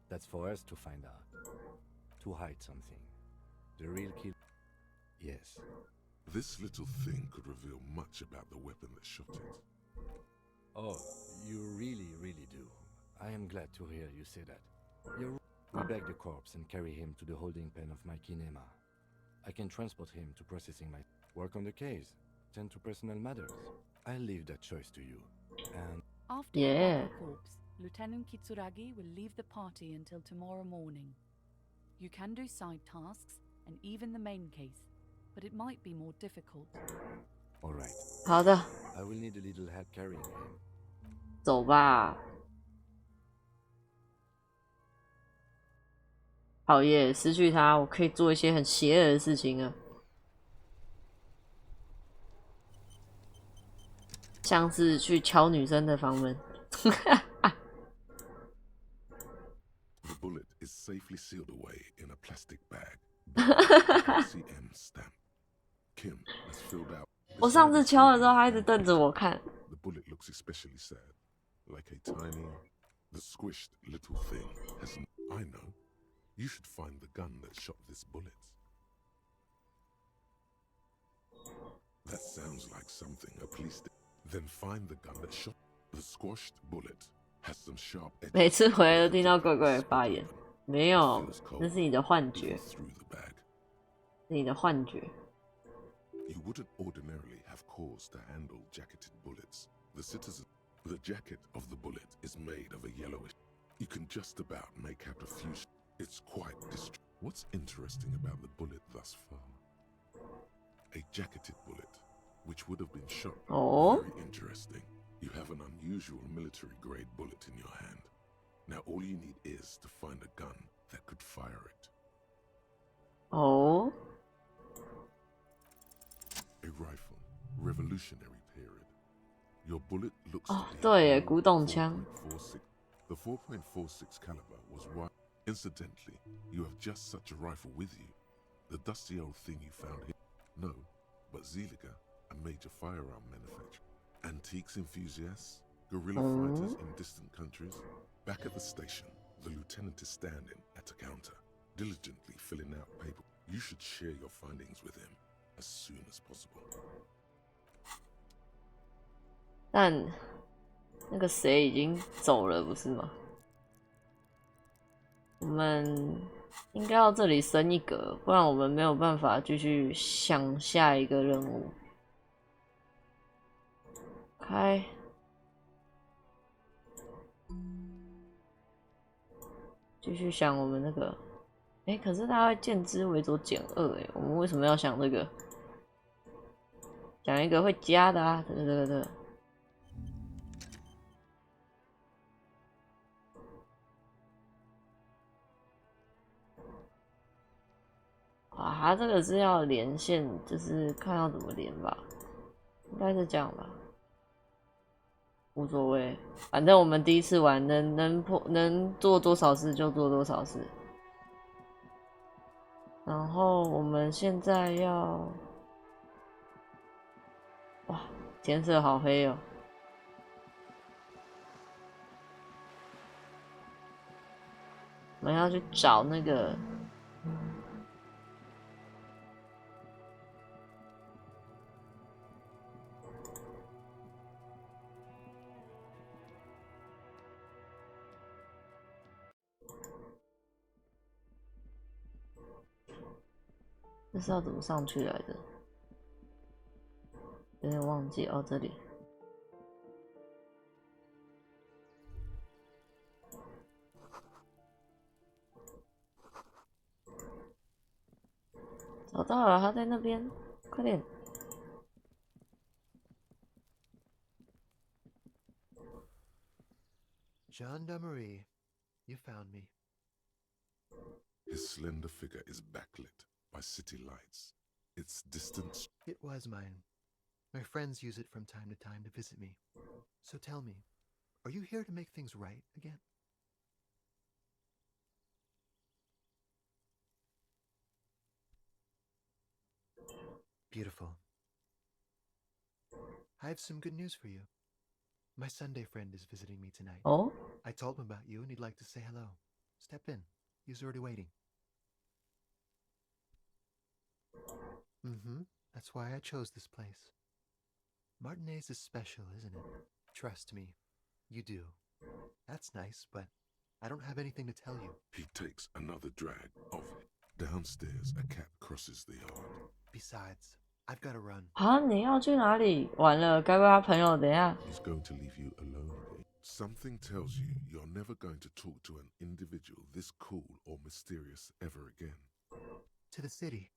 Speaker 4: That's for us to find out. To hide something. The real kill. Yes.
Speaker 3: This little thing could reveal much about the weapon that shot it.
Speaker 4: Oh, you really, really do. I am glad to hear you say that. We bag the corpse and carry him to the holding pen of my kinema. I can transport him to processing my work on the case, tend to personal matters. I leave that choice to you. And
Speaker 14: after you bag the corpse, Lieutenant Kitsuragi will leave the party until tomorrow morning. You can do side tasks and even the main case, but it might be more difficult.
Speaker 4: All right.
Speaker 1: 好的。
Speaker 4: I will need a little help carrying him.
Speaker 1: 走吧。好耶，失去他，我可以做一些很邪恶的事情啊，像是去敲女生的房门。
Speaker 3: The bullet is safely sealed away in a plastic bag. CM stamp. Kim has filled out.
Speaker 1: 我上次敲的时候，他一直瞪着我看。
Speaker 3: The bullet looks especially sad, like a tiny, the squished little thing. I know. You should find the gun that shot this bullet. That sounds like something a police did. Then find the gun that shot the squashed bullet. Has some sharp edges.
Speaker 1: 每次回来都听到怪怪的发言，没有，那是你的幻觉，是你的幻觉。
Speaker 3: You wouldn't ordinarily have cause to handle jacketed bullets. The jacket of the bullet is made of a yellowish. You can just about make out a few. It's quite What's interesting about the bullet thus far? A jacketed bullet, which would have been shot.
Speaker 1: Oh.
Speaker 3: Very interesting. You have an unusual military-grade bullet in your hand. Now all you need is to find a gun that could fire it.
Speaker 1: Oh.
Speaker 3: A rifle, Revolutionary period. Your bullet looks to be
Speaker 1: 对耶，古董枪。
Speaker 3: The 4.46 caliber was wide. Incidentally, you have just such a rifle with you. The dusty old thing you found here. No, but Zeliger, a major firearm manufacturer. Antiques enthusiasts, guerrilla fighters in distant countries. Back at the station, the lieutenant is standing at a counter, diligently filling out paper. You should share your findings with him as soon as possible.
Speaker 1: 但那个谁已经走了，不是吗？我们应该要这里升一格，不然我们没有办法继续想下一个任务。开，继续想我们那个，可是它会见之为左减2，我们为什么要想这个？讲一个会加的啊，对。哇，它这个是要连线，就是看要怎么连吧，应该是这样吧，无所谓，反正我们第一次玩，能做多少事就做多少事。然后我们现在要，哇，天色好黑哦。我们要去找那个。这是要怎么上去来的？有点忘记哦，这里。找到了，他在那边，快点！
Speaker 2: Gendarmerie, you found me.
Speaker 3: His slender figure is backlit by city lights. Its distance.
Speaker 2: It was mine. My friends use it from time to time to visit me. So tell me, are you here to make things right again? Beautiful. I have some good news for you. My Sunday friend is visiting me tonight.
Speaker 1: Oh?
Speaker 2: I told him about you and he'd like to say hello. Step in. He's already waiting.
Speaker 15: That's why I chose this place. Martinez is special, isn't it? Trust me, you do. That's nice, but I don't have anything to tell you.
Speaker 3: He takes another drag of it. Downstairs, a cat crosses the yard.
Speaker 15: Besides, I've got to run.
Speaker 1: 啊，你要去哪里？完了，该不会他朋友等一下
Speaker 3: He's going to leave you alone again. Something tells you you're never going to talk to an individual this cool or mysterious ever again.
Speaker 15: To the city.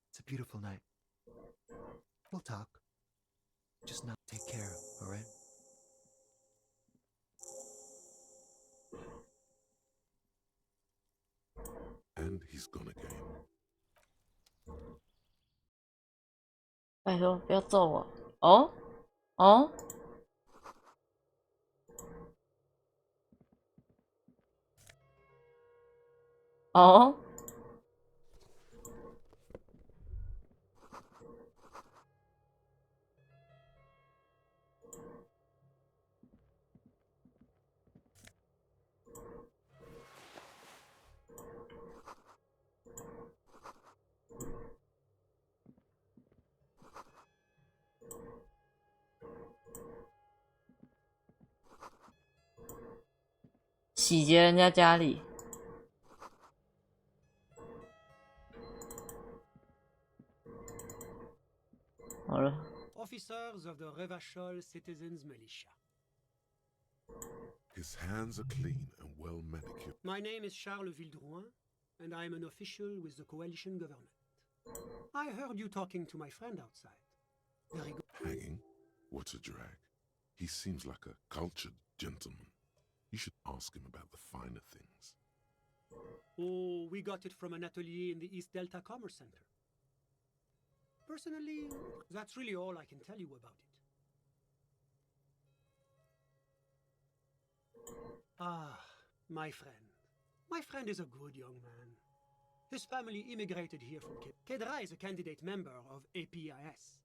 Speaker 15: It's a beautiful night. We'll talk. Just not take care, alright?
Speaker 3: And he's gone again.
Speaker 1: 拜托，不要揍我！哦哦，哦，洗劫人家家里。好了。
Speaker 16: Officers of the Revachol Citizens Militia.
Speaker 3: His hands are clean and well manicured.
Speaker 16: My name is Charles Vildrouin, and I am an official with the coalition government. I heard you talking to my friend outside. Very good.
Speaker 3: Hanging? What a drag. He seems like a cultured gentleman. You should ask him about the finer things.
Speaker 16: Oh, we got it from an atelier in the East Delta Commerce Center. Personally, that's really all I can tell you about it. Ah, my friend. My friend is a good young man. His family immigrated here from Kedra is a candidate member of APIS.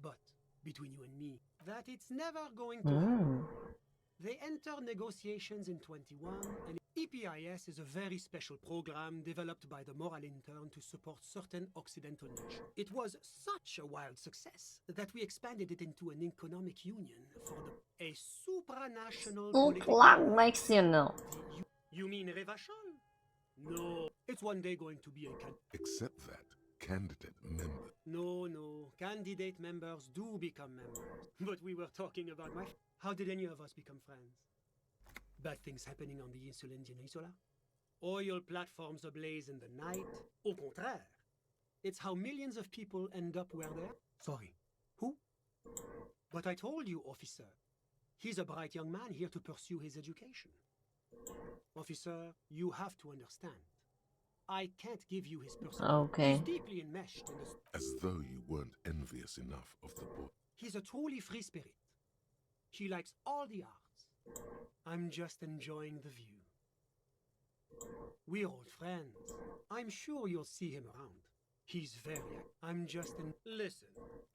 Speaker 16: But, between you and me, that it's never going to happen. They enter negotiations in 21, and EPIS is a very special program developed by the Moral Intern to support certain Occidental nations. It was such a wild success that we expanded it into an economic union for a supranational
Speaker 1: Supranational.
Speaker 16: You mean Revachol? No, it's one day going to be a
Speaker 3: Except that, candidate member.
Speaker 16: No, candidate members do become members. But we were talking about How did any of us become friends? Bad things happening on the Insulindian Isola? Oil platforms ablaze in the night? Au contraire. It's how millions of people end up where they're... Sorry, who? But I told you, officer. He's a bright young man here to pursue his education. Officer, you have to understand. I can't give you his personality.
Speaker 1: Okay.
Speaker 16: He's deeply enmeshed in the...
Speaker 3: As though you weren't envious enough of the boy.
Speaker 16: He's a truly free spirit. He likes all the arts. I'm just enjoying the view. We're old friends. I'm sure you'll see him around. He's very... I'm just in... Listen.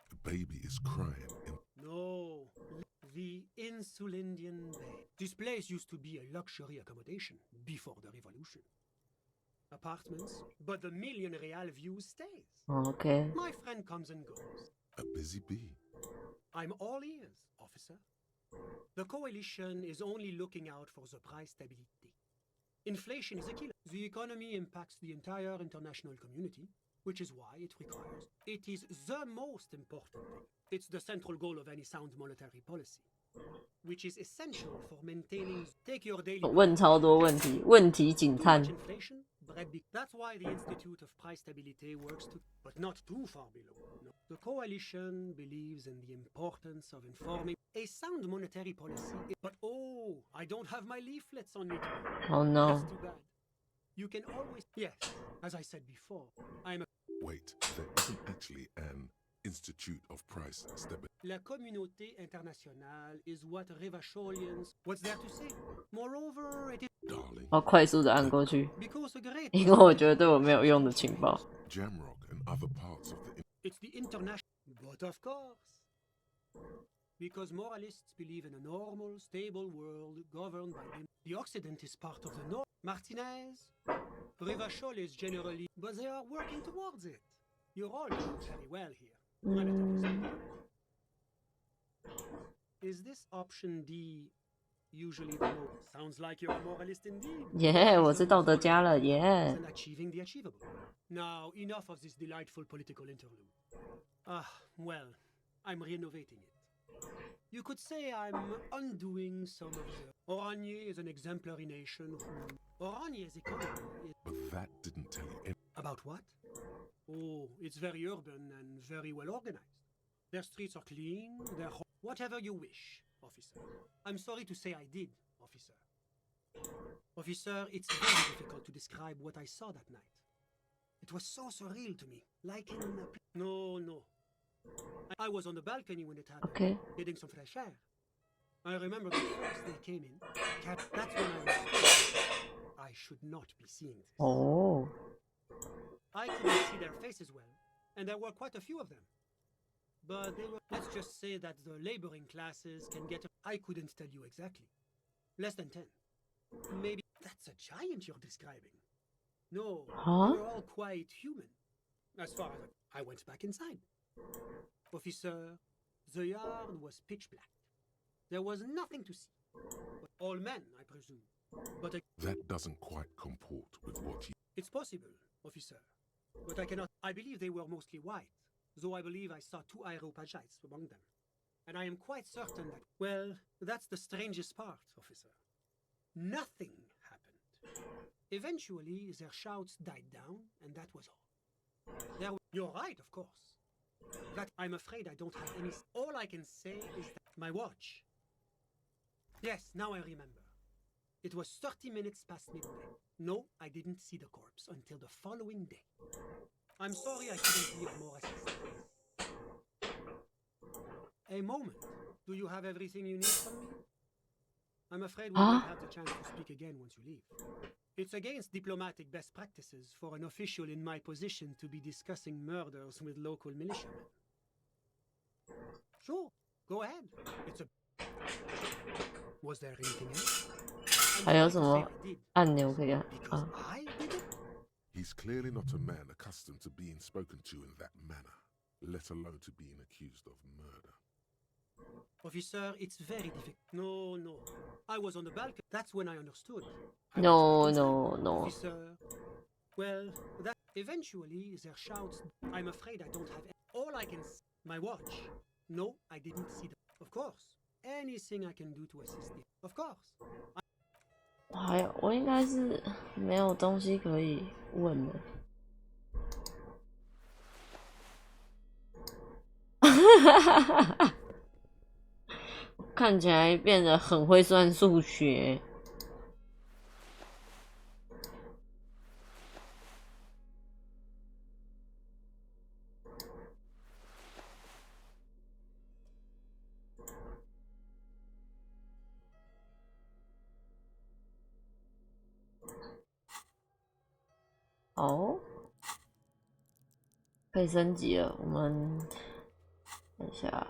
Speaker 3: The baby is crying.
Speaker 16: No. The Insulindian Bay. This place used to be a luxury accommodation before the revolution. Apartments, but the million real view stays.
Speaker 1: Okay.
Speaker 16: My friend comes and goes.
Speaker 3: A busy bee.
Speaker 16: I'm all ears, officer. The coalition is only looking out for the price stability. Inflation is a killer. The economy impacts the entire international community, which is why it requires. It is the most important thing. It's the central goal of any sound monetary policy, which is essential for maintaining. Take your daily.
Speaker 1: 问超多问题，问题警探。
Speaker 16: Inflation, that's why the Institute of Price Stability works to, but not too far below. No. The coalition believes in the importance of informing a sound monetary policy. But oh, I don't have my leaflets on me today.
Speaker 1: Oh no.
Speaker 16: That's too bad. You can always. Yes, as I said before, I'm a.
Speaker 3: Wait, there isn't actually an Institute of Price Stability.
Speaker 16: La communauté internationale is what Revacholians. What's there to say? Moreover, it is.
Speaker 1: 我快速的按过去，因为我觉得对我没有用的情报。
Speaker 3: Jamrock and other parts of the.
Speaker 16: It's the international. But of course. Because moralists believe in a normal, stable world governed by them. The Occident is part of the North. Martinez, Revachol is generally, but they are working towards it. You're all doing very well here. I'm at a disadvantage. Is this option D usually the most? Sounds like you're a moralist indeed.
Speaker 1: Yeah, 我是道德家了
Speaker 16: And
Speaker 1: ，Yeah。
Speaker 16: achieving the achievable. Now, enough of this delightful political interlude. Well, I'm renovating it. You could say I'm undoing some of the... Oranje is an exemplary nation who... Oranje's economy is...
Speaker 3: But that didn't tell you anything.
Speaker 16: About what? Oh, it's very urban and very well organized. Their streets are clean, their... Whatever you wish, officer. I'm sorry to say I did, officer. Officer, it's very difficult to describe what I saw that night. It was so surreal to me, like in a... No. I was on the balcony when it happened,
Speaker 1: Okay.
Speaker 16: getting some fresh air. I remember the first they came in. That's when I was... I should not be seeing this.
Speaker 1: Oh.
Speaker 16: I couldn't see their faces well, and there were quite a few of them. But they were... Let's just say that the laboring classes can get... I couldn't tell you exactly. Less than 10. Maybe... That's a giant you're describing. No,
Speaker 1: Huh?
Speaker 16: we're all quite human. As far as I went back inside. Officer, the yard was pitch black. There was nothing to see. All men, I presume. But
Speaker 3: That doesn't quite comport with what you...
Speaker 16: it's possible, officer. But I cannot... I believe they were mostly white, though I believe I saw 2 Aeropagites among them. And I am quite certain that... Well, that's the strangest part, officer. Nothing happened. Eventually, their shouts died down, and that was all. You're right, of course. That I'm afraid I don't have any... All I can say is that my watch... Yes, now I remember. It was 30 minutes past midday. No, I didn't see the corpse until the following day. I'm sorry I couldn't be of more assistance. A moment. Do you have everything you need from me? I'm afraid we won't have the chance to speak again once you leave. It's against diplomatic best practices for an official in my position to be discussing murders with local militiamen. Sure, go ahead. It's a... Was there anything else?
Speaker 1: 还有什么按钮可以按啊？
Speaker 3: He's clearly not a man accustomed to being spoken to in that manner, let alone to being accused of murder.
Speaker 16: Officer, it's very difficult. No. I was on the balcony. That's when I understood.
Speaker 1: No.
Speaker 16: Officer, well, that eventually their shouts. I'm afraid I don't have all I can. My watch. No, I didn't see them. Of course, anything I can do to assist you. Of course.
Speaker 1: 我应该是没有东西可以问的。看起来变得很会算数学。哦，可以升级了。我们等一下。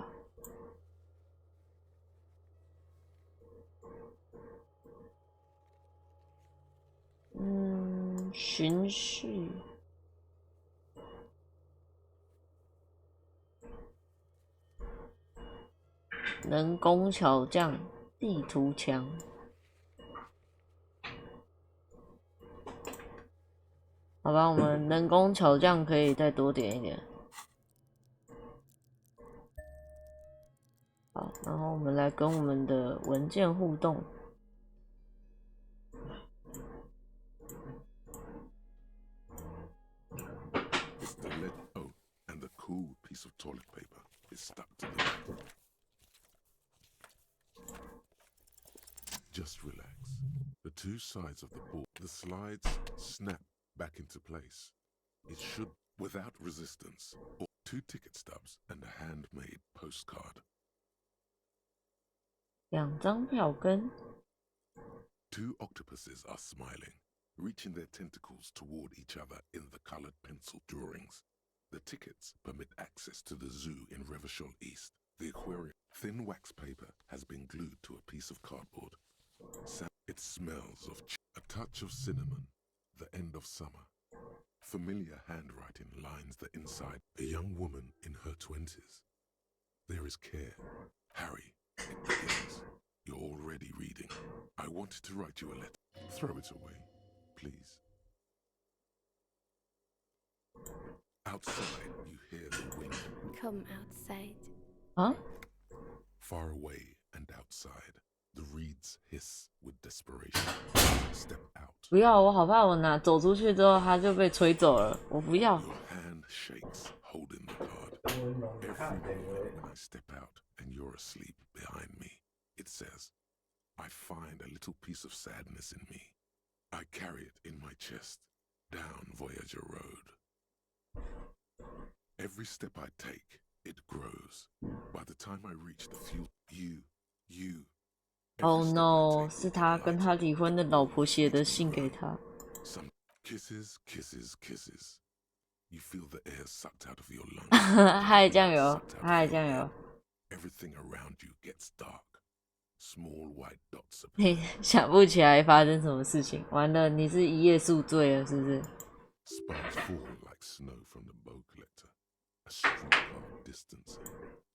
Speaker 1: 循序，人工巧匠，地图墙。好吧，我们人工巧匠可以再多点一点。好，然后我们来跟我们的文件互动。
Speaker 3: Piece of toilet paper is stuck to the back. Just relax. The 2 sides of the board, the slides snap back into place. It should, without resistance, or 2 ticket stubs and a handmade postcard.
Speaker 1: 2张票根。
Speaker 3: 2 octopuses are smiling, reaching their tentacles toward each other in the colored pencil drawings. The tickets permit access to the zoo in Revachol East. The aquarium. Thin wax paper has been glued to a piece of cardboard. It smells of a touch of cinnamon, the end of summer. Familiar handwriting lines the inside. A young woman in her 20s. There is care. Harry, it begins. You're already reading. I wanted to write you a letter. Throw it away, please. Outside, you hear the wind.
Speaker 11: Come outside.
Speaker 1: Huh?
Speaker 3: Far away and outside, the reeds hiss with desperation. Step out.
Speaker 1: 不要，我好怕我走出去之后它就被吹走了，我不要。
Speaker 3: Your hand shakes, holding the card. Every morning when I step out and you're asleep behind me, it says, I find a little piece of sadness in me. I carry it in my chest, down Voyager Road. Every step I take, it grows. By the time I reach the fuel, you.
Speaker 1: Oh no， 是他跟他离婚的老婆写的信给他。
Speaker 3: Some kisses. You feel the air sucked out of your lungs.
Speaker 1: 嗨，酱油，嗨，酱油。
Speaker 3: Everything around you gets dark. Small white dots appear.
Speaker 1: 你想不起来发生什么事情，完了，你是一夜宿醉了，是不是？
Speaker 3: Sparks fall like snow from the bow collector. A streetcar distancing.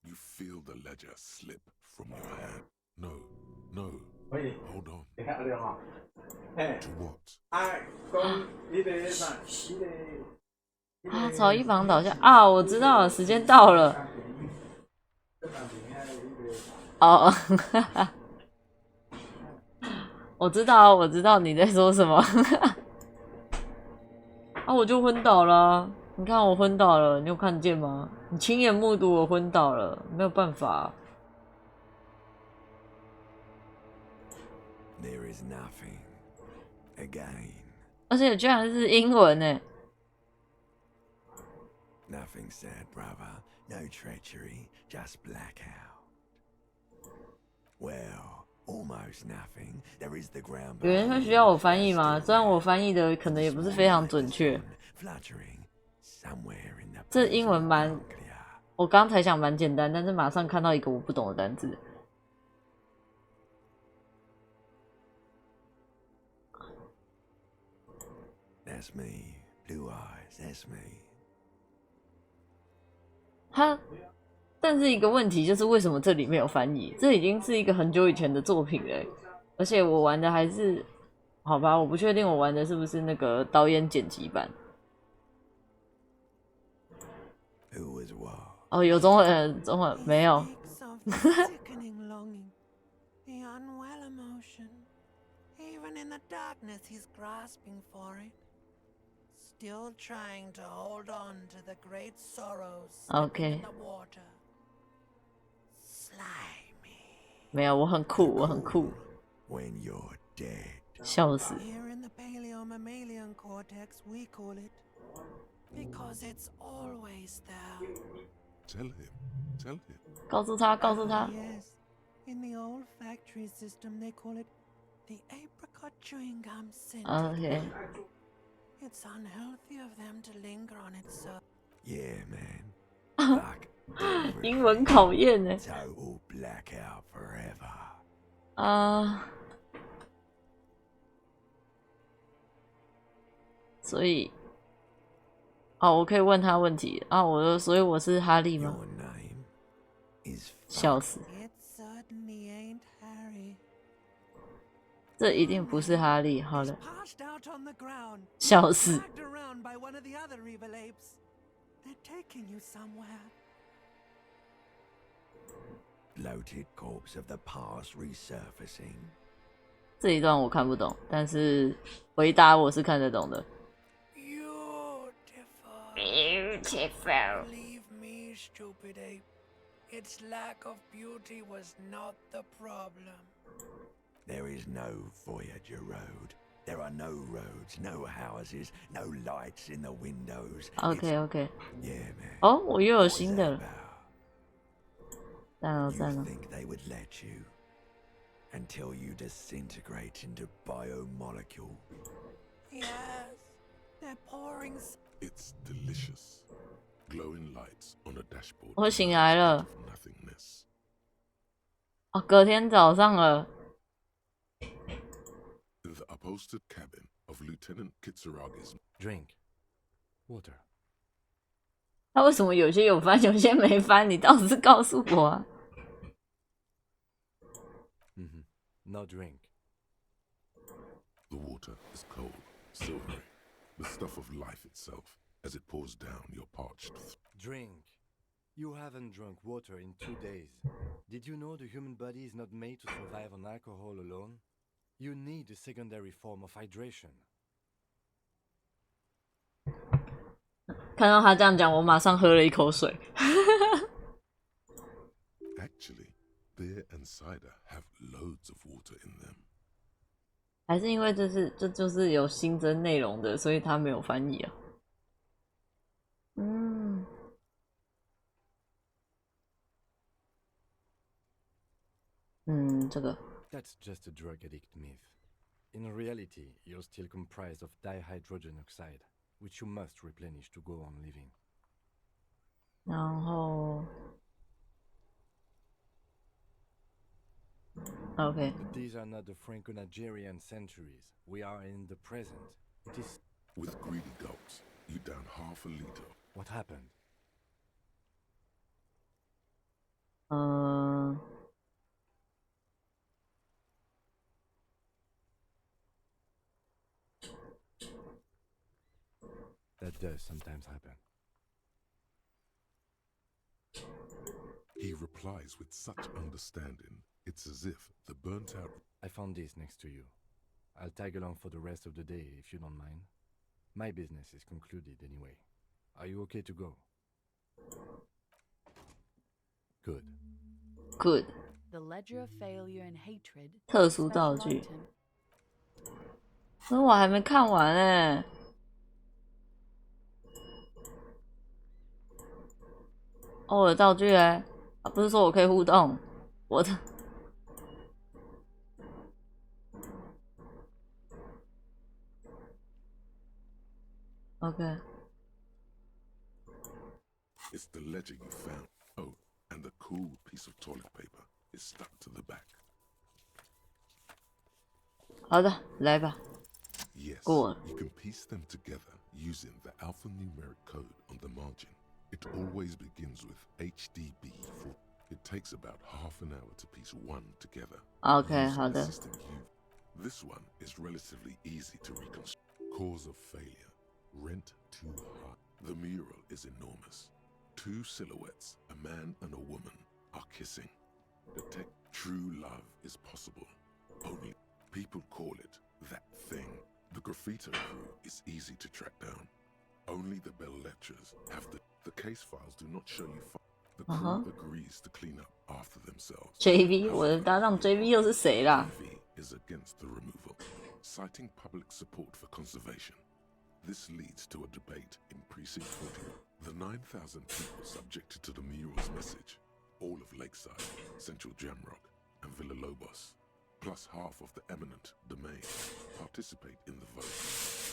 Speaker 3: You feel the ledger slip from your hand. No. Hold on. To what?
Speaker 1: 啊！曹一房倒下啊！我知道了，时间到了。哦，我知道你在说什么。啊！我就昏倒了，你看我昏倒了，你有看见吗？你亲眼目睹我昏倒了，没有办法。
Speaker 12: There is nothing. Again.
Speaker 1: 而且居然是英文呢。
Speaker 12: Nothing sad, brother. No treachery. Just blackout. Well, almost nothing. There is the ground.
Speaker 1: 有人会需要我翻译吗？虽然我翻译的可能也不是非常准确。这英文我刚才想蛮简单，但是马上看到一个我不懂的单字。
Speaker 12: That's me. Blue eyes. That's me.
Speaker 1: 但是一个问题就是为什么这里没有翻译？这已经是一个很久以前的作品了，而且我玩的还是，好吧，我不确定我玩的是不是那个导演剪辑版。哦，有中文，中文没有。
Speaker 17: Still trying to hold on to the great sorrows
Speaker 1: Okay.
Speaker 17: in the water. Slimy.
Speaker 1: 没有，我很酷，我很酷。
Speaker 12: When you're dead.
Speaker 1: 笑死。
Speaker 17: Here in the paleo-mammalian cortex, we call it because it's always there.
Speaker 3: Tell him.
Speaker 1: 告诉他。
Speaker 17: Yes, in the old factory system, they call it the apricot chewing gum syndrome.
Speaker 1: Okay.
Speaker 17: It's unhealthy of them to linger on it, so.
Speaker 12: Yeah, man. Fuck.
Speaker 1: 英文考验呢。
Speaker 12: Total blackout forever.
Speaker 1: 所以，我可以问他问题啊，所以我是哈利吗？笑死。 这一定不是哈利，好了。笑死。
Speaker 12: Bloated corpse of the past resurfacing.
Speaker 1: 这一段我看不懂，但是回答我是看得懂的。Beautiful.
Speaker 17: Believe me, stupid ape. Its lack of beauty was not the problem.
Speaker 12: There is no Voyager Road. There are no roads, no houses, no lights in the windows.
Speaker 1: OK.
Speaker 12: Yeah, man.
Speaker 1: 哦，我又有新的了。赞了。
Speaker 12: think they would let you until you disintegrate into biomolecule.
Speaker 17: Yes, they're pouring.
Speaker 3: It's delicious. Glowing lights on a dashboard.
Speaker 1: 我醒来了。
Speaker 3: Nothingness.
Speaker 1: 哦，隔天早上了。
Speaker 3: In the upholstered cabin of Lieutenant Kitsuragi's.
Speaker 4: Drink. Water.
Speaker 1: 他为什么有些有翻，有些没翻？你倒是告诉我啊。
Speaker 4: Now drink.
Speaker 3: The water is cold, silvery, the stuff of life itself, as it pours down your parched.
Speaker 4: Drink. You haven't drunk water in 2 days. Did you know the human body is not made to survive on alcohol alone? You need a secondary form of hydration.
Speaker 1: 看到他这样讲，我马上喝了一口水。
Speaker 3: Actually, beer and cider have loads of water in them.
Speaker 1: 还是因为这就是有新增内容的，所以他没有翻译啊。这个。
Speaker 4: That's just a drug addict myth. In reality, you're still comprised of dihydrogen oxide, which you must replenish to go on living.
Speaker 1: 然后 ，OK.
Speaker 4: These are not the Franco-Nigerian centuries. We are in the present. It is.
Speaker 3: With greedy gulps, you down half a liter.
Speaker 4: What happened? That does sometimes happen.
Speaker 3: He replies with such understanding, it's as if the burnt out.
Speaker 4: I found this next to you. I'll tag along for the rest of the day if you don't mind. My business is concluded anyway. Are you okay to go? Good.
Speaker 1: Good.
Speaker 14: The ledger of failure and hatred.
Speaker 1: 特殊道具。可是我还没看完哎。哦，我的道具哎，不是说我可以互动，我的。Okay.
Speaker 3: It's the ledger you found. Oh, and the cool piece of toilet paper is stuck to the back.
Speaker 1: 好的，来吧。
Speaker 3: Yes,
Speaker 1: 过了。
Speaker 3: you can piece them together using the alphanumeric code on the margin. It always begins with HDB4. It takes about half an hour to piece one together.
Speaker 1: Okay, 好的。
Speaker 3: This one is relatively easy to reconstruct. Cause of failure. Rent too high. The mural is enormous. Two silhouettes, a man and a woman, are kissing. Detect true love is possible. Only people call it that thing. The graffiti crew is easy to track down. Only the bell lectures have the case files do not show you. The crew agrees to clean up after themselves.
Speaker 1: JV， 我的搭档 JV 又是谁啦
Speaker 3: JV is against the removal, citing public support for conservation. This leads to a debate in Precinct 40. The 9,000 people subjected to the mural's message, all of Lakeside, Central Jamrock, and Villa Lobos, plus half of the eminent domain, participate in the vote.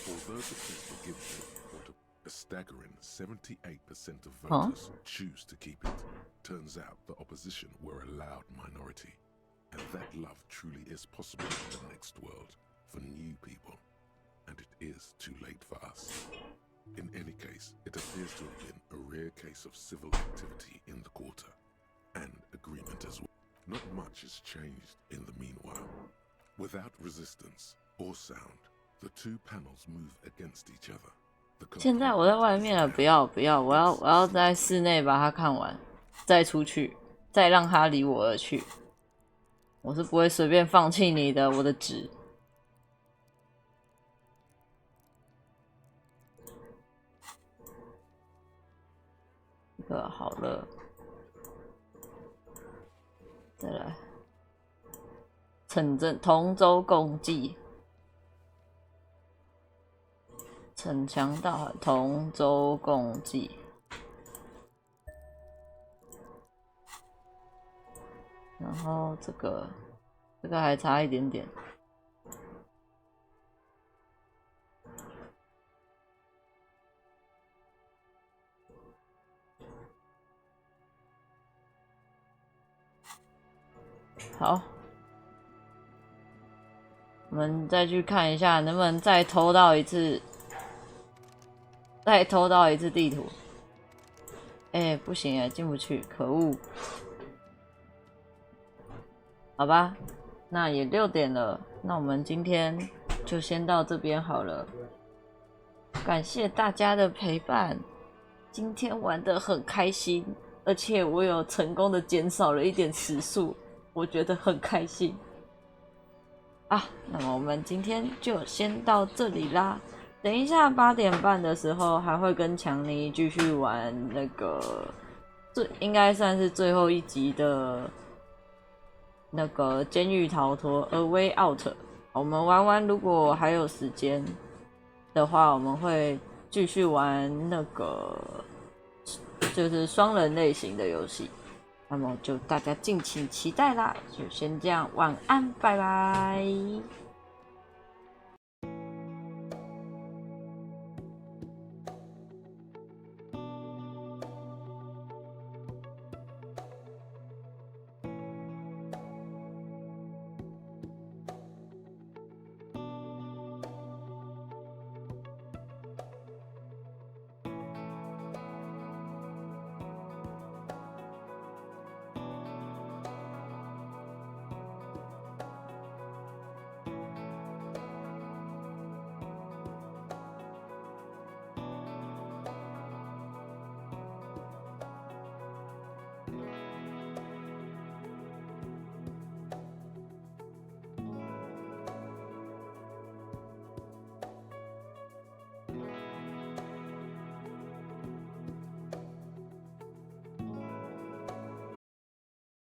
Speaker 3: Although the case begins with a staggering 78% of voters choose to keep it, turns out the opposition were a loud minority, and that love truly is possible in the next world for new people. And it is too late for us. In any case, it appears to have been a rare case of civil activity in the quarter, and agreement as well. Not much has changed in the meanwhile. Without resistance or sound, the two panels move against each other.
Speaker 1: 现在我在外面了，不要，我要在室内把它看完，再出去，再让它离我而去。我是不会随便放弃你的，我的纸。这个好了，再来，同舟共济。逞强大海，同舟共济。然后这个还差一点点。好，我们再去看一下，能不能再偷到一次。再偷到一次地图。哎，不行哎，进不去，可恶。好吧，那也6点了，那我们今天就先到这边好了。感谢大家的陪伴，今天玩得很开心，而且我有成功的减少了一点时速，我觉得很开心。啊，那么我们今天就先到这里啦。等一下8点半的时候，还会跟强尼继续玩那个应该算是最后一集的那个监狱逃脱 A Way Out。我们玩完，如果还有时间的话，我们会继续玩那个就是双人类型的游戏。那么就大家敬请期待啦，就先这样，晚安，拜拜。